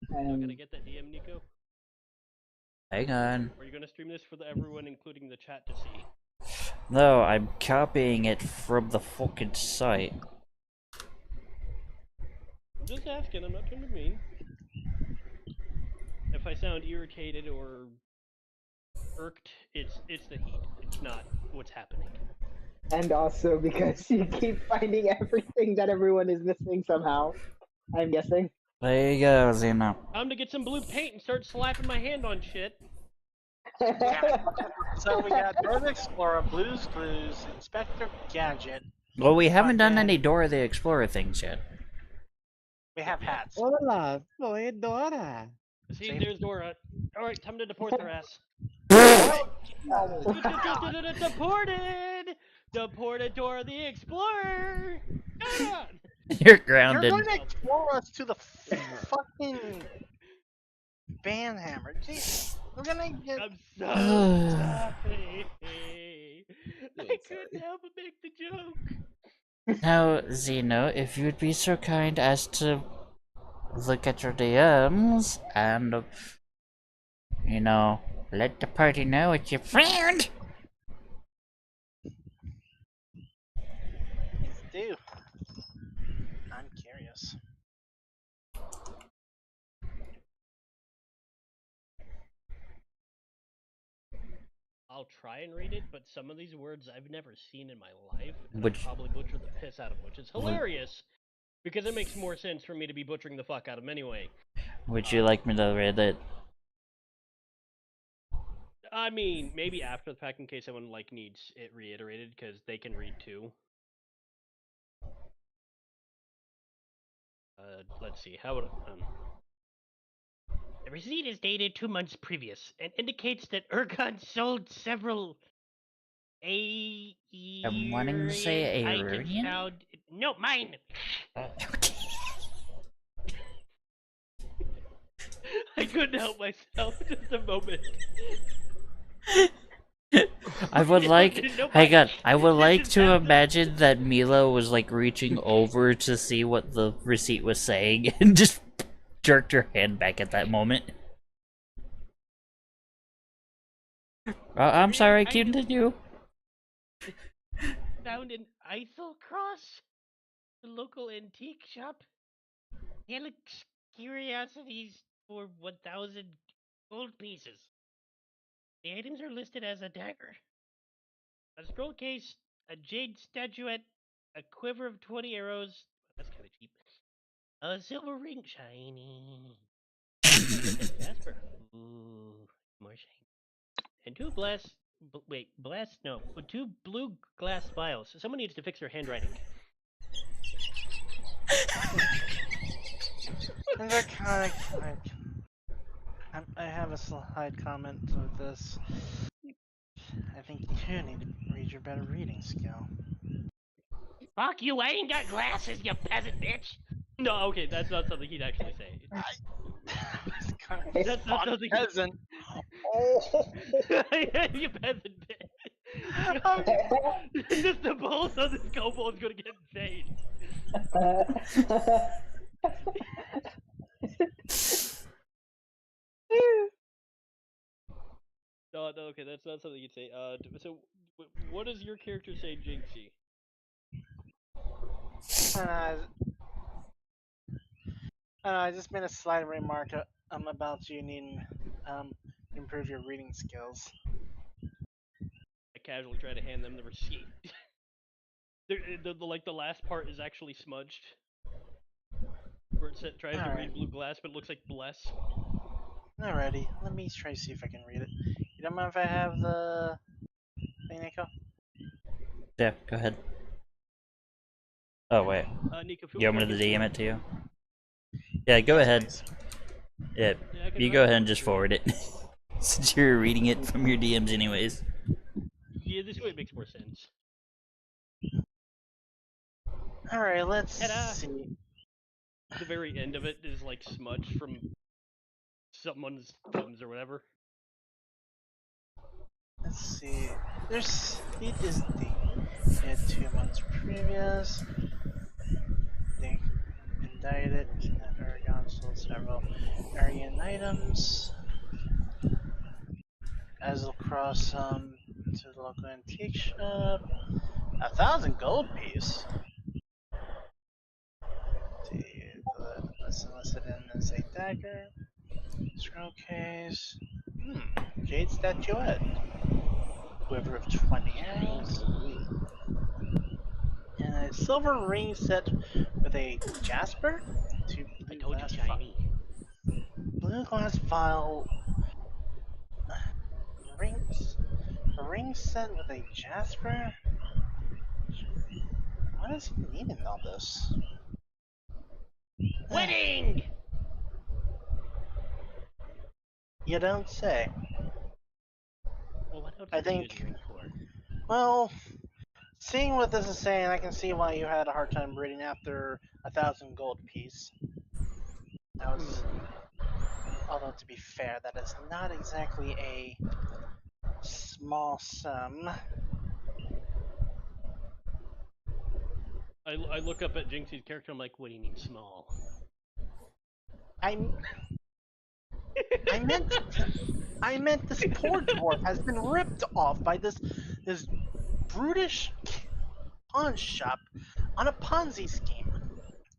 Can I get that DM, Nico? Hang on. Or are you gonna stream this for everyone, including the chat, to see? No, I'm copying it from the fucking site. I'm just asking. I'm not trying to be mean. if I sound irritated or irked, it's the heat. It's not what's happening. And also because you keep finding everything that everyone is missing somehow. I'm guessing. There you go, Xeno. Time to get some blue paint and start slapping my hand on shit. So we got Dora the Explorer, Blue's Clues, Inspector Gadget. Well, we haven't done Fucking- any Dora the Explorer things yet. We have hats. Hola, soy Dora. See, See? there's Dora. All right, time to deport their ass. Deported! Deported Dora the Explorer! Ah! You're You're grounded. going to explore us to the fucking Banhammer. Jeez, we're gonna get. I'm so sorry. I couldn't help but make the joke. Now, Xeno, if you'd be so kind as to look at your DMs and, you know, let the party know what you found. Do. I'm curious. I'll try and read it, but some of these words I've never seen in my life, and Which- I'll probably butcher the piss out of, which is hilarious, because it makes more sense for me to be butchering the fuck out of them anyway. Would you like me to read it? I mean, maybe after the fact in case someone like needs it reiterated, because they can read too. Let's see, how would the receipt is dated 2 months previous and indicates that Ergon sold several I'm wanting to say Aurelian? No, mine! I couldn't help myself just a moment. I would like, No, hang on, mine. I would This like is to happening. imagine that Milo was like reaching over to see what the receipt was saying and just jerked her hand back at that moment. I'm sorry, continue. Found in Eiselcross, the local antique shop. Helix curiosities for 1,000 gold pieces. The items are listed as a dagger, a scroll case, a jade statuette, a quiver of 20 arrows. That's kind of cheap. A silver ring, shiny. Jasper. Ooh, more shiny. And two two blue glass vials. Someone needs to fix their handwriting. And they're kind of like. I have a slight comment with this. I think you need to read your better reading skill. Fuck you! I ain't got glasses, you peasant bitch. No, okay, that's not something he'd actually say. It's kind of That's not something. peasant. Oh. You peasant bitch. Just the balls on this kobold's gonna get insane. No, okay, that's not something you'd say. So, what does your character say, Jinxie? I just made a slight remark about you needing improve your reading skills. I casually try to hand them the receipt. The last part is actually smudged. Where it tries to read blue glass, but it looks like bless. Alrighty, let me try to see if I can read it. You don't mind if I have the thing, Nico? Yeah, go ahead. Oh, wait. Nico, You want me to DM it to you? Yeah, go ahead. Yeah, Yeah, I can you write go it. ahead and just forward it. Since you're reading it from your DMs anyways. Yeah, this way makes more sense. Alright, let's Ta-da. see. The very end of it is like smudge from someone's thumbs or whatever. Let's see. It is dated 2 months previous. They indicted that Aragon sold several Aryan items. As across to the local antique shop. 1,000 gold piece. Let's see, the lesson listed in as a dagger. Scroll case. Jade statuette. Quiver of 20 arrows. And a silver ring set with a jasper. Two I blue told you, glass shiny. blue glass vial. Rings. A ring set with a jasper. What is he needing all this? Wedding! You don't say. Well, what else I are you think- using ring for? Well, seeing what this is saying, I can see why you had a hard time reading after 1,000 gold piece. That was, although to be fair, that is not exactly a small sum. I look up at Jinxie's character. I'm like, what do you mean small? I meant this poor dwarf has been ripped off by this brutish pawn shop on a Ponzi scheme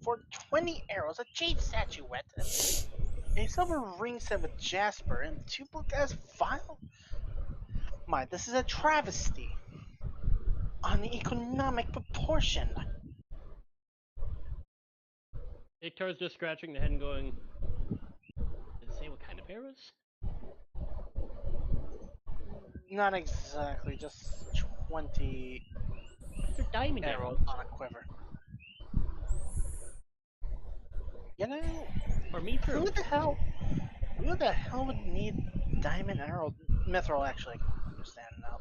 for 20 arrows, a jade statuette, a silver ring set with jasper, and 2 blue glass vial. My, this is a travesty on the economic proportion. Iktar's just scratching the head and going, does it say what kind of arrows? Not exactly, just 20 They're diamond arrows arrows. on a quiver. You know, Or me who through. the hell would need diamond arrow? Mithril, actually, I understand now.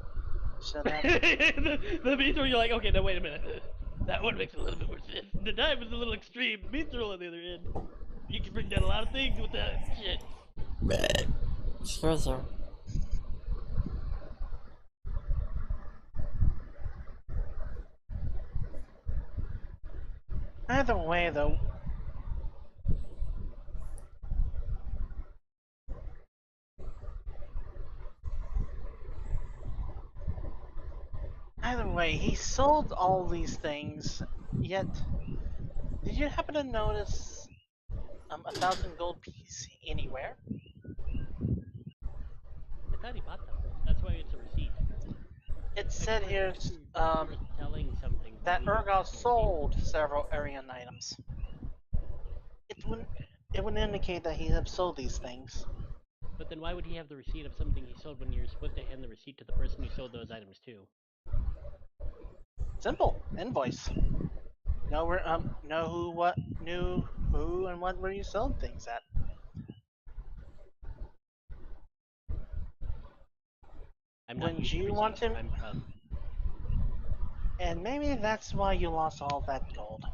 So that the Mithril, you're like, okay, now wait a minute. That one makes a little bit more sense. The diamond's a little extreme. Mithril on the other end. You can bring down a lot of things with that shit. Sure. either way, though, he sold all these things. Yet, did you happen to notice 1,000 gold piece anywhere? I thought he bought them. That's why it's a receipt. It said here Selling something. that Urgot sold several Aryan items. It would indicate that he had sold these things. But then why would he have the receipt of something he sold when you're supposed to hand the receipt to the person you sold those items to? Simple invoice. Know where know who, what, knew who, and what where you sold things at. I'm not Wouldn't using you want receipts. him- I'm And maybe that's why you lost all that gold.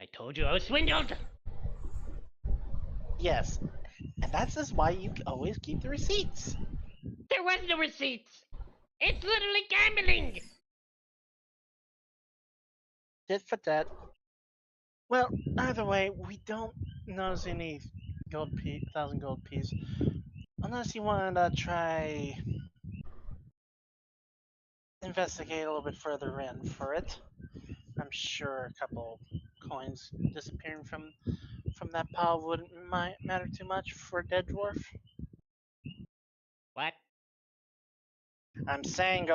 I told you I was swindled. Yes, and that's just why you always keep the receipts. There was no receipts. It's literally gambling. Tit for tat. Well, either way, we don't notice any 1,000 gold piece. Unless you want to try investigate a little bit further in for it. I'm sure a couple coins disappearing from that pile wouldn't matter too much for a dead dwarf. What? I'm saying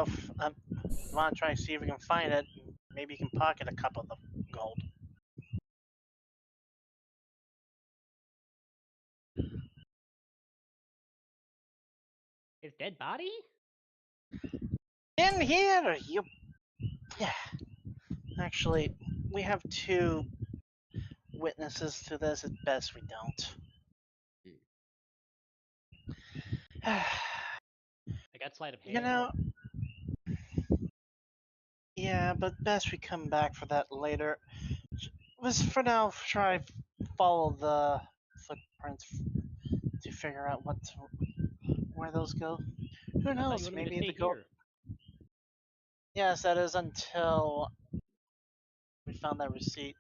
want to try and see if we can find it. Maybe you can pocket a couple of the gold. His dead body? In here, you. Yeah. Actually, we have 2 witnesses to this. It's best we don't. I got sleight of hand. You know. Yeah, but best we come back for that later. Let's for now try follow the footprints to figure out where those go. Who I thought knows? you wanted me to Maybe stay the gold. here. Yes, that is until we found that receipt.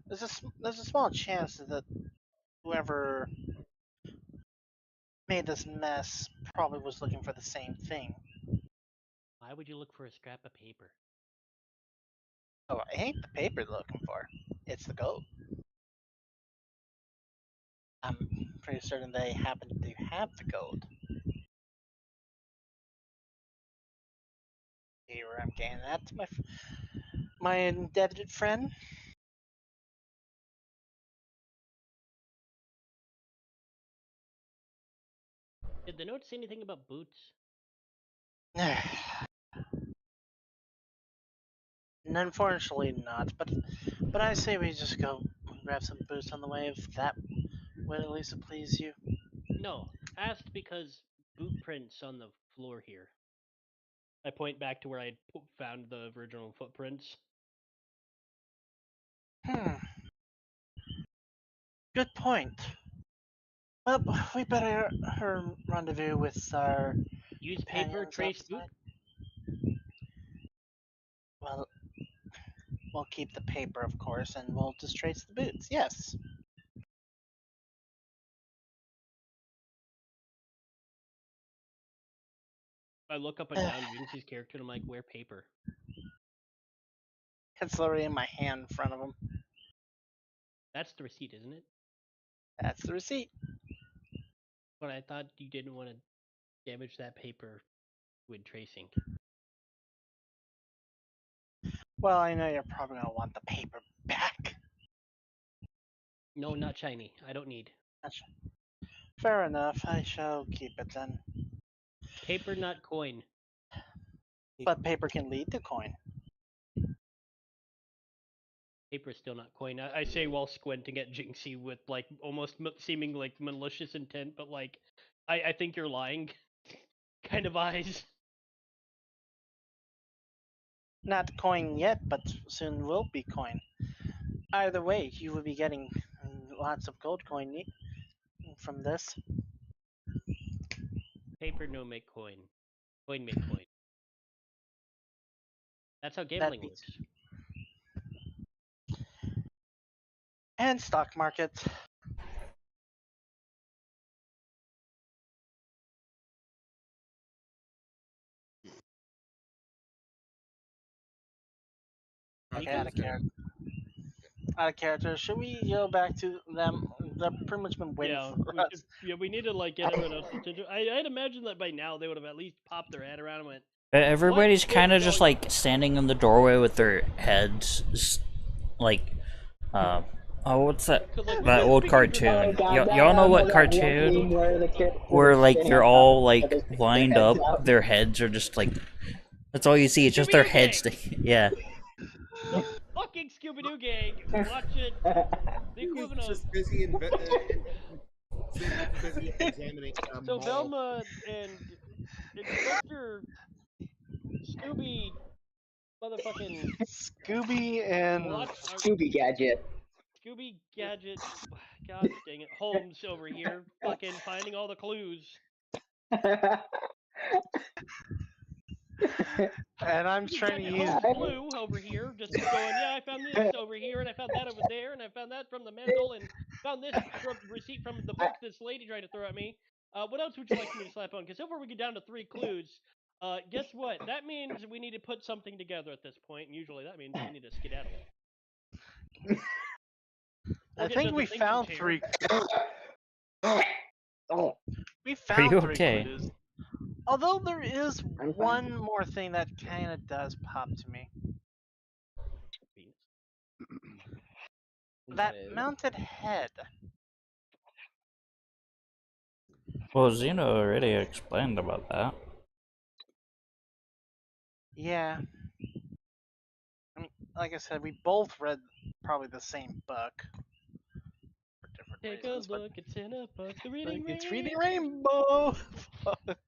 There's a small chance that whoever made this mess probably was looking for the same thing. Why would you look for a scrap of paper? Oh, it ain't the paper they're looking for. It's the gold. I'm pretty certain they happen to have the gold. See where I'm getting at, my indebted friend. Did the note say anything about boots? Unfortunately not, but I say we just go grab some boots on the way if that would at least please you. No, asked because boot prints on the floor here. I point back to where I found the original footprints. Good point. Well, we better rendezvous with our Use paper, companions trace boot. outside. Well, we'll keep the paper, of course, and we'll just trace the boots. Yes. I look up and down Jinxie's character and I'm like, where paper? It's literally in my hand in front of him. That's the receipt, isn't it? That's the receipt. But I thought you didn't want to damage that paper with tracing. Well, I know you're probably gonna want the paper back. No, not shiny. I don't need. Fair enough. I shall keep it then. Paper, not coin. But paper can lead to coin. Paper is still not coin. I say while squinting at Jinxie with like almost seeming like malicious intent, but like, I think you're lying. Kind of eyes. Not coin yet, but soon will be coin. Either way, you will be getting lots of gold coin from this. Paper no make coin. Coin make coin. That's how gambling beats works. And stock market. Okay, out of character. Out of character. Should we go back to them? They've pretty much been waiting for us. We need to like get everyone else's attention. I'd imagine that by now they would have at least popped their head around and went, Everybody's What kind of is just going like standing in the doorway with their heads, like, oh, what's that? "'Cause, like, we've That been old speaking for cartoon. months." Y'all know what cartoon? Where like they're all like lined up, their heads are just like. That's all you see. It's just their heads. Yeah. Fucking Scooby-Doo gang. Watch it. The equivalent of. Just busy busy examining. So Velma and Inspector Scooby motherfucking Scooby and Scooby Gadget. Scooby Gadget, god dang it, Holmes over here, fucking finding all the clues. And I'm trying to use Blue over here, just going, yeah, I found this over here, and I found that over there, and I found that from the mantle, and found this receipt from the book this lady tried to throw at me. What else would you like me to slap on? Because so far we get down to 3 clues. Guess what? That means we need to put something together at this point, and usually that means we need to skedaddle. I think we found 3. Oh, We found you 3 okay? clues. Although there is I'm fine. one more thing that kind of does pop to me. That mounted head. Well, Xeno already explained about that. Yeah. I mean, like I said, we both read probably the same book. For different Take reasons, a but look, it's in a book, the reading it's rainbow. reading rainbow. Fuck.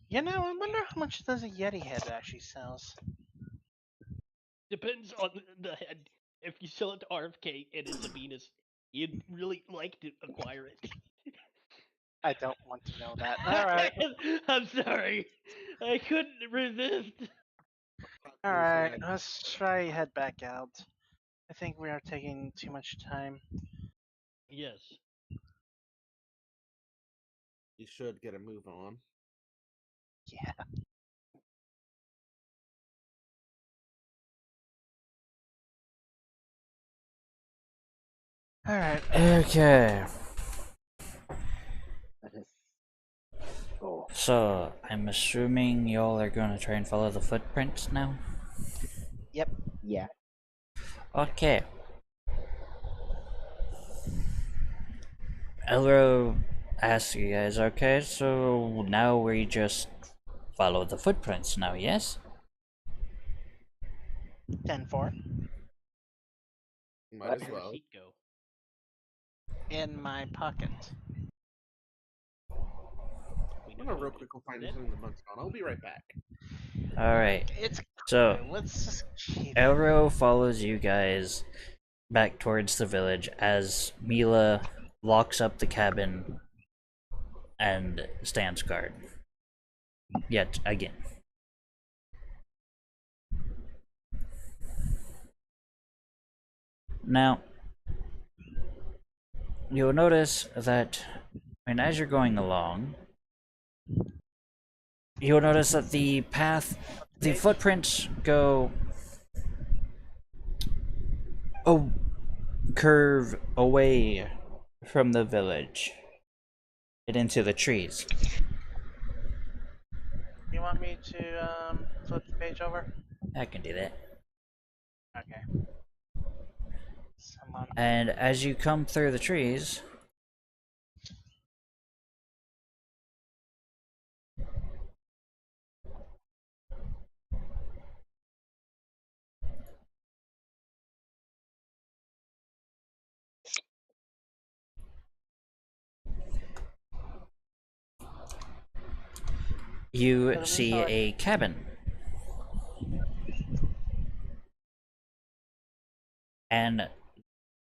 You know, I wonder how much does a Yeti head actually sells. Depends on the head. If you sell it to RFK and it's a Venus, you'd really like to acquire it. I don't want to know that. Alright. I'm sorry. I couldn't resist. Alright, let's try head back out. I think we are taking too much time. Yes. You should get a move on. Yeah. Alright. Okay. Let us go. So, I'm assuming y'all are gonna try and follow the footprints now? Yep. Yeah. Okay. Elro asks you guys, okay, so now we just follow the footprints now, yes? 10-4. Might Where as did the well. sheet go? In my pocket. We I'm know gonna where real it quick go find is. something to munch on. I'll be right back. Alright, It's so let's just cheat. Elro follows you guys back towards the village as Mila locks up the cabin and stands guard. Yet again. Now, you'll notice that, and as you're going along, you'll notice that the footprints go curve away from the village and into the trees. You want me to flip the page over? I can do that. Okay. Someone. And as you come through the trees, you see a cabin. And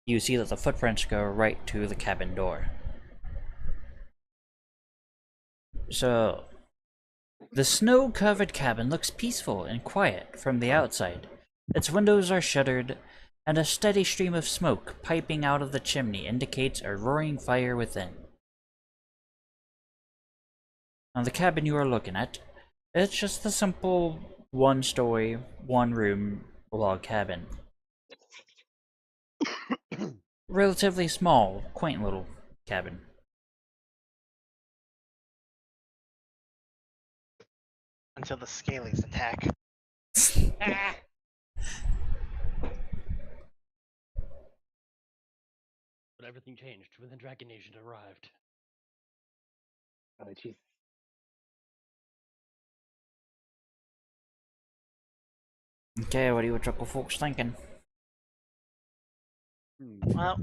you see that the footprints go right to the cabin door. So, the snow-covered cabin looks peaceful and quiet from the outside. Its windows are shuttered, and a steady stream of smoke piping out of the chimney indicates a roaring fire within. Now, the cabin you are looking at, it's just a simple one-story, one-room log cabin. Relatively small, quaint little cabin. Until the Scalies attack. Ah! But everything changed when the Dragon Nation arrived. Oh, jeez. Okay, what are you chuckle folks thinking? Well,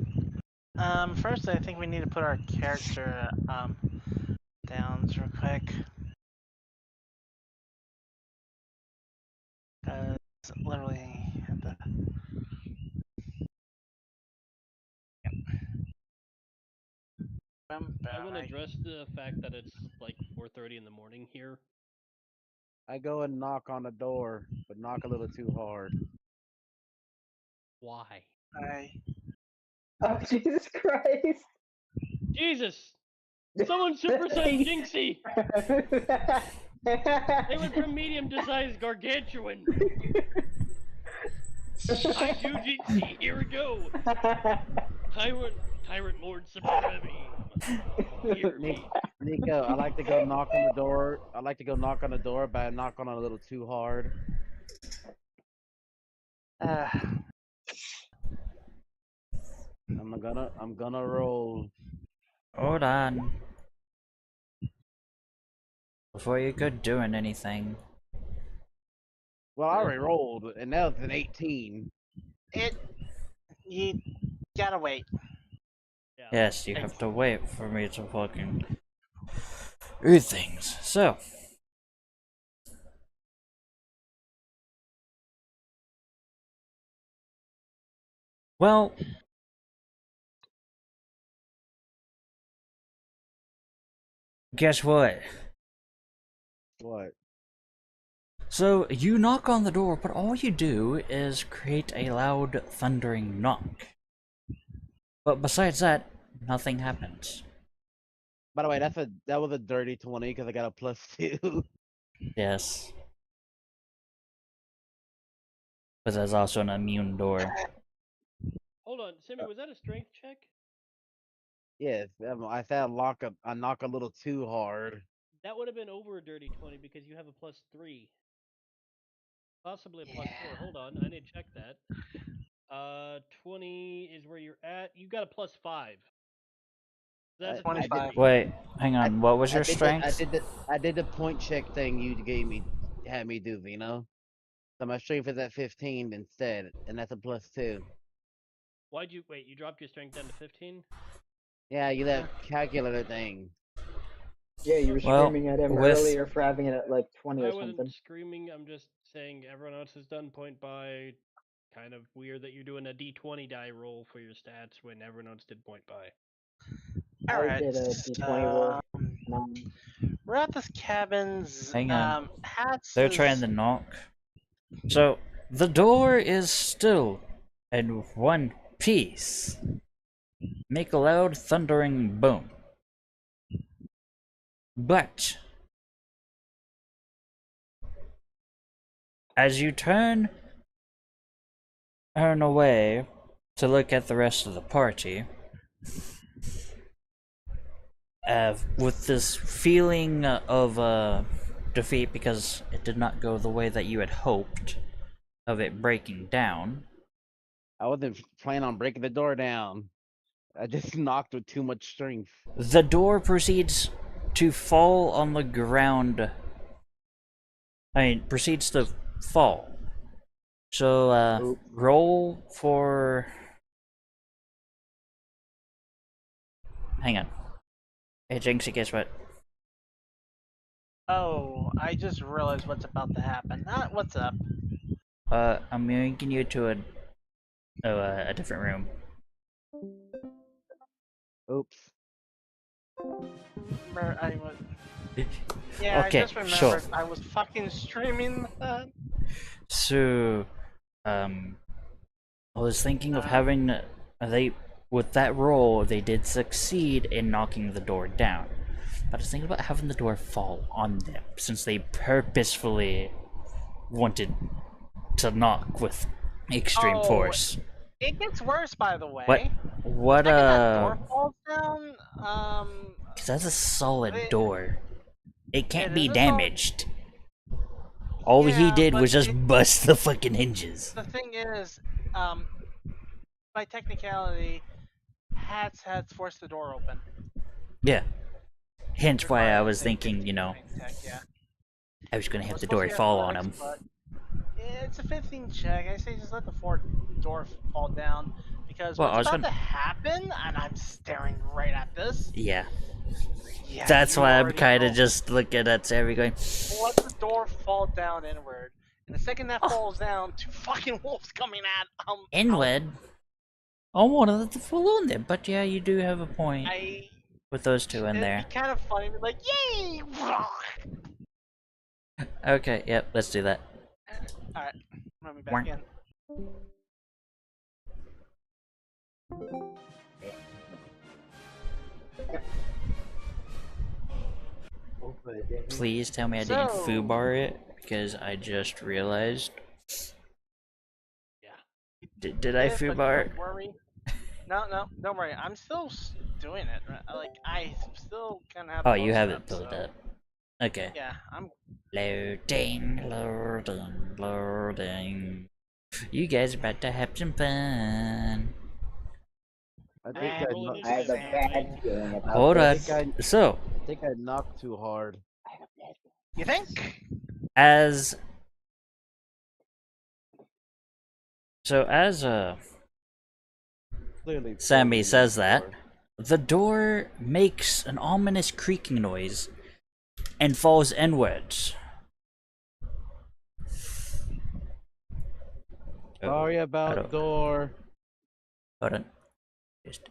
first I think we need to put our character downs real quick. Literally at the I want to address the fact that it's like 4:30 in the morning here. I go and knock on the door, but knock a little too hard. Why? Oh, Jesus Christ! Jesus! Someone Super Saiyan Jinxie! They went from medium to size gargantuan. Kaiju Jinxie, here we go! Tyrant Lord Supreme. Hear me. Nico, I like to go knock on the door. I like to go knock on the door, but I knock on it a little too hard. I'm gonna roll. Hold on. Before you go doing anything. Well, I already rolled, and now it's an 18. You gotta wait. Yeah. Yes, you have to wait for me to fucking do things. So. Well. Guess what? What? So, you knock on the door, but all you do is create a loud, thundering knock. But besides that, nothing happens. By the way, that was a dirty 20 because I got a +2. Yes. But there's also an immune door. Hold on, Simmy, was that a strength check? Yes, I said I knock a little too hard. That would have been over a dirty 20 because you have a +3. Possibly a +4. Yeah. Hold on, I need to check that. 20 is where you're at. You got a +5. That's a 25. 23. Wait, hang on. What was your I strength? did the point check thing you gave me, had me do, Vino. So my strength is at 15 instead, and that's a +2. Why'd you wait? You dropped your strength down to 15? Yeah, you that calculator thing. Yeah, you were Well, screaming at him with- earlier for having it at like 20 I or wasn't something. screaming. I'm just saying everyone else has done point by. Kind of weird that you're doing a d20 die roll for your stats when everyone else did point by. I Alright. did a D20 roll. We're at this cabin's. Hang on. Hats. They're trying to knock. So the door is still in one piece. Make a loud thundering boom. But as you turn away to look at the rest of the party, with this feeling of defeat because it did not go the way that you had hoped of it breaking down. I wasn't planning on breaking the door down. I just knocked with too much strength. The door proceeds to fall on the ground. Proceeds to fall. So, roll for... Hang on. Hey, Jinxie, guess what? Oh, I just realized what's about to happen. What's up? I'm moving you to a different room. Oops. Yeah, Okay, I just remembered sure. I was fucking streaming that. So, I was thinking of having with that roll, they did succeed in knocking the door down. But I was thinking about having the door fall on them, since they purposefully wanted to knock with extreme Oh, force. It gets worse, by the way. What, Second that door falls down, Cause that's a solid door. It can't it be is a solid- damaged. All he Yeah, did but was just it- bust the fucking hinges. The thing is, by technicality, Hats had forced the door open. Yeah. Hence why I Required was a thinking, 15 you know, check, yeah. I was gonna have We're the supposed door to be fall on athletics, him. but it's a 15 check. I say just let the door fall down because Well, I was what's about gonna- to happen, and I'm staring right at this. Yeah. Yeah, That's you why I'm already kind of know. just looking at Sammy going, Let the door fall down inward, and the second that Oh. falls down, two fucking wolves coming at inward? I wanted it to fall on them, but yeah, you do have a point with those two in there. It'd be kind of funny, be like, yay! Okay, yep, let's do that. Alright, let me back Warn. in. Please tell me I didn't So- foobar it, because I just realized. Yeah. Did I But foobar? don't worry. No, don't worry. I'm still doing it. Like, I still kind of have. Oh, you most have up, it pulled so- up. Okay. Yeah, I'm. Loading, loading, loading. You guys about to have some fun. I think roll I initiative. have a bad feeling about Hold on. this. So, I think I knocked too hard. I have a bad feeling. You think? as Clearly. Sammy totally says that, hard. the door makes an ominous creaking noise and falls inwards. Sorry I about don't- door. Hold on. Just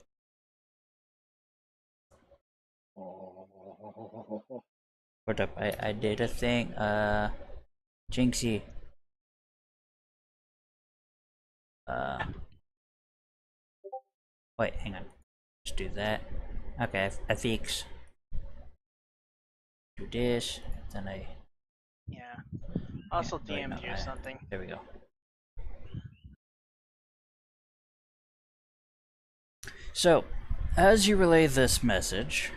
hold up. I did a thing. Jinxie. Wait, hang on. Let's do that. Okay, I fix. Do this, then I. Yeah. Also Yeah, wait, DM'd no, you I- something. There we go. So, as you relay this message,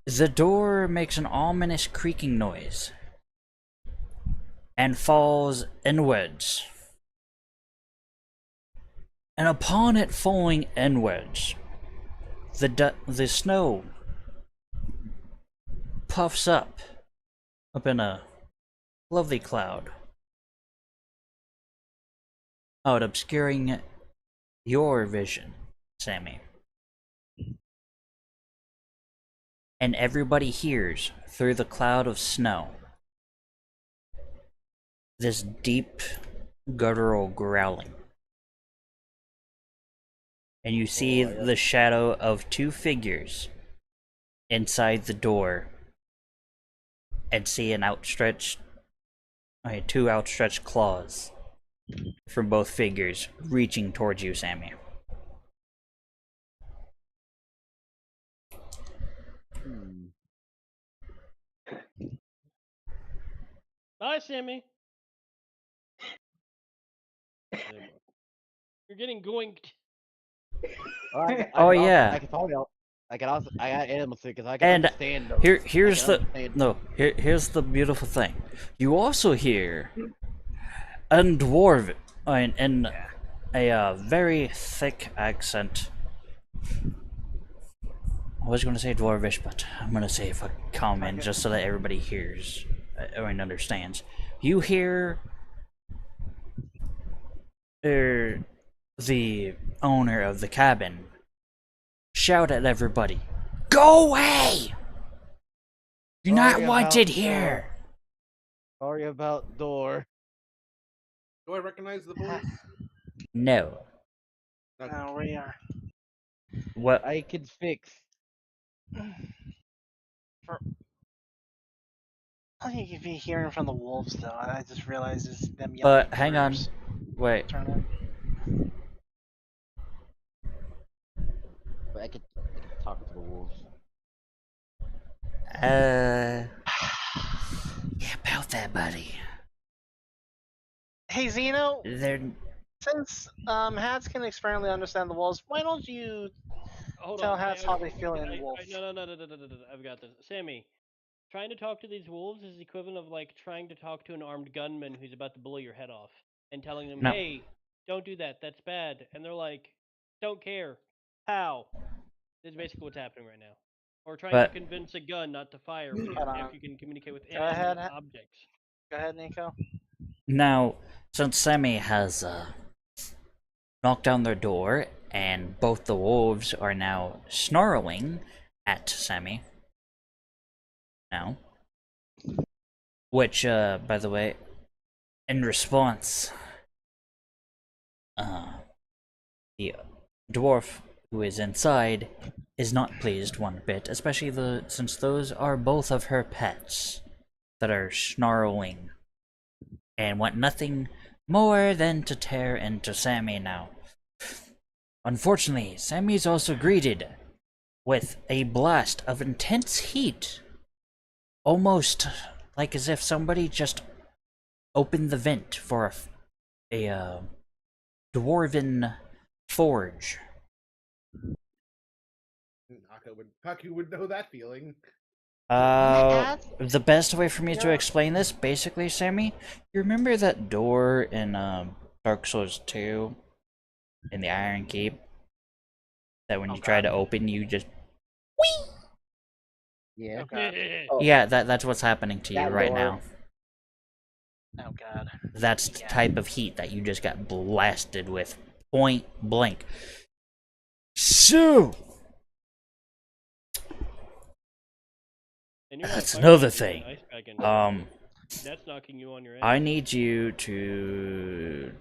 the door makes an ominous creaking noise and falls inwards. And upon it falling inwards, the snow puffs up in a lovely cloud, out obscuring your vision, Sammy. And everybody hears through the cloud of snow this deep, guttural growling. And you see the shadow of two figures inside the door, and see two outstretched claws from both figures reaching towards you, Sammy. Bye, Sammy. You're getting goinked. Oh, yeah. I can probably. I got animal sick because I can And understand those. here's the beautiful thing. You also hear a dwarf in a very thick accent. I was going to say dwarvish, but I'm going to say a common just so that everybody hears and understands. You hear the owner of the cabin shout at everybody, "Go away! You're not wanted here!" Sorry about door. Do I recognize the voice? No. No, we are. What? I can fix. I think you could be hearing from the wolves, though. I just realized it's them yelling. But hang on. orders. Wait. Turn on. But I could talk to the wolves. Yeah, about that, buddy. Hey, Zeno, They're since Hats can apparently understand the wolves, why don't you Hold tell on. Hats how they feel in wolf? No. I've got this. Sammy, trying to talk to these wolves is the equivalent of like trying to talk to an armed gunman who's about to blow your head off and telling them, No. "Hey, don't do that. That's bad." And they're like, "Don't care." How? This is basically what's happening right now. Or trying But- to convince a gun not to fire when Hold on. after you can communicate with Go ahead, inanimate objects. Go ahead, Nico. Now, since Sammy has knocked down their door, and both the wolves are now snarling at Sammy. Now. Which, by the way, in response, the dwarf who is inside is not pleased one bit, especially since those are both of her pets that are snarling and want nothing more than to tear into Sammy now. Unfortunately, Sammy's also greeted with a blast of intense heat, almost like as if somebody just opened the vent for a dwarven forge. Haku would know that feeling. The best way for me to explain this, basically, Sammy, you remember that door in Dark Souls 2 in the Iron Keep? That when you try to open, you just whee! Yeah. Oh god. Oh, Yeah, that's what's happening to you That right door. now. Oh god. That's the type of heat that you just got blasted with, point blank. So, And you're not that's firing another with an thing. ice dragon. That's knocking you on your ass. I need you to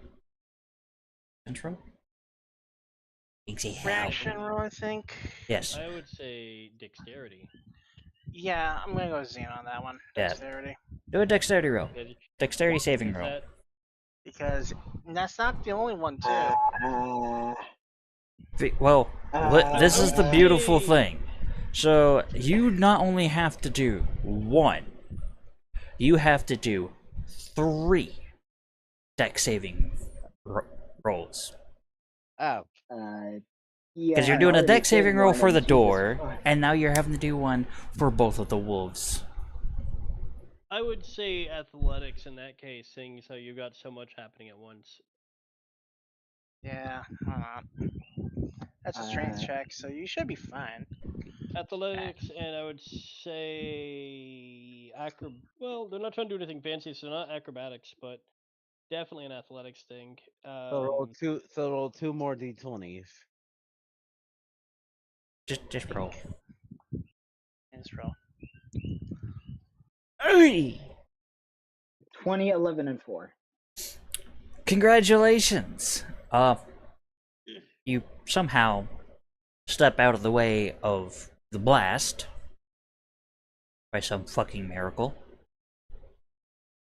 intro. Reaction roll, I think. Yes. I would say dexterity. Yeah, I'm gonna go with Xeno on that one. Yeah. Dexterity. Do a dexterity roll. Because Dexterity saving is roll. that- Because that's not the only one, too. Well, this is the beautiful thing. So, you not only have to do one, you have to do 3 dex saving rolls. Oh. Yeah, Because you're I doing a already deck did saving roll one, for and the Jesus door, Christ. and now you're having to do one for both of the wolves. I would say athletics in that case, seeing as how you got so much happening at once. Yeah, hold on. That's a strength Uh, check, so you should be fine. Athletics, and I would say Well, they're not trying to do anything fancy, so not acrobatics, but definitely an athletics thing. So roll two more d20s. Just roll. Let's roll. Hey! 20, 11, and 4. Congratulations! You somehow step out of the way of the blast by some fucking miracle.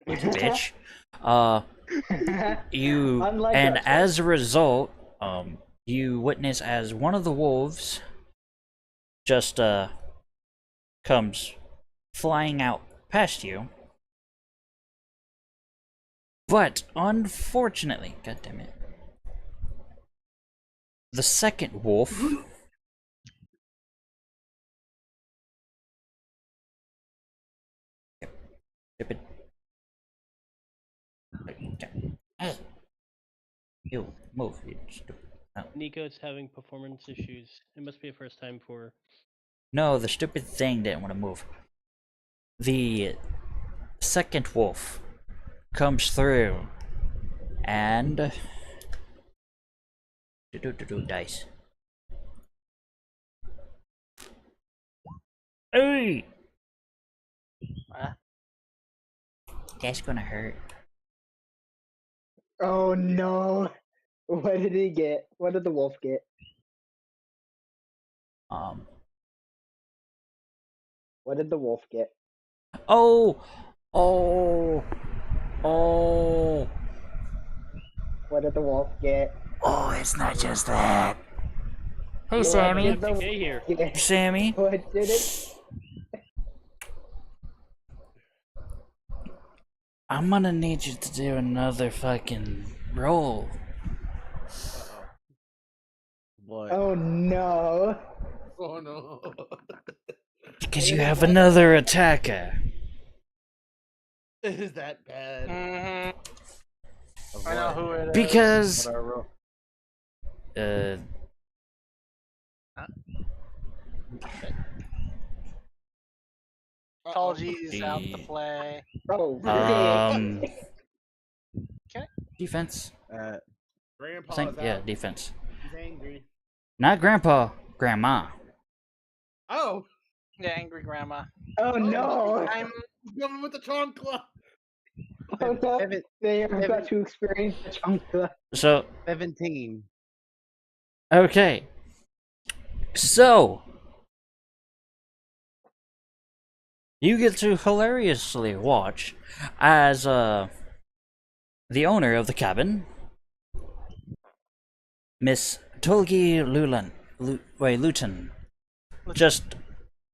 Bitch. You Unlike and us, as a result, you witness as one of the wolves just comes flying out past you. But unfortunately, god damn it, the second wolf stupid. You move, you stupid. No. Nico's having performance issues. It must be a first time for. No, the stupid thing didn't want to move. The second wolf comes through and dice. Hey! What? That's gonna hurt. Oh no! What did he get? What did the wolf get? What did the wolf get? Oh! Oh! Oh! What did the wolf get? Oh, it's not just that. Hey, What Sammy. did the FTK wolf here. get? Sammy. What did it? I'm gonna need you to do another fucking roll. What? Oh no! Oh no. Because you have another attacker. It is that bad. Mm-hmm. I know who it is. Because What I roll? Tall G's out to The- play. Oh, defense. Grandpa's Same, out. yeah, defense. He's angry. Not grandpa, grandma. Oh! Yeah, angry grandma. oh no! I'm He's going with the charm club. Oh no! Seven- They are about to experience the chancla. So, 17. okay. So, you get to hilariously watch as the owner of the cabin, Miss Tolgi Luton, just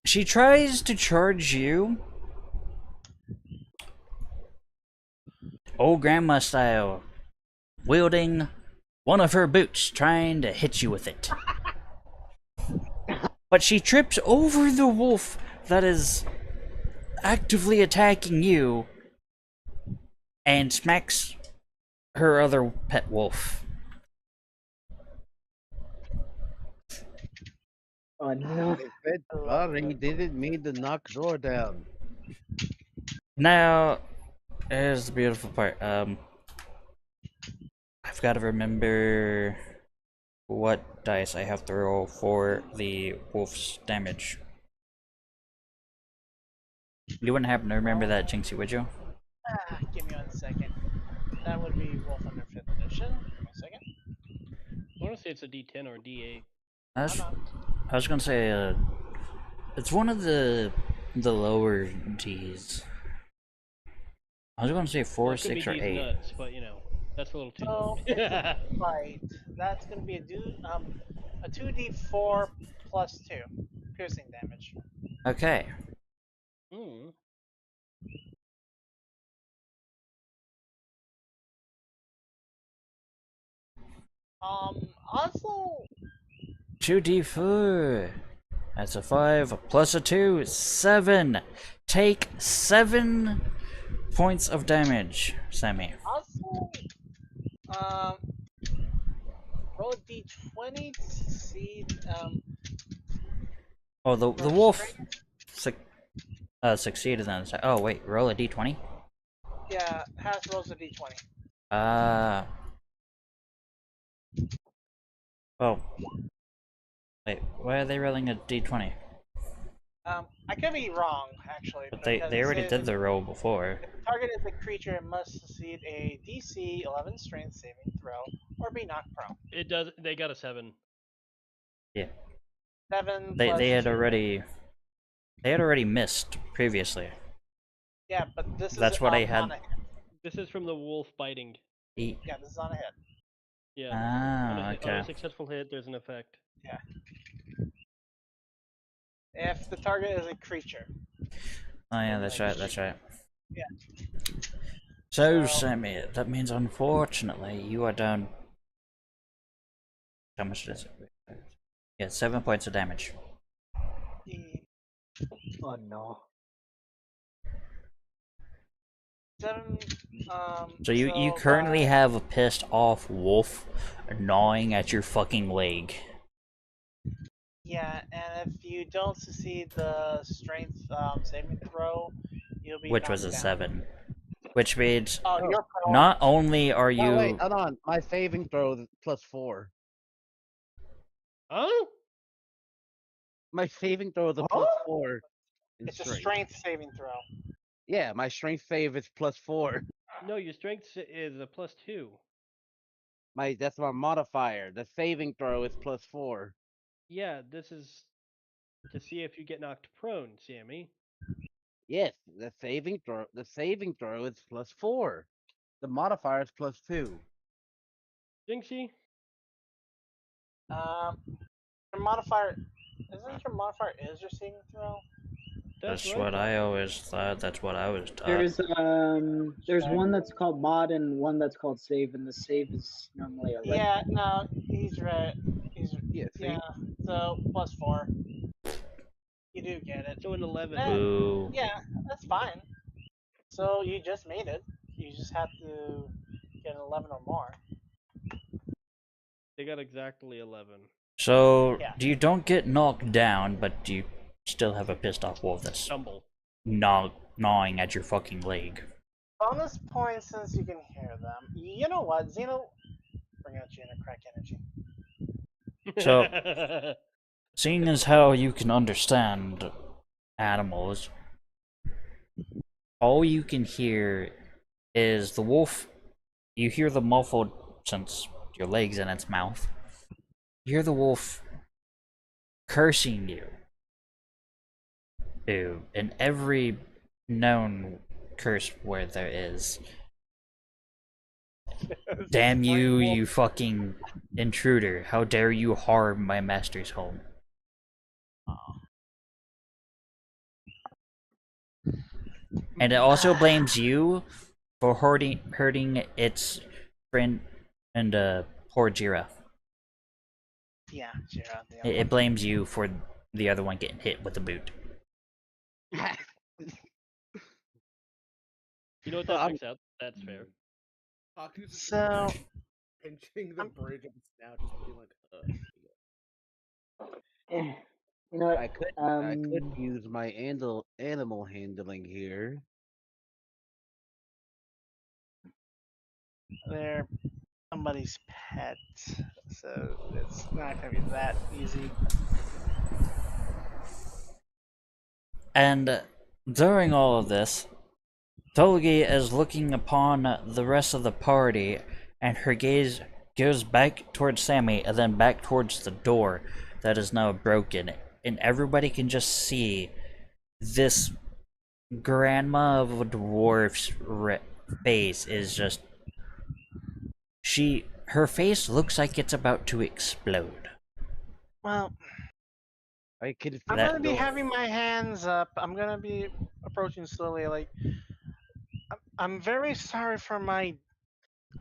she tries to charge you, old grandma style, wielding one of her boots, trying to hit you with it. But she trips over the wolf that is actively attacking you and smacks her other pet wolf. Oh no! Sorry, didn't mean to knock door down. Now, here's the beautiful part. I've got to remember what dice I have to roll for the wolf's damage. You wouldn't happen to remember that, Jinxie, would you? give me 1 second. That would be Wolf under 5th edition. Give me a second. I want to say it's a D10 or a D8. I was gonna say, it's one of the lower D's. I was gonna say 4, Well, it could 6, be or D's 8. nuts, but you know, that's a little too So low. it's a fight. That's gonna be a 2d4 plus 2 piercing damage. Okay. Hmm. Also, 2d4. That's a 5 plus a 2, 7. Take 7 points of damage, Sammy. Also, roll a d20 to see Oh, the your wolf strength. succeeded on this. Oh wait, roll a d20. Yeah, has rolls a d20. Well, wait, why are they rolling a d20? I could be wrong actually. But because they it already says did the roll before. if the target is a creature, it must succeed a DC 11 Strength saving throw or be knocked prone. It does. They got a 7. Yeah, 7 they plus they had 2. already missed previously. Yeah, but this That's is what I on had. a hit. This is from the wolf biting. E- Yeah, this is on a hit. Yeah. Ah, On okay. a successful hit, there's an effect. Yeah. If the target is a creature. Oh yeah, that's right. That's right. Yeah. So, So- Sammy, that means unfortunately you are down. How much is it? Yeah, 7 points of damage. Oh no. 7. So you currently have a pissed off wolf gnawing at your fucking leg. Yeah, and if you don't succeed the strength saving throw, you'll be Which was a knocked down. 7. Which means Oh, you're prone. not only are Oh, you wait, hold on. My saving throw is +4. Huh? My saving throw is a Huh? +4. In It's a strength saving throw. Yeah, my strength save is +4. No, your strength is a +2. That's my modifier. The saving throw is +4. Yeah, this is to see if you get knocked prone, Sammy. Yes, the saving throw is +4. The modifier is +2. Jinxie? Your modifier isn't your modifier is your saving throw? That's right. what I always thought. That's what I was taught. There's one that's called mod and one that's called save, and the save is normally a red. Yeah, no, he's right. He's Yeah, see? yeah. So +4. You do get it. So an 11. Boo. Yeah, that's fine. So you just made it. You just have to get an 11 or more. They got exactly 11. So Yeah. you don't get knocked down, but you still have a pissed off wolf that's Stumble. gnawing at your fucking leg. Bonus points since you can hear them. You know what, Xeno? Bring out Gina Crack Energy. So- Seeing as how you can understand animals, all you can hear is the wolf. You hear the muffled, since your leg's in its mouth. You hear the wolf cursing you. In every known curse word there is. Damn you, you fucking intruder. How dare you harm my master's home. And it also blames you for hurting its friend and poor Jira. Yeah, Jira. It blames you for the other one getting hit with a boot. You know what Well, that I'm- checks out? That's fair. Haku's just So pinching the bridge of his snout, just being like, Eh, you know what? I could use my animal handling here. they're somebody's pet, so it's not gonna be that easy. And during all of this, Tolgi is looking upon the rest of the party, and her gaze goes back towards Sammy and then back towards the door that is now broken. And everybody can just see this grandma of a dwarf's face is just. Her face looks like it's about to explode. Well, I could. I'm That- gonna be having my hands up. I'm gonna be approaching slowly. Like, I'm very sorry for my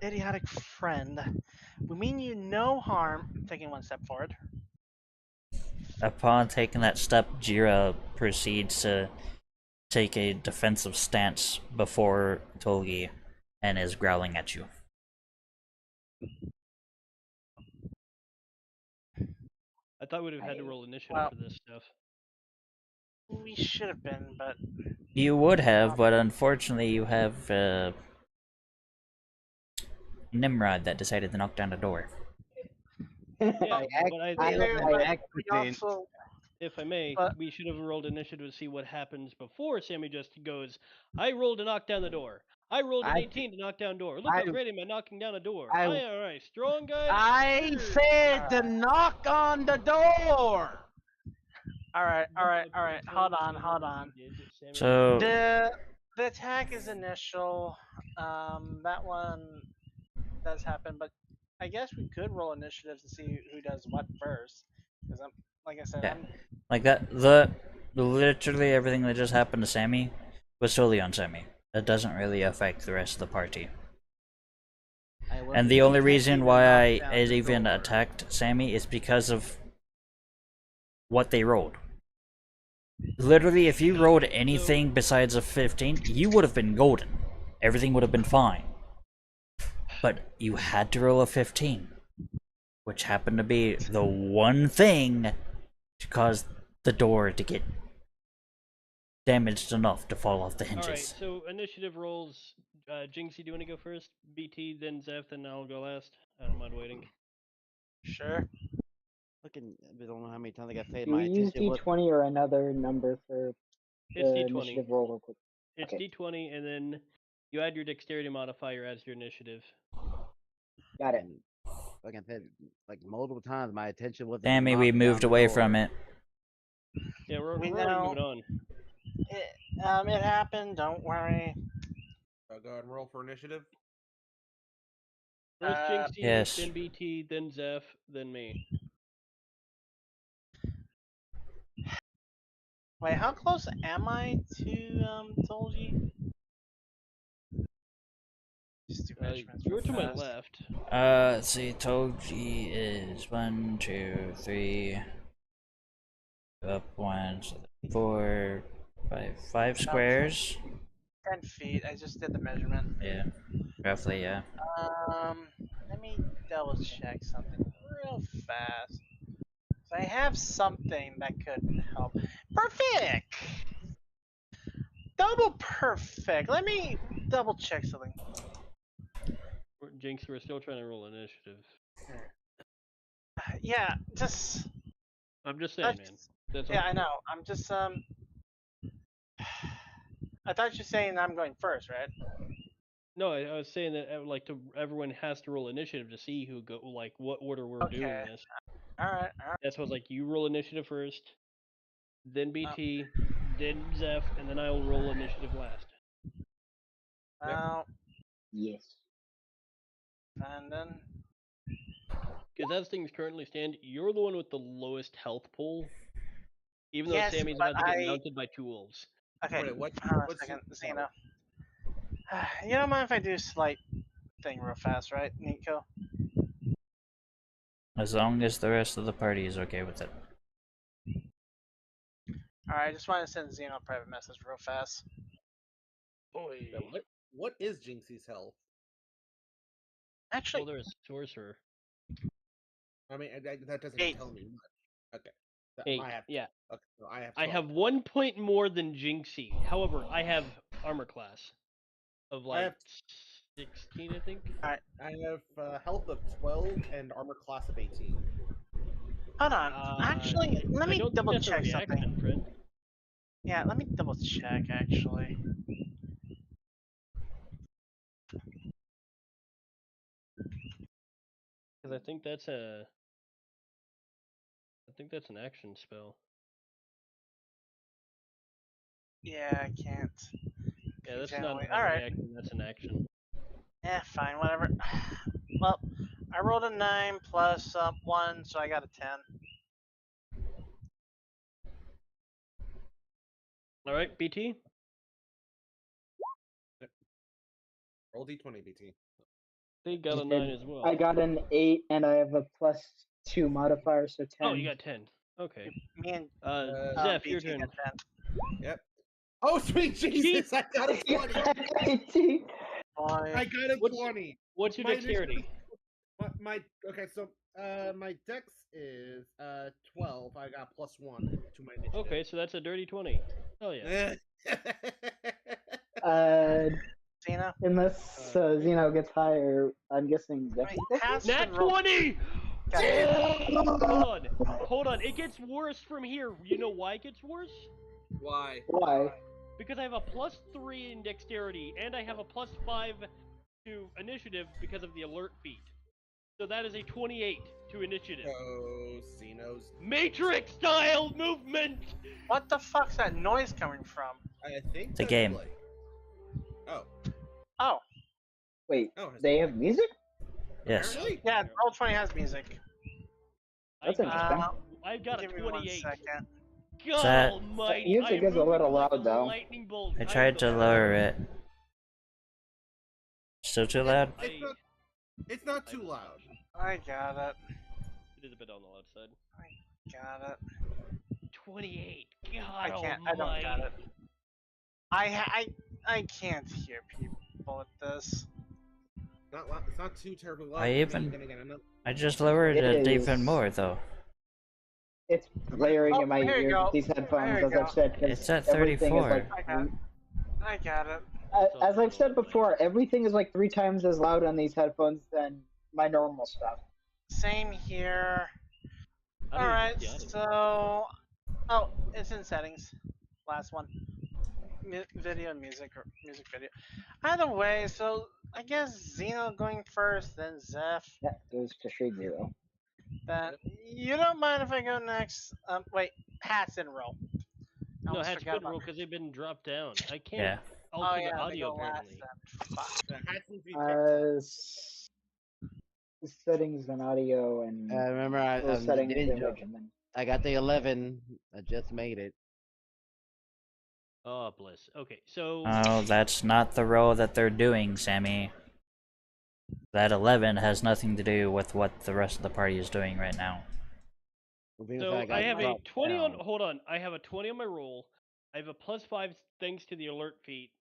idiotic friend. We mean you no harm. Taking one step forward. Upon taking that step, Jira proceeds to take a defensive stance before Tolgi and is growling at you. I thought we'd have had to roll initiative well- for this stuff. We should have been, but You would have, but unfortunately you have Nimrod that decided to knock down the door. Yeah, I but I I- think, I- we accident. also if I may, but- we should have rolled initiative to see what happens before Sammy just goes, I rolled to knock down the door. I rolled an I- 18 to knock down door. Look how I- great am I knocking down a door. I- All right, strong guy. I Sure. said to knock on the door. all right. Hold on. So The attack is initial. That one does happen, but I guess we could roll initiative to see who does what first. Because I'm, like I said, Yeah. I'm like that, literally everything that just happened to Sammy was solely on Sammy. That doesn't really affect the rest of the party. And the only reason why I even attacked Sammy is because of what they rolled. Literally, if you rolled anything besides a 15, you would have been golden. Everything would have been fine. But you had to roll a 15, which happened to be the one thing to cause the door to get damaged enough to fall off the All right, hinges. so initiative rolls. Jinxie, do you want to go first? BT, then Zeph, then I'll go last. I don't mind waiting. sure. Fucking, I don't know how many times I got to say Do my we use attention was. D20 or another number for It's the D20. initiative roll real quick? It's Okay. D20, and then you add your dexterity modifier as your initiative. Got it. Like I said, like multiple times, my attention was. Sammy, we moved away from it. Yeah, we're We already know- moving on. It happened. Don't worry. Go ahead and roll for initiative. First Jinxie, Yes. then BT, then Zeph, then me. Wait, how close am I to Tolji? Just do measurements You were real to my fast. left. Let's see, Toji is 1, 2, 3. Up 1, 4, 5 squares. 10 feet. I just did the measurement. Yeah, roughly, yeah. Let me double check something real fast. So I have something that could help. Perfect! Double perfect. Let me double check something. Jinx, we're still trying to roll initiative. Yeah, just. I'm just saying, man. That's- That's Yeah, all. I know. I'm just I thought you were saying I'm going first, right? No, I was saying that everyone has to roll initiative to see who go, like what order we're doing Okay. this. All right. That's why I was like, you roll initiative first, then BT, then Zeph, and then I will roll initiative last. Well, Yes. and then Because as things currently stand, you're the one with the lowest health pool. Even though Yes, Sammy's but about to get I- mounted by 2 wolves. okay. Wait, what? Hold on a what's second, your- Xeno. You don't mind if I do a slight thing real fast, right, Nico? As long as the rest of the party is okay with it. Alright, I just wanted to send Xeno a private message real fast. Boy. Yeah, what is Jinxie's health? Actually, Well, there's sorcerer. I mean, that doesn't 8. tell me much. Okay. So 8. I have. Yeah. Okay, so I have. I 12. have 1 point more than Jinxie. However, I have armor class of like have- 16, I think. I have health of 12 and armor class of 18. hold on. Actually, let I me don't think double that's a check reaction, something. friend. Yeah, let me double check actually. Because I think that's a. I think that's an action spell. Yeah, I can't. Yeah, that's Generally- not a alright. reaction. That's an action. Fine, whatever. Well, I rolled a 9 plus 1, so I got a 10. All right, BT. Roll d20, BT. They got a Just 9 did- as well. I got an 8 and I have a +2 modifier, so 10. Oh, you got 10. Okay. Me and Zeph, your BT turn. get 10. Yep. Oh, sweet Jesus! I got a 20. I got a What's- 20. What's your My dexterity? My okay, so my dex is 12. I got +1 to my initiative. Okay, so that's a dirty 20. Oh yeah. Xeno? Unless Xeno gets higher, I'm guessing Zeph. Has Nat to roll. 20! God damn it. Hold on. It gets worse from here. You know why it gets worse? Why? Why? Because I have a +3 in dexterity, and I have a +5 to initiative because of the alert feat. So that is a 28 to initiative. Oh, Xeno's. Matrix style movement! What the fuck's that noise coming from? I think The that's game. Like... Oh. Oh, Wait, Oh. they have music? Yes. Apparently? yeah, Roll20 has music. That's I interesting. got, I got a Give me 1 28. second. God That- almighty! Music I am is a little moving like loud, though. lightning bolt. I am tried to the- lower it. Still too loud? It's not too loud. I got it. It is a bit on the loud side. Got it. 28. God I can't. I almighty. don't got it. I can't hear people at this. Not loud. It's not too terribly loud. I for me, even- then again, I'm not- I just lowered It it is. even more though. It's blaring Oh, in my there you ears go. with these headphones, There you as I've go. said. 'cause It's at everything is 34. like I got it. As I've said before, everything is like 3 times as loud on these headphones than my normal stuff. Same here. I don't Alright, even see audio. so... Oh, it's in settings. Last one. Video and music, or music video. Either way, so I guess Xeno going first, then Zeph. That goes to Shade Zero. Then you don't mind if I go next? Wait, Hats didn't roll. I No, almost Hatch forgot couldn't about- roll because they've been dropped down. I can't Yeah. alter Oh the yeah, they audio go last apparently. then. Fuck. The hat seems to be picked up. Settings and audio and Remember, I those settings didn't image jump. and then I got the 11. I just made it. Oh, bliss. Okay, so Oh, that's not the roll that they're doing, Sammy. That 11 has nothing to do with what the rest of the party is doing right now. so I have a dropped 20 on. down. Hold on, I have a 20 on my roll. I have a +5 thanks to the alert feat,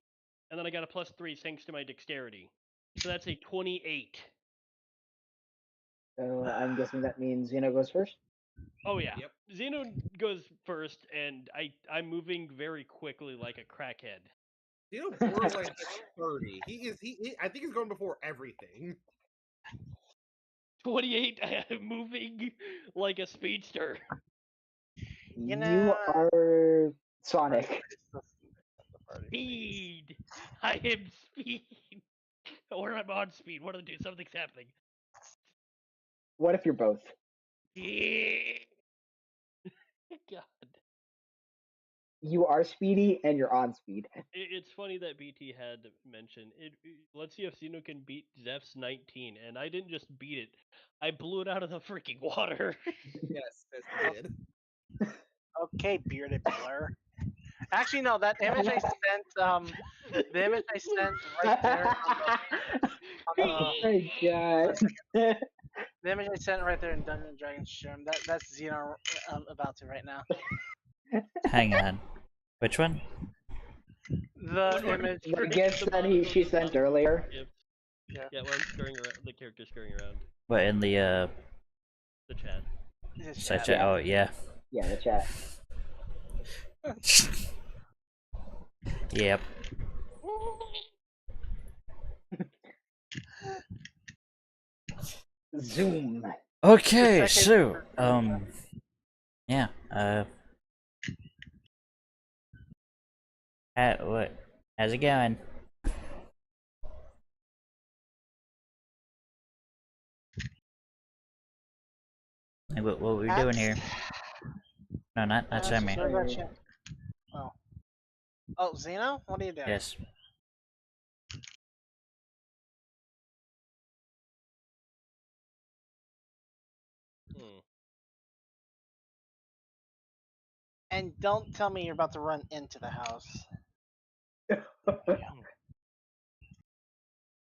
and then I got a +3 thanks to my dexterity. So that's a 28. so I'm guessing that means Xeno goes first. Oh yeah. Yep. Xeno goes first, and I'm moving very quickly like a crackhead. Borderlands is 30. He I think he's going before everything. 28. I'm moving like a speedster. You know- are Sonic. Speed. I am speed. Or I'm on speed. One of the two. Something's happening. What if you're both? Yeah. God. You are speedy and you're on speed. It's funny that BT had mentioned it. Let's see if Xeno can beat Zeph's 19, and I didn't just beat it. I blew it out of the freaking water. Yes, he did. Okay, bearded blur. Actually, no. That image I sent. The image I sent right there. Oh my god. The image I sent right there in Dungeons and Dragons stream. That's Xeno about to right now. Hang on. Which one? The image. The gifts that she sent earlier. Yeah, well, I'm scurrying around. The character's scurrying around What, in the the chat. His such chat. a, oh yeah. Yeah, the chat. Yep. Zoom. Okay, Second- so, yeah, what, how's it going? Hey, what were we doing here? No, not Sammy. What about you? Oh. Oh, Xeno? What are you doing? Yes. Hmm. And don't tell me you're about to run into the house.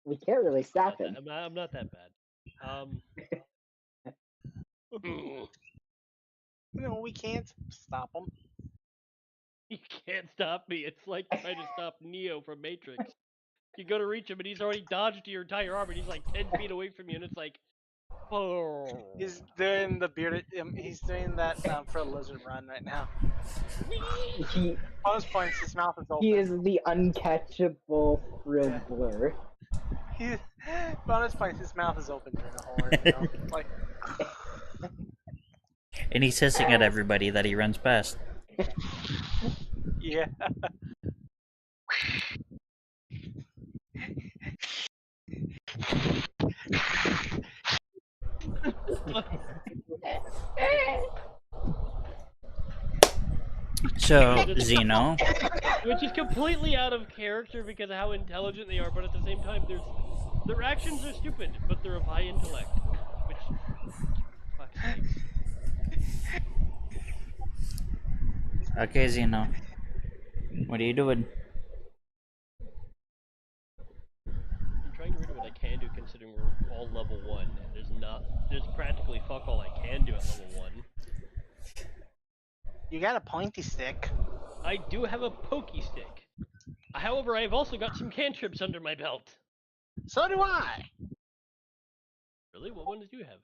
We can't really stop Not him. that- I'm not that bad. No, we can't stop him. You can't stop me. It's like trying to stop Neo from Matrix. You go to reach him, and he's already dodged your entire arm, and he's like 10 feet away from you, and it's like, oh. He's doing the bearded. He's doing that for a lizard run right now. He Bonus points. His mouth is open. he is the uncatchable Frizzler. He, bonus points. His mouth is open during the whole ordeal. Like, And he's hissing at everybody that he runs past. yeah. So, Zeno, Which is completely out of character because of how intelligent they are, but at the same time, their actions are stupid, but they're of high intellect. Which, fuck's sake. okay, Zeno, what are you doing? I'm trying to rid of what I can do considering we're all level 1, and there's practically fuck all I can do at level 1. You got a pointy stick. I do have a pokey stick. However, I've also got some cantrips under my belt. So do I. Really? What ones do you have?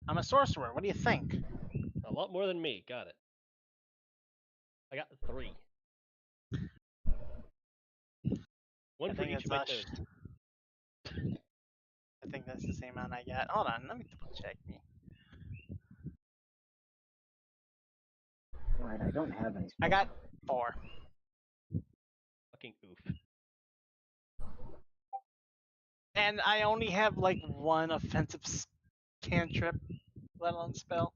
I'm a sorcerer. What do you think? A lot more than me. Got it. I got 3. One I for think each of my it's us. toes. I think that's the same amount I got. Hold on, let me double check me. Right, I don't have any. I got 4. Fucking oof. And I only have like 1 offensive cantrip, let alone spell.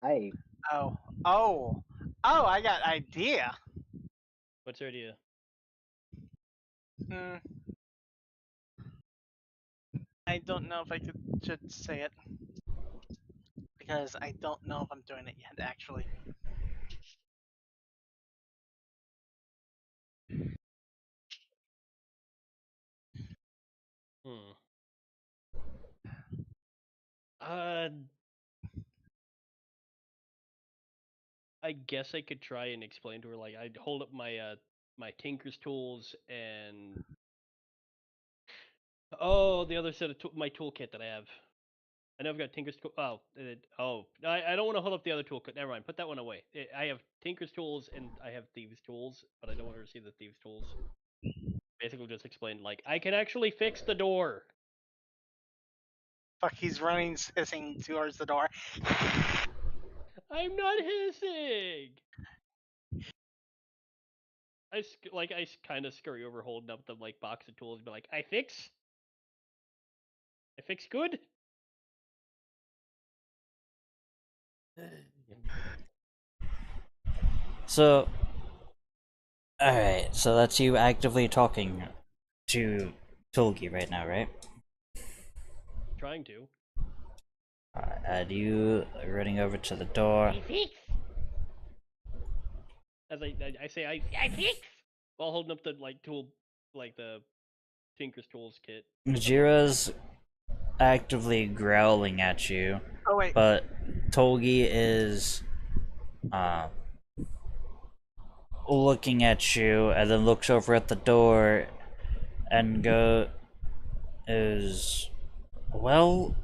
I Oh, I got idea. What's your idea? I don't know if I should say it. Because I don't know if I'm doing it yet, actually. I guess I could try and explain to her, like, I'd hold up my my Tinker's tools and the other set of my toolkit that I have. I know I've got Tinker's tool. I don't want to hold up the other toolkit. Never mind. Put that one away. I have Tinker's tools and I have Thieves' tools, but I don't want her to see the Thieves' tools. Basically, just explain, like, I can actually fix the door. Fuck, he's running, hissing towards the door. I'm not hissing. I kind of scurry over, holding up the like box of tools, and be like, I fix good. So, alright, so that's you actively talking to Tolgi right now, right? Trying to. And you running over to the door. I fix. As I say, I fix. While holding up the like tool, like the Tinker's Tools kit. Jira's actively growling at you. Oh wait. But Tolgi is looking at you and then looks over at the door and is, well,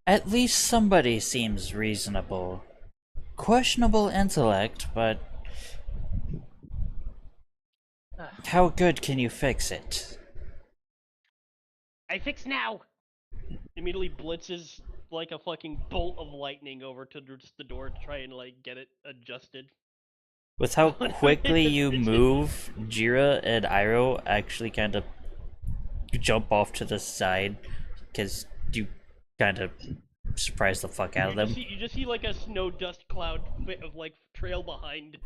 at least somebody seems reasonable. Questionable intellect, but how good can you fix it? I fix now. Immediately blitzes like a fucking bolt of lightning over to the door to try and like get it adjusted. With how quickly you move, Jira and Iroh actually kind of jump off to the side because you kind of surprise the fuck out of them. You just see like a snow dust cloud of like trail behind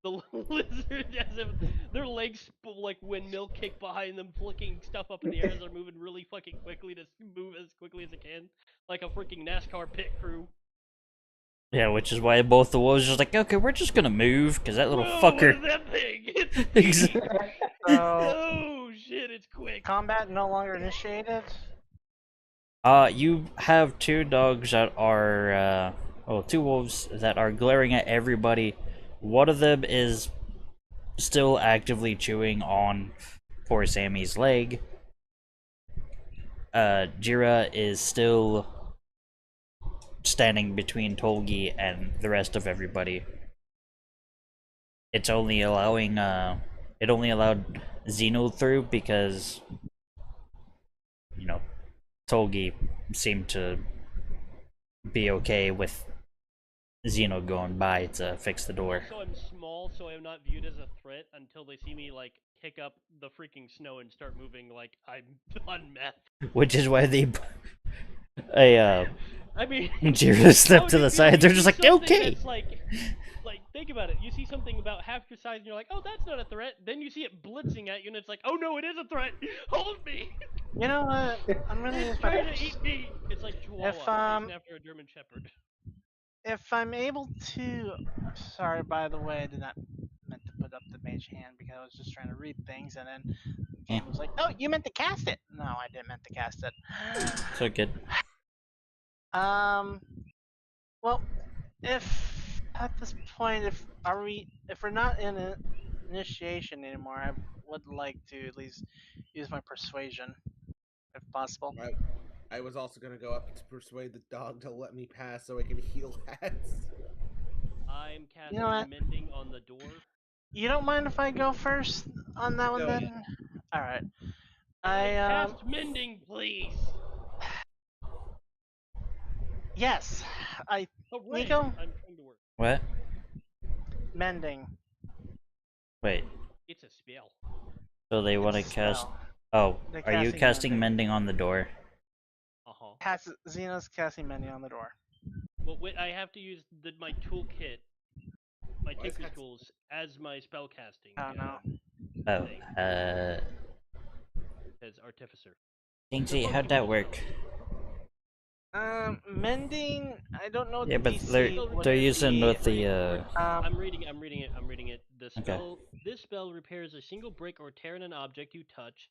the lizard as if their legs like windmill kick behind them, flicking stuff up in the air as they're moving really fucking quickly to move as quickly as it can, like a freaking NASCAR pit crew. Yeah, which is why both the wolves are just like, okay, we're just gonna move because that little Whoa, fucker. What is that thing? It's Exactly. So, oh shit! It's quick. combat no longer initiated. You have two dogs that are, well, two wolves that are glaring at everybody. One of them is still actively chewing on poor Sammy's leg. Jira is still standing between Tolgi and the rest of everybody. It's only allowing, it only allowed Xeno through because, you know, Tolgi seemed to be okay with Xeno going by to fix the door. So I'm small, so I'm not viewed as a threat until they see me like kick up the freaking snow and start moving like I'm on meth. Which is why they I mean, Jira stepped how to do the you side. feel? They're You just see like, something okay. that's like think about it. You see something about half your size, and you're like, oh, that's not a threat. Then you see it blitzing at you, and it's like, oh no, it is a threat. Hold me. You know what? I'm gonna use It's my. trying to eat me. It's like Chihuahua chasing after a German Shepherd. If I'm able to, sorry, by the way, I did not meant to put up the mage hand because I was just trying to read things, and then the game was like, "Oh, you meant to cast it." No, I didn't meant to cast it. So good. Well, if at this point, if we're not in an initiation anymore, I would like to at least use my persuasion, if possible. I was also gonna go up to persuade the dog to let me pass so I can heal hats. I'm casting You know what? mending on the door. You don't mind if I go first on that one, Go then? ahead. All right. Cast mending, please. Yes, Hooray! Nico? I'm trying to work. What? mending. Wait. It's a spell. So they want to It's a cast. spell. Oh, They're are you casting casting mending. mending on the door? Xeno's casting mending on the door. Well, wait, I have to use my toolkit, my Why is Tinker that- tools, as my spell casting. Oh no. Oh, Thing. As artificer. Dingsy, how'd that work? Mending. I don't know. What Yeah, the but DC would they're be. using with the I'm reading it. The Okay. spell. This spell repairs a single brick or tear in an object you touch,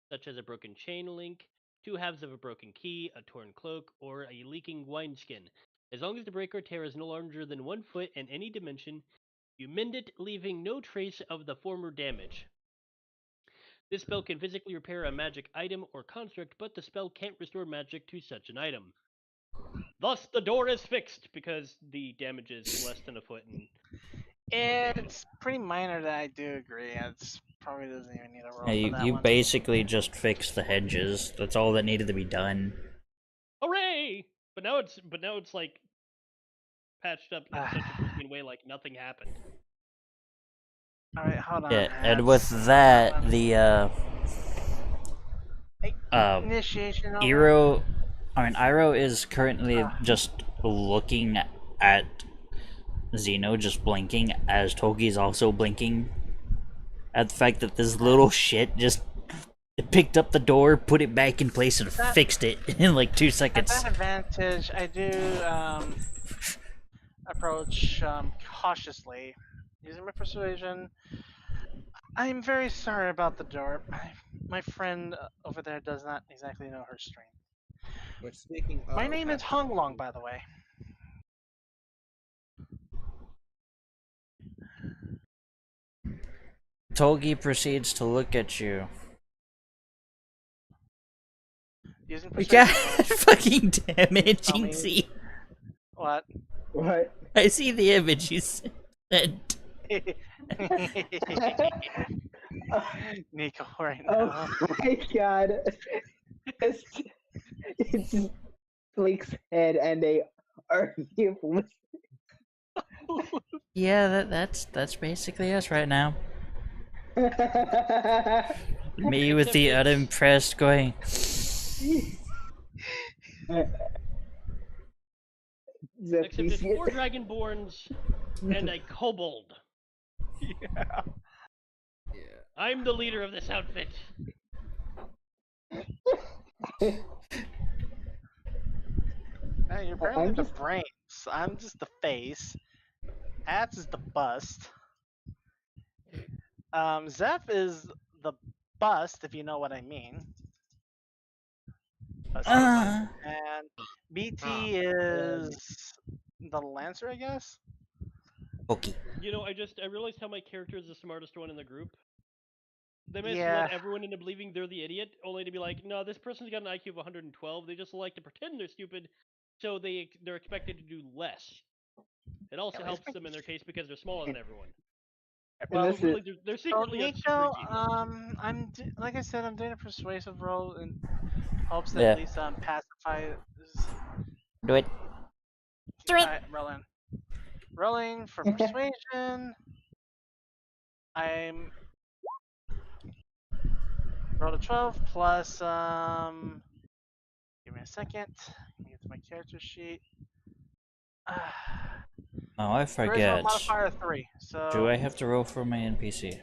such as a broken chain link, two halves of a broken key, a torn cloak, or a leaking wineskin. As long as the break or tear is no larger than 1 foot in any dimension, you mend it, leaving no trace of the former damage. This spell can physically repair a magic item or construct, but the spell can't restore magic to such an item. Thus, the door is fixed because the damage is less than a foot. And It's pretty minor that I do agree. It's probably doesn't even need a roll Yeah, for that you one. basically just fixed the hedges. That's all that needed to be done. hooray! But now it's like patched up in such a pristine way, like nothing happened. All right, hold on. Yeah, and with that, the initiation. over. Iroh is currently just looking at Xeno, just blinking, as Togi's also blinking at the fact that this little shit just picked up the door, put it back in place, and fixed it in like 2 At seconds. that advantage, I do approach cautiously, using my persuasion. I'm very sorry about the door. My friend over there does not exactly know her strength. Which, speaking of, My name is Hong Long, by the way. Togi proceeds to look at you. Using We persuasion. got fucking damage, Tell me. Jinxie. What? What? I see the image you sent. Nico, right Oh now. my god. It's just Fleek's head and a army of wizards. Yeah, that's basically us right now. Me with the unimpressed going. Except it's Zephyr- 4 Dragonborns and a kobold. yeah, I'm the leader of this outfit. Hey, you're barely I'm the just- brains. I'm just the face. Hats is the bust. Zeph is the bust, if you know what I mean. the same time. And BT is the Lancer, I guess. Okay. You know, I realized how my character is the smartest one in the group. They managed to Yeah. let everyone into believing they're the idiot, only to be like, no, this person's got an IQ of 112. They just like to pretend they're stupid, so they're expected to do less. It also Yeah, helps them in their case because they're smaller than everyone. And Well, this Really, is they're so secretly a Nico, super genius. like I said, I'm doing a persuasive role in hopes that Yeah. at least pacify. Do it. Alright, rolling. Rolling for persuasion. I'm rolled a 12 plus give me a second. Let me get to my character sheet. Oh, I Charisma forget. modifier 3. So Do I have to roll for my NPC?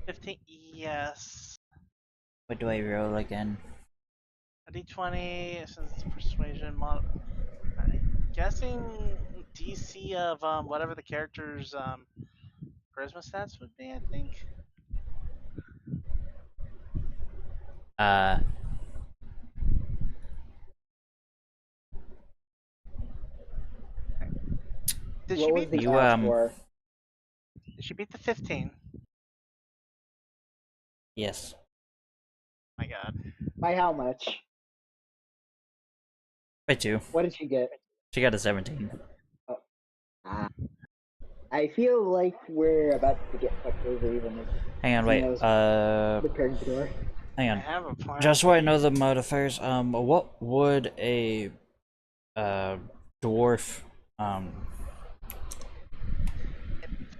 15. Yes. What do I roll again? A d20 since it's persuasion mod. I'm guessing DC of whatever the character's charisma stats would be. I think. Did she what was beat the the? You, score? Did she beat the 15? Yes. My God. By how much? By 2. What did she get? She got a 17. Ah. I feel like we're about to get fucked over even if Hang on, wait. Zeno's repairing the door. Hang I on. have a plan. Just so I know the modifiers, what would a dwarf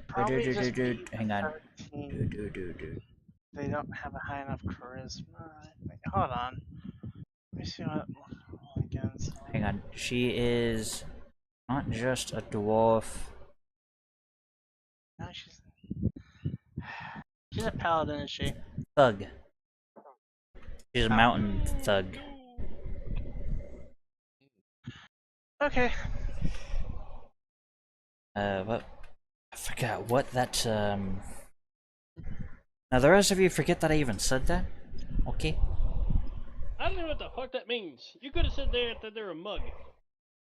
Probably just be hang on. 13. They don't have a high enough charisma. I think. Hold on. Let me see what against. Hang on. She is not just a dwarf. No, she's a paladin, isn't she? Thug. She's a mountain thug. Okay. What? I forgot what that, Now the rest of you forget that I even said that? Okay. I don't know what the fuck that means. You could have said that they're a mug.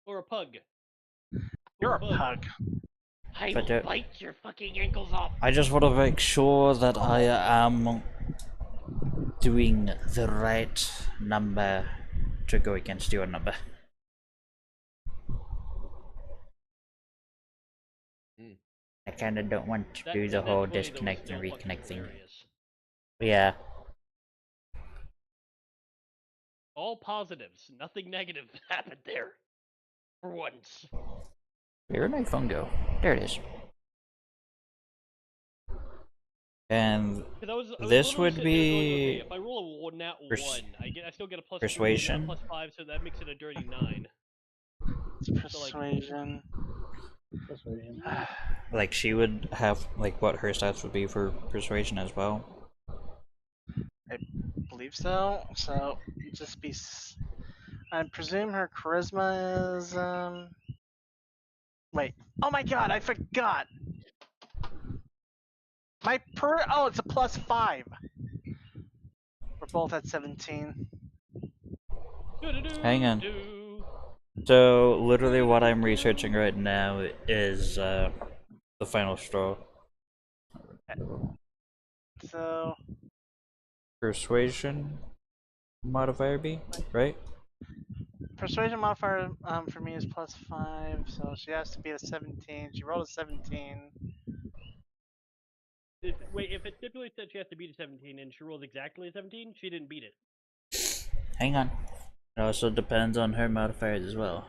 Or a pug. You're a Bug. pug. I But, will bite your fucking ankles off. I just want to make sure that I am doing the right number to go against your number. I kinda don't want to do the whole disconnect and reconnect thing. Yeah. All positives. Nothing negative happened there. For once. Where did my phone go? There it is. And 'Cause I was this literally would sitting there going, be okay, if I roll a nat pers- 1, I still get a plus persuasion? plus 5, so that makes it a dirty 9. It's persuasion. Persuasion. like she would have like what her stats would be for persuasion as well. I believe so. So just be. I presume her charisma is Wait. Oh my God! I forgot. Oh, it's a plus 5. We're both at 17. Hang on. So literally what I'm researching right now is the final straw. So Persuasion modifier B, right? persuasion modifier for me is plus 5, so she has to be a 17. She rolled a 17. Wait, if it stipulates that she has to beat a 17 and she rolled exactly a 17, she didn't beat it. Hang on. It also depends on her modifiers as well.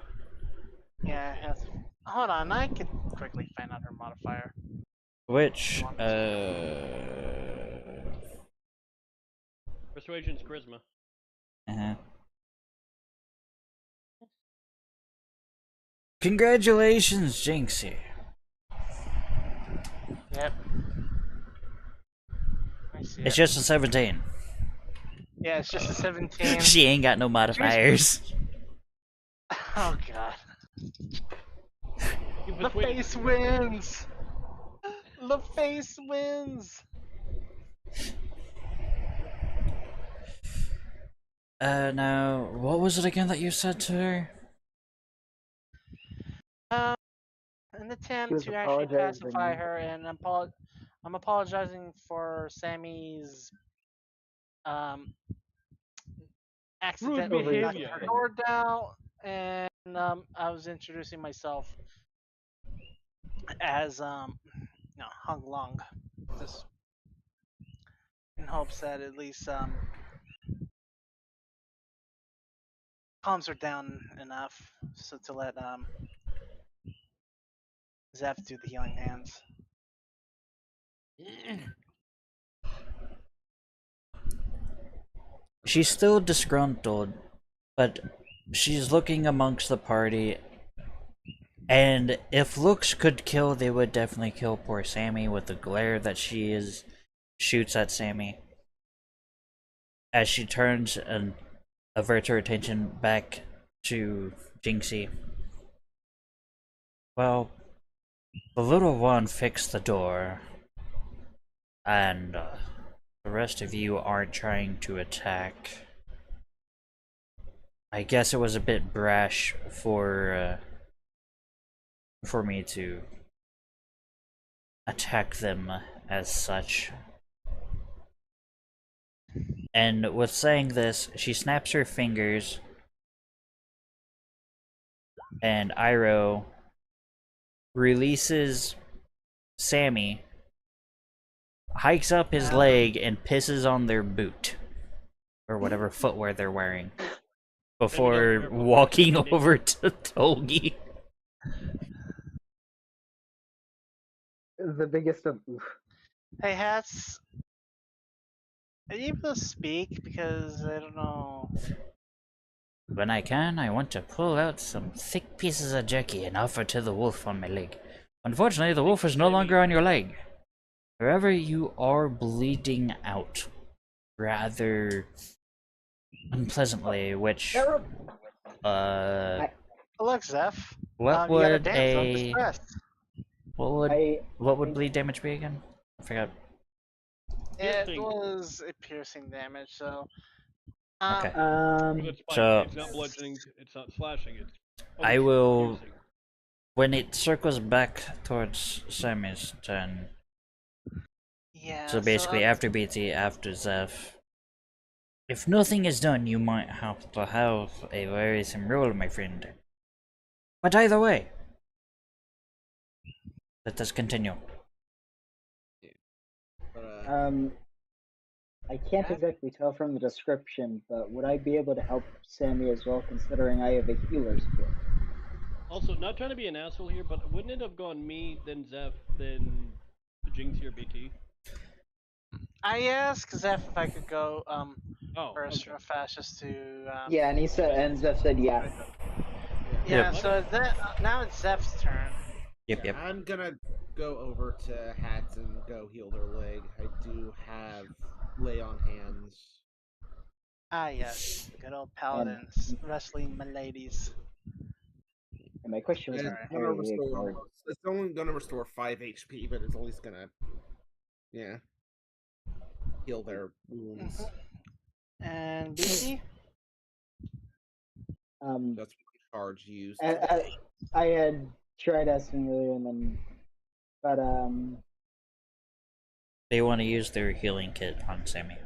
Yeah, it has. Hold on, I could quickly find out her modifier. Which Persuasion's charisma. uh-huh. Congratulations, Jinxie. Yep. I see It's it. just a 17. Yeah, it's just a 17. She ain't got no modifiers. Oh God. You The persuaded- face wins. The face wins. Now, what was it again that you said to her? An She attempt was to actually pacify apologizing. her, and I'm apologizing for Sammy's um Rude accidentally knocking her behavior. Overreacting. door down, and I was introducing myself as no, Hung Long, just in hopes that at least calms her down enough so to let Zeph do the healing hands. She's still disgruntled, but she's looking amongst the party, and if looks could kill, they would definitely kill poor Sammy with the glare that shoots at Sammy. As she turns and averts her attention back to Jinxie. Well, the little one fixed the door, and the rest of you aren't trying to attack. I guess it was a bit brash for me to attack them as such. And with saying this, she snaps her fingers, and Iroh releases Sammy, hikes up his leg, and pisses on their boot. Or whatever footwear they're wearing. Before walking over to Togi. The biggest of oof. Hey, Hats, are you able to speak? Because I don't know. When I can, I want to pull out some thick pieces of jerky and offer to the wolf on my leg. Unfortunately, the wolf is no longer on your leg. However, you are bleeding out rather unpleasantly, which Look, Zeph. what you got a would damsel in a distress. what would bleed damage be again? I forgot. It Piercing. was a piercing damage, so. Okay. It's fine. So- It's not bludgeoning. It's not slashing. It's. I will- piercing. When it circles back towards Sammy's turn, Yeah. so basically after BT, after Zeph, if nothing is done, you might have to have a worrisome roll, my friend. But either way, let us continue. But, I can't exactly tell from the description, but would I be able to help Sammy as well, considering I have a healer's kit? Also, not trying to be an asshole here, but wouldn't it have gone me, then Zeph, then Jinxie or BT? I asked Zeph if I could go Oh, first okay. real fast just to. Yeah, and he said, and Zeph said, yeah. Yeah. Yep. So now it's Zeph's turn. Yep. I'm gonna go over to Hats and go heal their leg. I do have lay on hands. Ah, yes. Good old paladins. Wrestling my ladies. And my question was And entirely ignored. it's only gonna restore 5 HP, but it's at least gonna, heal their wounds. And BT? That's what the charge used. I had tried asking earlier, and then, but They want to use their healing kit on Sammy.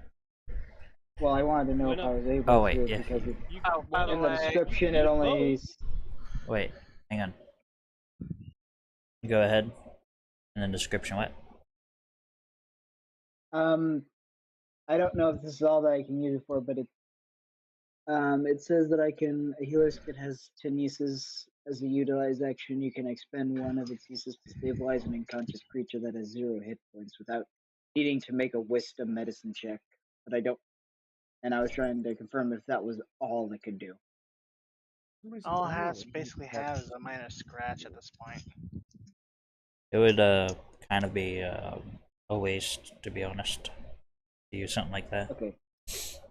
well, I wanted to know Why if I not? was able Oh, wait, to yeah. because it, You, Oh, by the in the way, description it only. Wait, hang on. Go ahead. And then description what? I don't know if this is all that I can use it for, but it says that a healer's kit has 10 uses. As a utilized action, you can expend one of its uses to stabilize an unconscious creature that has 0 hit points without needing to make a wisdom medicine check. But I don't, and I was trying to confirm if that was all it could do. all Hats basically has a minor scratch at this point. It would kind of be a waste, to be honest, to use something like that. Okay,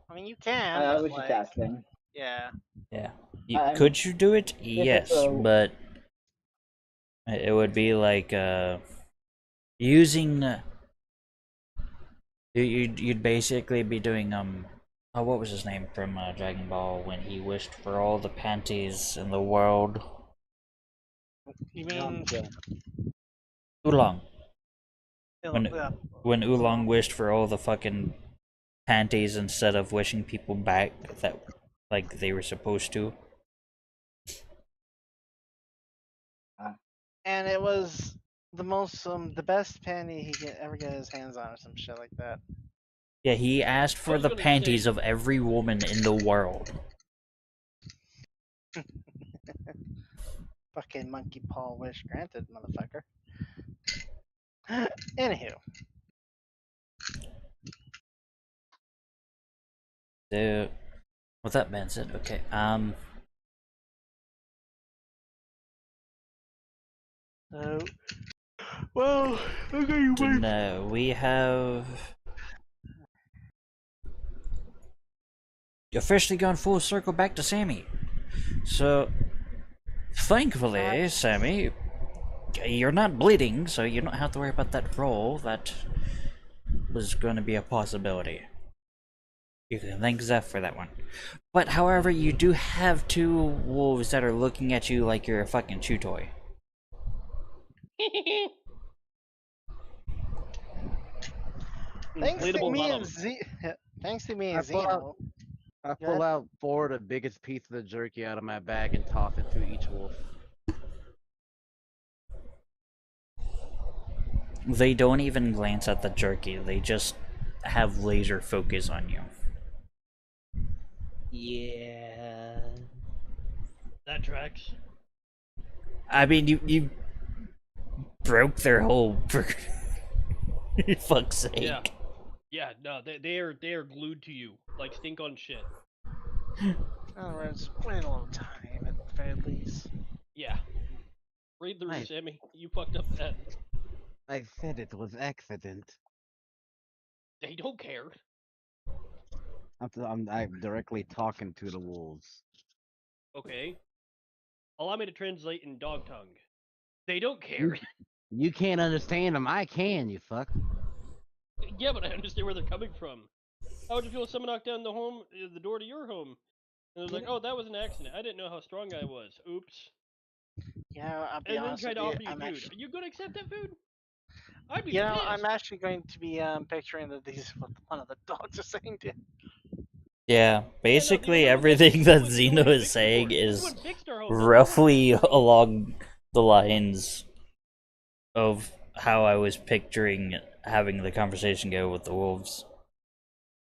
I mean, you can. I but, was just like, asking. Yeah. Yeah. I'm- Could you do it? Yes, it's a- but it would be like using. You'd basically be doing Oh, what was his name from Dragon Ball when he wished for all the panties in the world? You mean Oolong. Il- When uh, when Oolong wished for all the fucking panties instead of wishing people back that like they were supposed to. and it was the most the best panty he could ever get his hands on, or some shit like that. Yeah, he asked for was the gonna panties say- of every woman in the world. Fucking monkey paw wish granted, motherfucker. Anywho, So, with that being said, okay, so well, okay, no, we have officially gone full circle back to Sammy. So, thankfully, Sammy, you're not bleeding, so you don't have to worry about that roll. That was going to be a possibility. You can thank Zeph for that one. But however, you do have two wolves that are looking at you like you're a fucking chew toy. thanks to Inflatable me bottom. and Z. Thanks to me I and pull out- Zeno. I Go pull ahead. out 4 of the biggest piece of the jerky out of my bag and toss it to each wolf. They don't even glance at the jerky, they just have laser focus on you. Yeah. That tracks. I mean, you broke their whole. Fuck's sake. Yeah. Yeah, no, they are glued to you like stink on shit. In other words, wait a little time at the very least. Yeah. Read the Nice. Sammy. You fucked up that. I said it was accident. They don't care. I'm directly talking to the wolves. Okay. Allow me to translate in dog tongue. They don't care. You can't understand them. I can, you fuck. Yeah, but I understand where they're coming from. How would you feel if someone knocked down the door to your home? And it was like, oh, that was an accident. I didn't know how strong I was. Oops. Yeah, I'll be And then honest tried with to you. offer you I'm food. actually, Are you gonna accept that food? I'd be you know, pissed. I'm actually going to be picturing that these what one of the dogs are saying to. Yeah, basically everything that Zeno is saying is roughly roughly along the lines of how I was picturing having the conversation go with the wolves.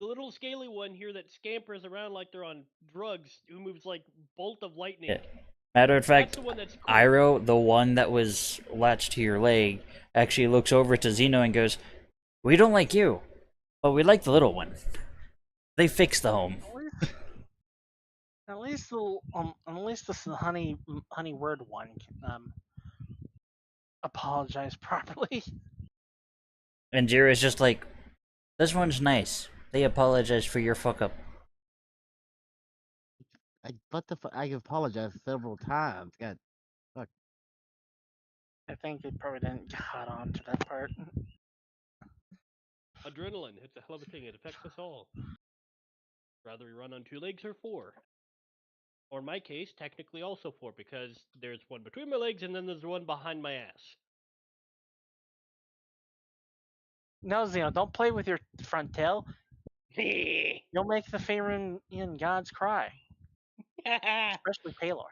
the little scaly one here that scampers around like they're on drugs, who moves like bolt of lightning. Yeah. Matter of That's fact, the one that's cool. Iroh, the one that was latched to your leg, actually looks over to Zeno and goes, "We don't like you, but we like the little one." They fixed the home. At least the honey word one can apologize properly. And Jira's just like, "This one's nice. They apologize for your fuck up." I apologize several times. God, I think they probably didn't caught on to that part. Adrenaline, it's a hell of a thing. It affects us all. Rather we run on 2 legs or 4. Or in my case, technically also 4, because there's one between my legs and then there's one behind my ass. No, Zeno, don't play with your front tail. You'll make the Faerun gods cry, especially Palor.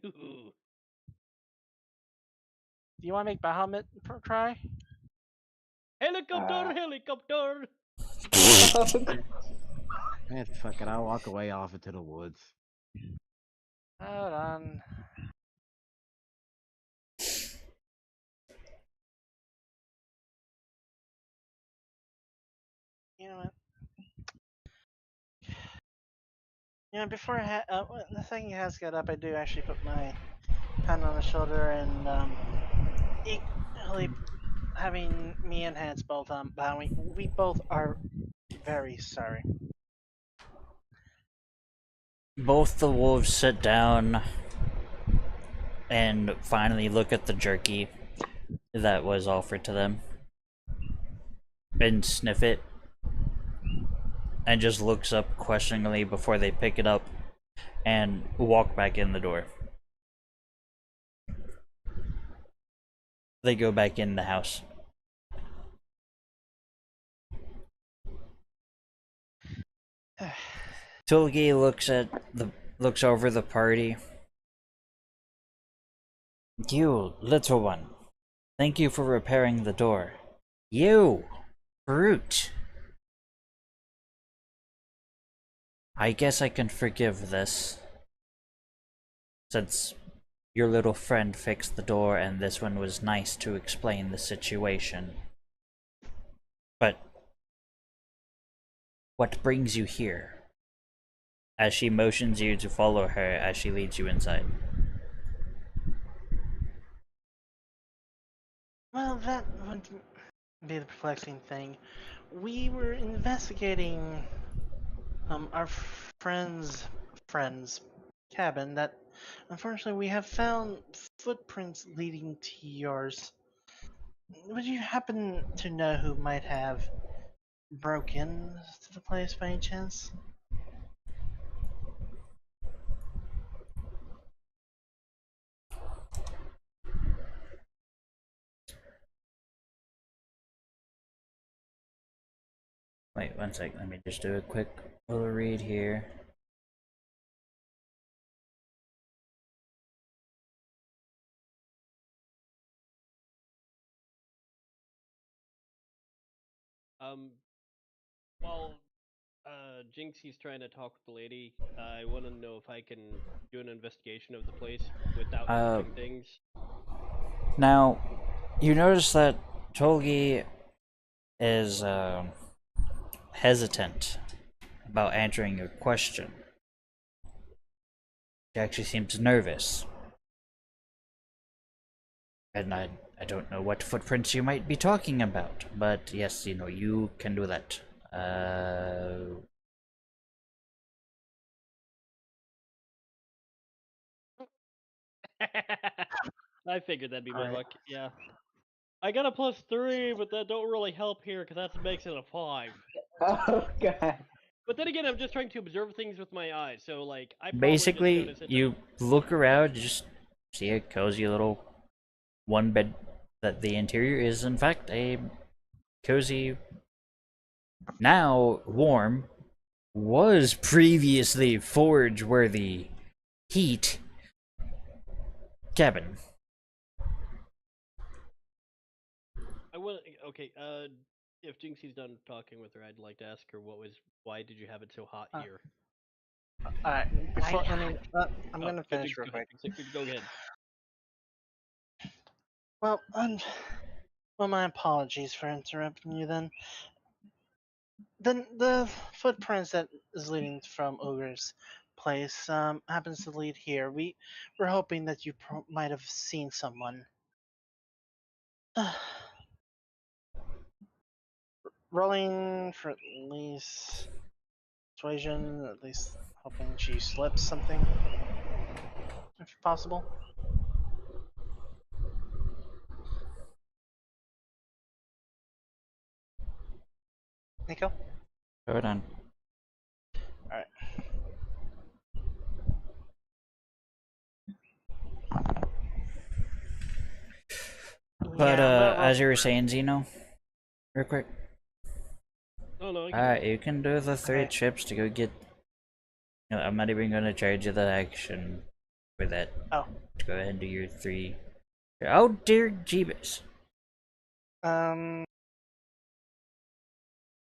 Do you want to make Bahamut cry? Helicopter, helicopter! man, fuck it. I'll walk away off into the woods. Hold on. You know what? You know, before the thing has got up, I do actually put my hand on the shoulder and equally having me and Hans both bowing. We both are very sorry. Both the wolves sit down and finally look at the jerky that was offered to them and sniff it. and just looks up questioningly before they pick it up and walk back in the door. They go back in the house. Tulgi looks over the party. You, little one. Thank you for repairing the door. You, brute. I guess I can forgive this. Since your little friend fixed the door and this one was nice to explain the situation. But what brings you here? As she motions you to follow her as she leads you inside. Well, that would be the perplexing thing. We were investigating our friend's cabin that unfortunately we have found footprints leading to yours. Would you happen to know who might have broken to the place by any chance? Wait, one sec, let me just do a quick little read here. While Jinxie's trying to talk with the lady, I want to know if I can do an investigation of the place without touching things. Now, you notice that Tolgi is hesitant about answering your question. She actually seems nervous. And I don't know what footprints you might be talking about, but yes, you know, you can do that. I figured that'd be my Alright. luck. Yeah. I got a +3, but that don't really help here because that makes it a 5. Oh god. But then again, I'm just trying to observe things with my eyes, so like I probably just Basically, notice it. you look around, you just see a cozy little one bed, that the interior is in fact a cozy, now warm, was previously forge worthy heat cabin. I will. Okay. If Jinxie's done talking with her, I'd like to ask her why did you have it so hot here? Alright, before, I'm Oh, gonna go- finish go- real quick. Go ahead. Well, my apologies for interrupting you then. The footprints that is leading from Ogre's place happens to lead here. We're hoping that you might have seen someone. Rolling for at least persuasion, at least hoping she slips something, if possible. Nico? Hold on. Alright. But Yeah, as you were saying, Zeno, real quick. Oh no. Alright, you can do the 3 Okay. chips to go get. No, I'm not even gonna charge you the action for that. Oh. Go ahead and do your 3. Oh dear Jeebus. Um,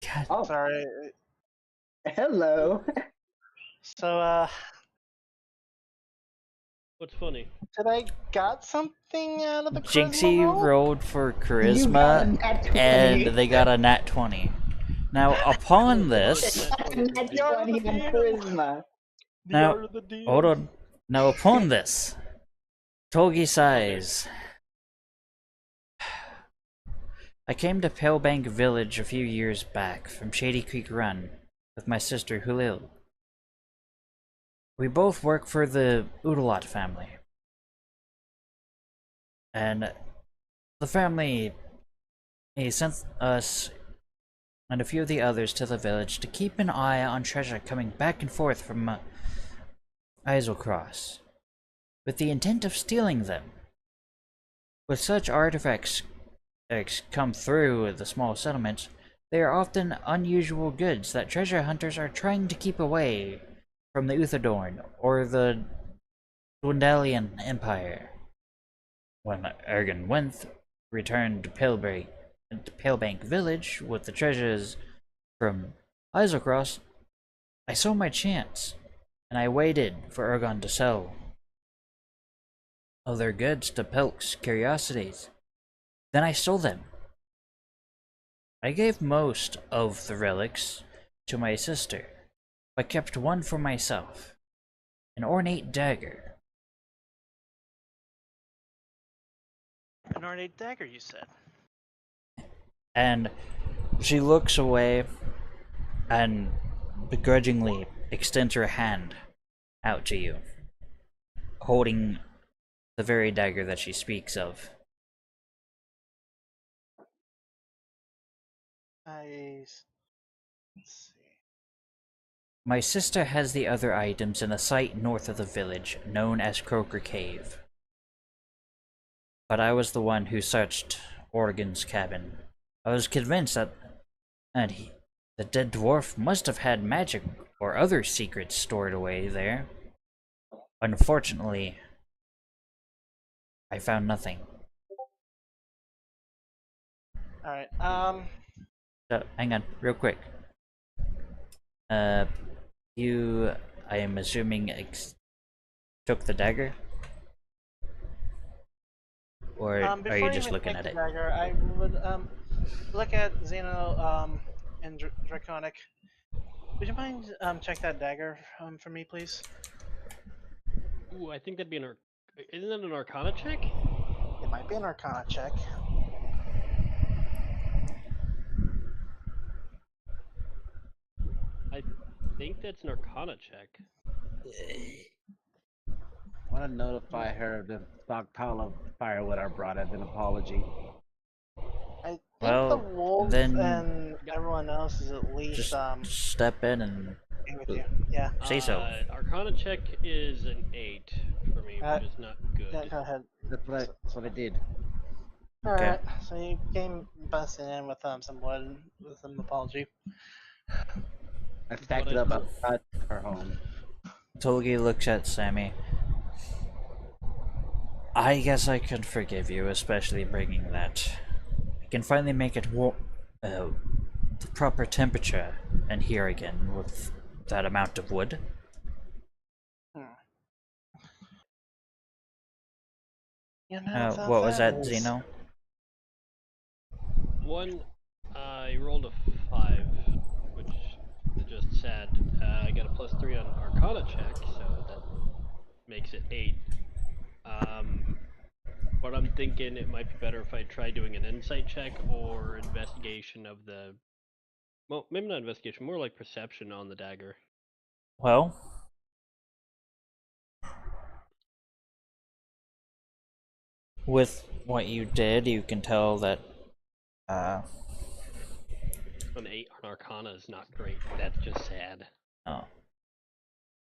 God. Oh, sorry. hello. So, What's funny? did I got something out of the Jinxie charisma roll? rolled for You got a charisma, nat 20. and they got a nat 20. Now, upon this, Nat 20 on charisma. Now, art of the deal. hold on. Now, upon this, Tolgi sighs. I came to Palebank Village a few years back from Shady Creek Run with my sister Hulil. We both work for the Udalot family. And the family, he sent us and a few of the others to the village to keep an eye on treasure coming back and forth from Iselcross, with the intent of stealing them. With such artifacts come through the small settlements, they are often unusual goods that treasure hunters are trying to keep away from the Uthadorn or the Dwendalian Empire. When Ergen Wenth returned to Palebank Village with the treasures from Iselcross, I saw my chance, and I waited for Ergon to sell other goods to Pelk's Curiosities. Then I stole them. I gave most of the relics to my sister, but kept one for myself, an ornate dagger. An ornate dagger, you said. And she looks away and begrudgingly extends her hand out to you, holding the very dagger that she speaks of. Let's see. My sister has the other items in a site north of the village, known as Croaker Cave. But I was the one who searched Organ's cabin. I was convinced that the dead dwarf must have had magic or other secrets stored away there. Unfortunately, I found nothing. Alright, So, hang on, real quick. You, I am assuming, took the dagger? Or are before you just even looking take at the it? dagger, I would look at Xeno and Draconic. Would you mind check that dagger for me, please? Ooh, I think that'd be an isn't that an Arcana check? It might be an Arcana check. I think that's an Arcana check. I want to notify her of the stockpile of firewood I brought as an apology. I think Well, the wolves then and everyone else is at least Just step in and in with you. Yeah. say so. Arcana check is an 8 for me, which is not good. Yeah, go ahead. That's what I did. Alright, so you came busting in with some wood with some apology. I stacked it up outside her home. Tolgi looks at Sammy. I guess I can forgive you, especially bringing that. I can finally make it the proper temperature in here again with that amount of wood. You know, What was that, was- Zeno? One, I rolled a 5, which is just sad. I got a +3 on Arcana check, so that makes it 8. But I'm thinking it might be better if I try doing an insight check or investigation of the... Well, maybe not investigation, more like perception on the dagger. Well, with what you did, you can tell that An 8 on Arcana is not great. That's just sad. oh.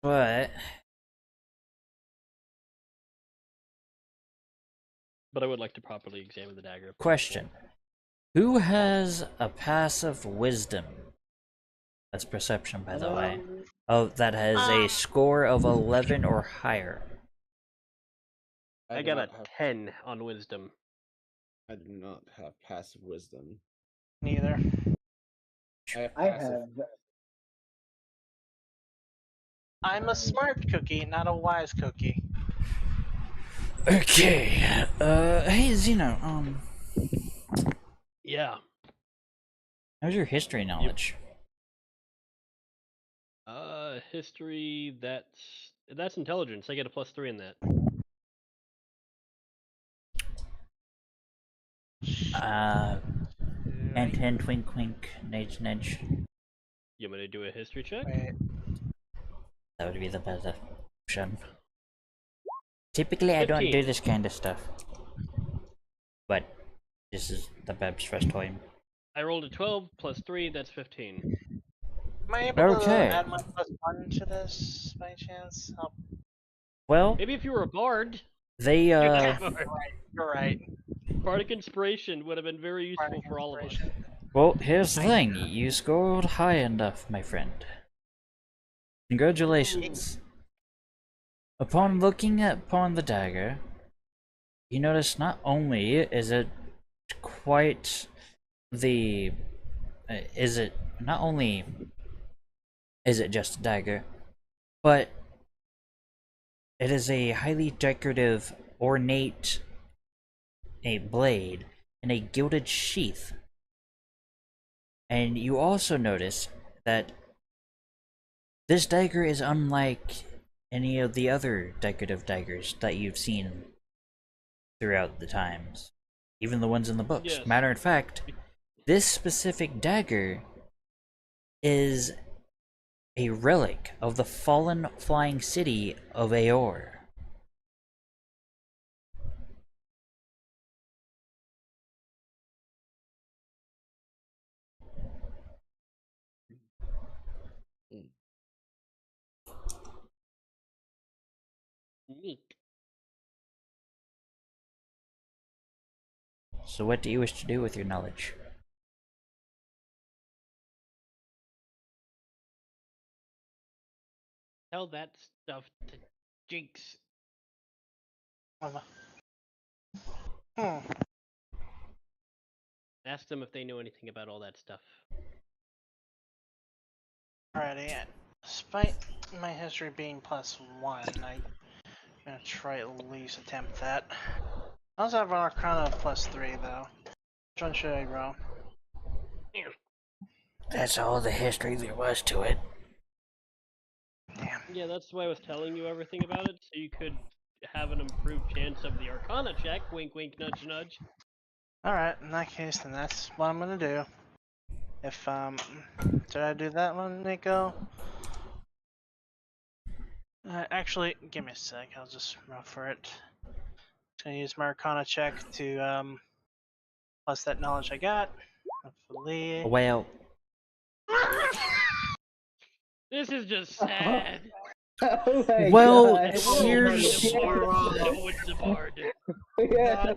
But But I would like to properly examine the dagger. question. Who has a passive wisdom? That's perception, by the way. Oh, that has a score of 11 or higher. I do got a not have- 10 on wisdom. I do not have passive wisdom. Neither. I have I passive. have. I'm a smart cookie, not a wise cookie. Okay. Hey Zeno, Yeah. how's your history knowledge? History, that's intelligence. I get a +3 in that. Hint hint, wink wink, nudge nudge. You want me to do a history check? Wait. That would be the better option. Typically, I don't do 15. this kind of stuff. But this is the Beb's first time. I rolled a 12 plus 3, that's 15. Am I able Okay. to add my +1 to this by chance? Oh, Well, Maybe if you were a bard, they you're right. bardic inspiration would have been very useful Bardic for all of us. inspiration. well, here's the thing. You scored high enough, my friend. Congratulations. Upon looking upon the dagger, you notice not only is it quite the is it just a dagger, but it is a highly decorative, ornate a blade in a gilded sheath. And you also notice that this dagger is unlike any of the other decorative daggers that you've seen throughout the times, even the ones in the books. Yes. Matter of fact, this specific dagger is a relic of the fallen flying city of Aor. Neat. So what do you wish to do with your knowledge? Tell that stuff to Jinx. Hmm. Ask them if they know anything about all that stuff. Alrighty. Despite my history being +1, I'm gonna try at least attempt that. I also have an Arcana of +3 though. Which one should I roll? That's all the history there was to it. Damn. Yeah, that's why I was telling you everything about it, so you could have an improved chance of the Arcana check. Wink, wink, nudge, nudge. Alright, in that case, then that's what I'm gonna do. If, did I do that one, Nico? Actually, give me a sec, I'll just roll for it. Just gonna use my Arcana check to, plus that knowledge I got. Hopefully. Well, This is just sad. Oh my Well, God. here's- No one's a bard. Yeah,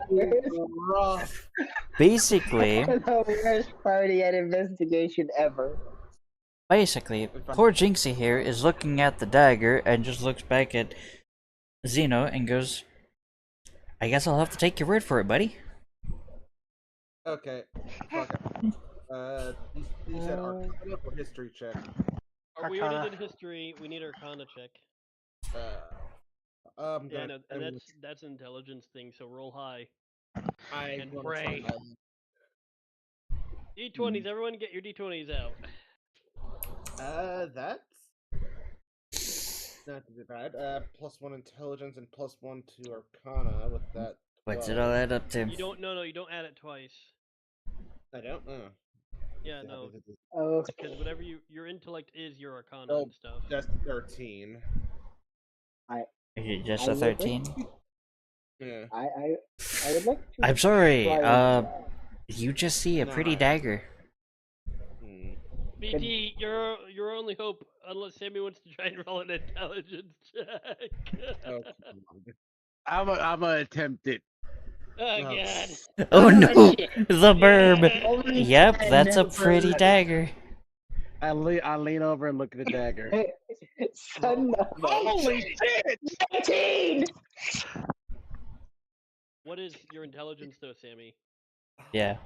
Rough. basically, the worst party at investigation ever. poor Jinxie here is looking at the dagger and just looks back at Zeno and goes, I guess I'll have to take your word for it, buddy. Okay. Fuck it. You said Arcana or history check? We Arcana. already did history. We need Arcana check. Yeah, no, and that's an intelligence thing. So roll high. and pray. D20s. Everyone, get your D20s out. That's not too bad. +1 intelligence and +1 to Arcana with that. What's it all add up to? You don't. No, you don't add it twice. I don't know. Yeah, no. Oh, Because whatever your intellect is your Arcana Oh, and stuff. Just 13. Is it just I a would 13? Yeah. I would like to. I'm sorry, try- you just see a pretty Nah. dagger. Hmm. BT, your only hope, unless Sammy wants to try and roll an intelligence check. Oh, I'm gonna attempt it. Oh No. god. Oh no! shit. The burb! Only Yep, 10 that's a for- pretty dagger. I lean over and look at the dagger. Son of a- Holy shit! 19! What is your intelligence though, Sammy? Yeah.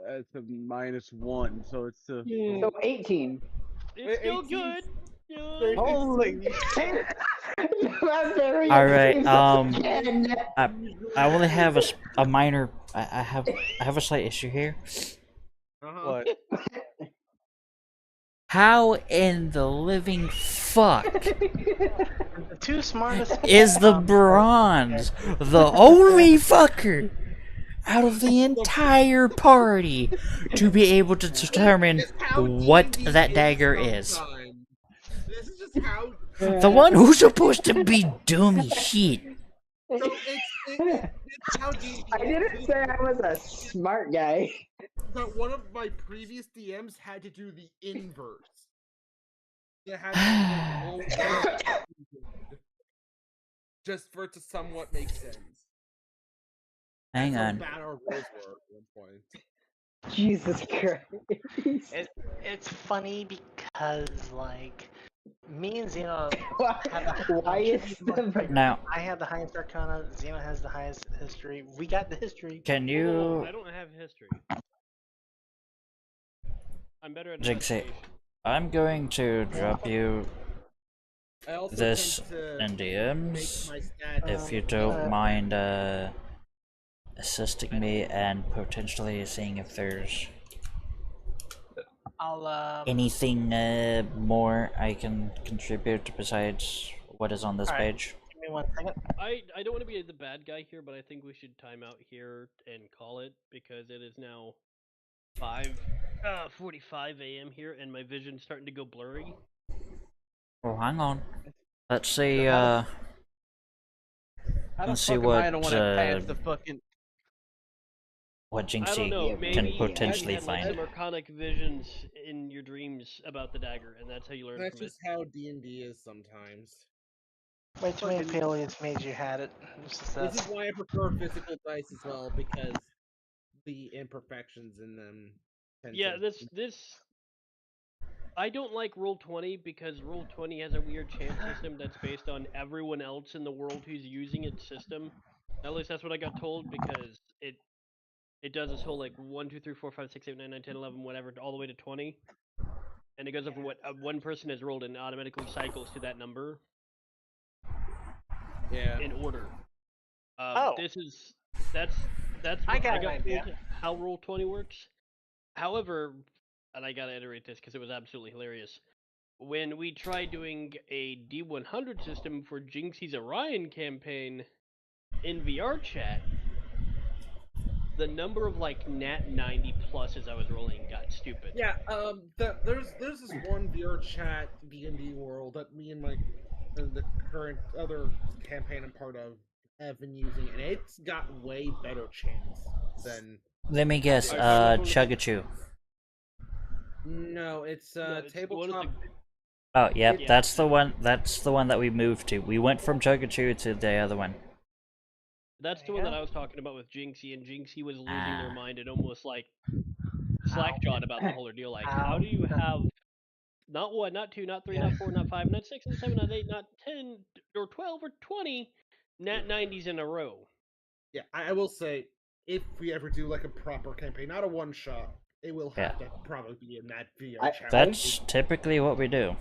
That's a -1, so it's a. So 18. It's still 18. good. Yeah. Holy Alright, Again. I only have a minor. I have a slight issue here. Uh-huh. What? How in the living fuck The two smartest is the bronze the only fucker out of the entire party to be able to determine what that dagger is? This is just how. The one who's supposed to be dummy shit. So it's how D&D I didn't say I was a smart guy. that one of my previous DMs had to do the inverse. They had to roll just for it to somewhat make sense. Hang That's on. how bad our rolls were at one point. Jesus Christ. It's funny because like me and Xeno Why is the Now, I have the highest arcana, Xeno has the highest history. We got the history. can No, you, I don't have history. I'm better at Jinxie, investigation. I'm going to drop you I also this tend to in make DMs my stats if you don't mind assisting me and potentially seeing if there's I'll anything more I can contribute besides what is on this Alright. page. give me 1 second. I don't want to be the bad guy here, but I think we should time out here and call it because it is now 5:45 a.m. here, and my vision's starting to go blurry. Oh, hang on. Let's see. How the Let's see fuck am I the one that what passed the fucking? what I don't Jinxie know. Yeah, Maybe can you potentially had like find. some arcanic visions in your dreams about the dagger, and that's how you learn That's from it. just how D&D is sometimes. Way too many Fucking- failures made you had it. It's just This that. is why I prefer physical dice as well, because the imperfections in them tend Yeah, to... this. I don't like Roll20 because Roll20 has a weird chance system that's based on everyone else in the world who's using its system. At least that's what I got told because it does this whole like 1, 2, 3, 4, 5, 6, 7, 8, 9, 10, 11, whatever, all the way to 20, and it goes over what one person has rolled and automatically cycles to that number Yeah. in order. Oh. That's I what got I an got idea. told how Roll20 works. However, and I gotta iterate this because it was absolutely hilarious. When we tried doing a D100 system for Jinxie's Orion campaign in VR chat, the number of like nat 90 pluses I was rolling got stupid. Yeah, there's this one VR chat D&D world that me and the current other campaign I'm part of have been using, and it's got way better chance than... Let me guess. Alright, Chugachu. No, it's No, it's the one with tabletop... Oh, yep. Yeah. That's the one. That's the one that we moved to. We went from Chugachu to the other one. That's the one that I was talking about with Jinxie, and Jinxie was losing their Ah. mind and almost like slackjawed about the whole ordeal. Like, how do you have not 1, not 2, not 3, not 4, not 5, not 6, not 7, not 8, not 10, or 12, or 20 nat 90s in a row? Yeah, I will say, if we ever do like a proper campaign, not a one-shot, it will have to probably be in that VR chat. That's typically what we do.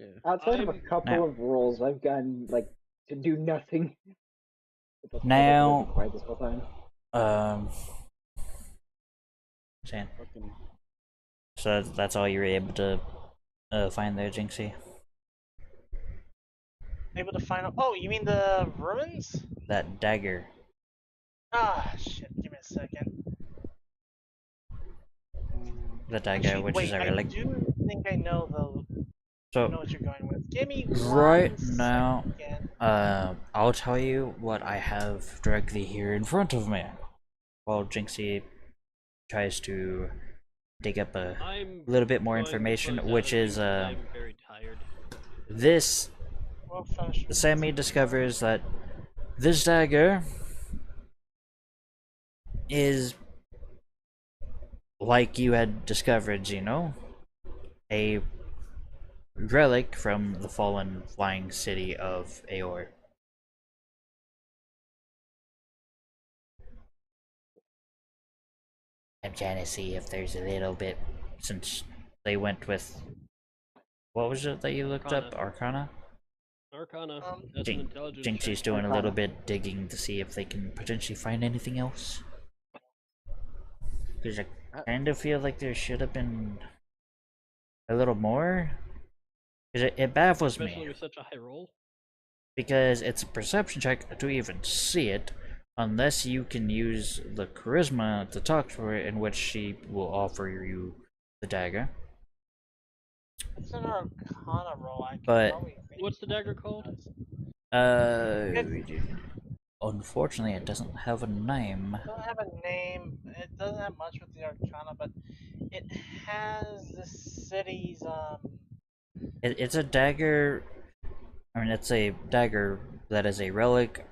Yeah. Outside of a I'm- couple of rolls, I've gotten like to do nothing. It's like, Now- I've been quiet this whole time. Shan. Fucking- So that's all you were able to find there, Jinxie? Able to find out. Oh, you mean the ruins? That dagger. Ah, shit. Give me a second. The dagger, Actually, which wait, is a I relic. do think I know So, what you're going with. Give me right one now, second. I'll tell you what I have directly here in front of me. While Jinxie tries to dig up a I'm little bit more going to information, close out which of here is 'cause I'm very tired. this. We'll finish. Sammy discovers that this dagger is, like you had discovered, Zeno, a relic from the fallen flying city of Aor. I'm trying to see if there's a little bit, since they went with, what was it that you looked up? Arcana? Arcana. Um, That's an intelligence Jinxie's check. doing a little bit digging to see if they can potentially find anything else. Because I kind of feel like there should have been a little more. Because it baffles Especially me. with such a high roll. Because it's a perception check to even see it, unless you can use the charisma to talk to her, in which she will offer you the dagger. It's an Arcana roll. I can But- probably think What's the dagger called? it does. Unfortunately, it doesn't have a name. It doesn't have a name. It doesn't have much with the Arcana, but it has the city's It's a dagger. I mean, it's a dagger that is a relic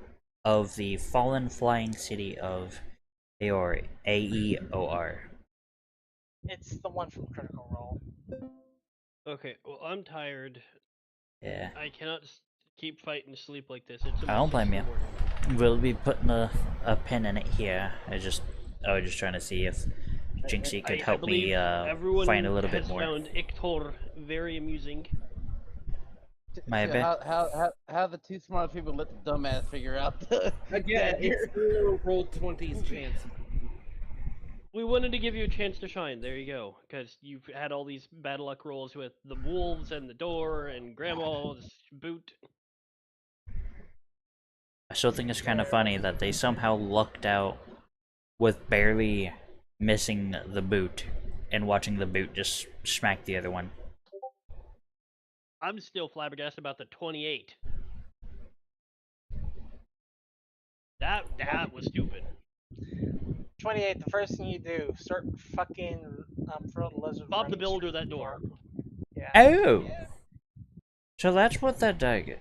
of the fallen flying city of Aeor. Aeor. It's the one from Critical Role. Okay, well, I'm tired. Yeah. I cannot keep fighting to sleep like this. It's I don't almost 6 blame in the you. morning. We'll be putting a pin in it here. I was just trying to see if Jinxie could I help me believe everyone find a little bit has more. found Ictor very amusing. Maybe. How the two smart people let the dumbass figure out the Again, dagger? it's still roll 20's chance. We wanted to give you a chance to shine. There you go. Because you've had all these bad luck rolls with the wolves and the door and grandma's boot. I still think it's kind of funny that they somehow lucked out with barely missing the boot and watching the boot just smack the other one. I'm still flabbergasted about the 28. That was stupid. 28. The first thing you do, start fucking throw the lizard. Bob the running Builder straight that door. Yeah. Oh! So that's what that dagger.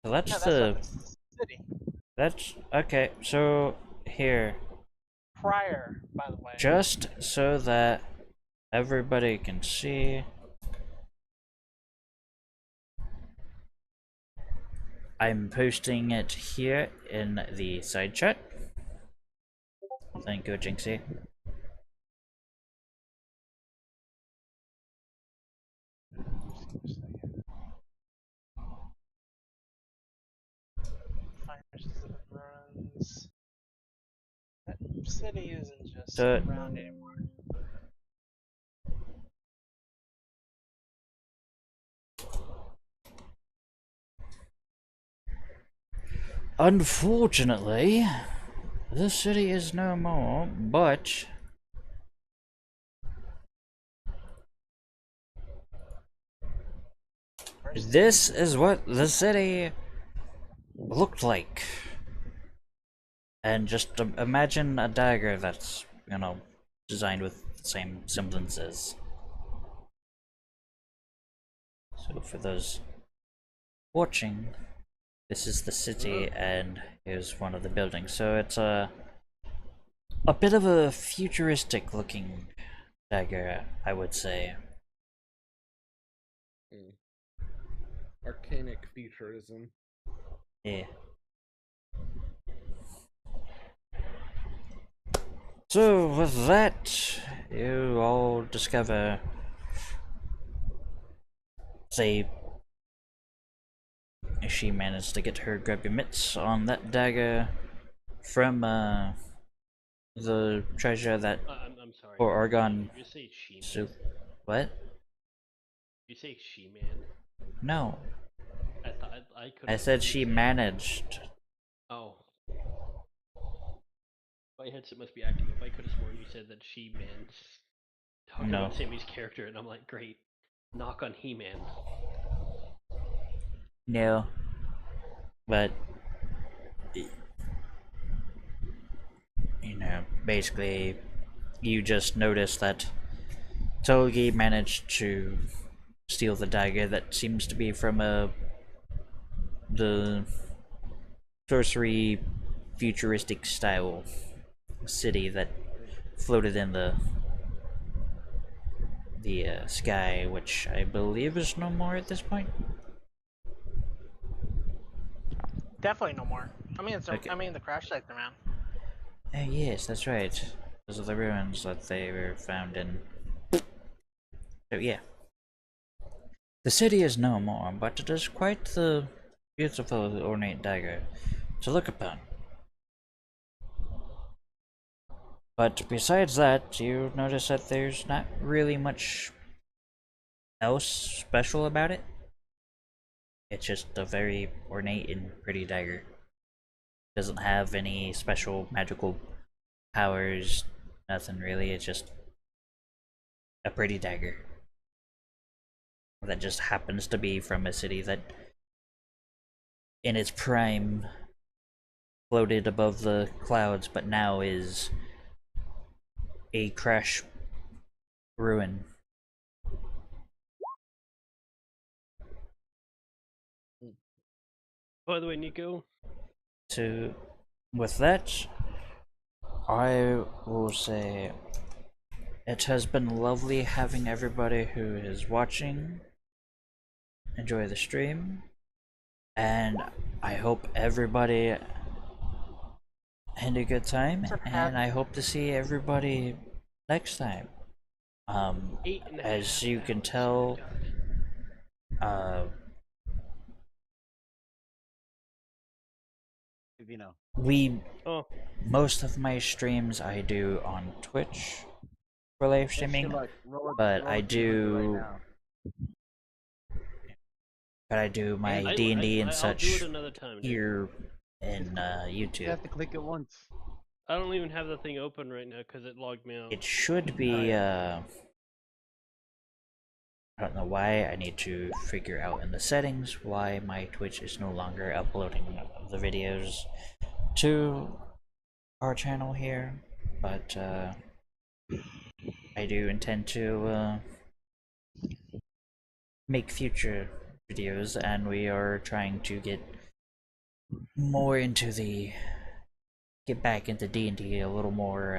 So Yeah, that's that's the. what the city. That's. Okay, so here. Prior, by the way. Just so that everybody can see. I'm posting it here in the side chat. Thank you, Jinxie. Runs. That city isn't just So- around anymore. Unfortunately, the city is no more, but this is what the city looked like. And just imagine a dagger that's, you know, designed with the same semblances. So for those watching, this is the city and here's one of the buildings. So it's a bit of a futuristic looking dagger, I would say. Arcanic futurism. Yeah. So with that, you all discover, say, she managed to get her grubby mitts on that dagger from the treasure that I'm sorry. or Argon. You say she man. So, what? You say she man. No, I thought I could. I said she managed. Oh. My headset must be acting up. I could have sworn you said that she man. Talking No. about Sammy's character, and I'm like, great. Knock on He-Man. No, but you know, basically, you just notice that Togi managed to steal the dagger that seems to be from the sorcery futuristic style city that floated in the sky, which I believe is no more at this point. Definitely no more. I mean, Okay. I mean, the crash site's around. Yes, that's right. Those are the ruins that they were found in. So yeah. The city is no more, but it is quite the beautiful ornate dagger to look upon. But besides that, you notice that there's not really much else special about it. It's just a very ornate and pretty dagger. Doesn't have any special magical powers, nothing really. It's just a pretty dagger that just happens to be from a city that in its prime floated above the clouds, but now is a crash ruin. By the way, Nico, So, with that, I will say it has been lovely having everybody who is watching enjoy the stream, and I hope everybody had a good time, and I hope to see everybody next time. 8.5 As you can hours. tell, You know. Oh, most of my streams I do on Twitch for live Best your streaming, luck. Roll but roll I a 200 right do now. my And D&D and I'll do such it another time. dude. here in You YouTube. have to click it once. I don't even have the thing open right now because it logged me out. It should be, I don't know why. I need to figure out in the settings why my Twitch is no longer uploading the videos to our channel here, but I do intend to make future videos, and we are trying to get back into D&D a little more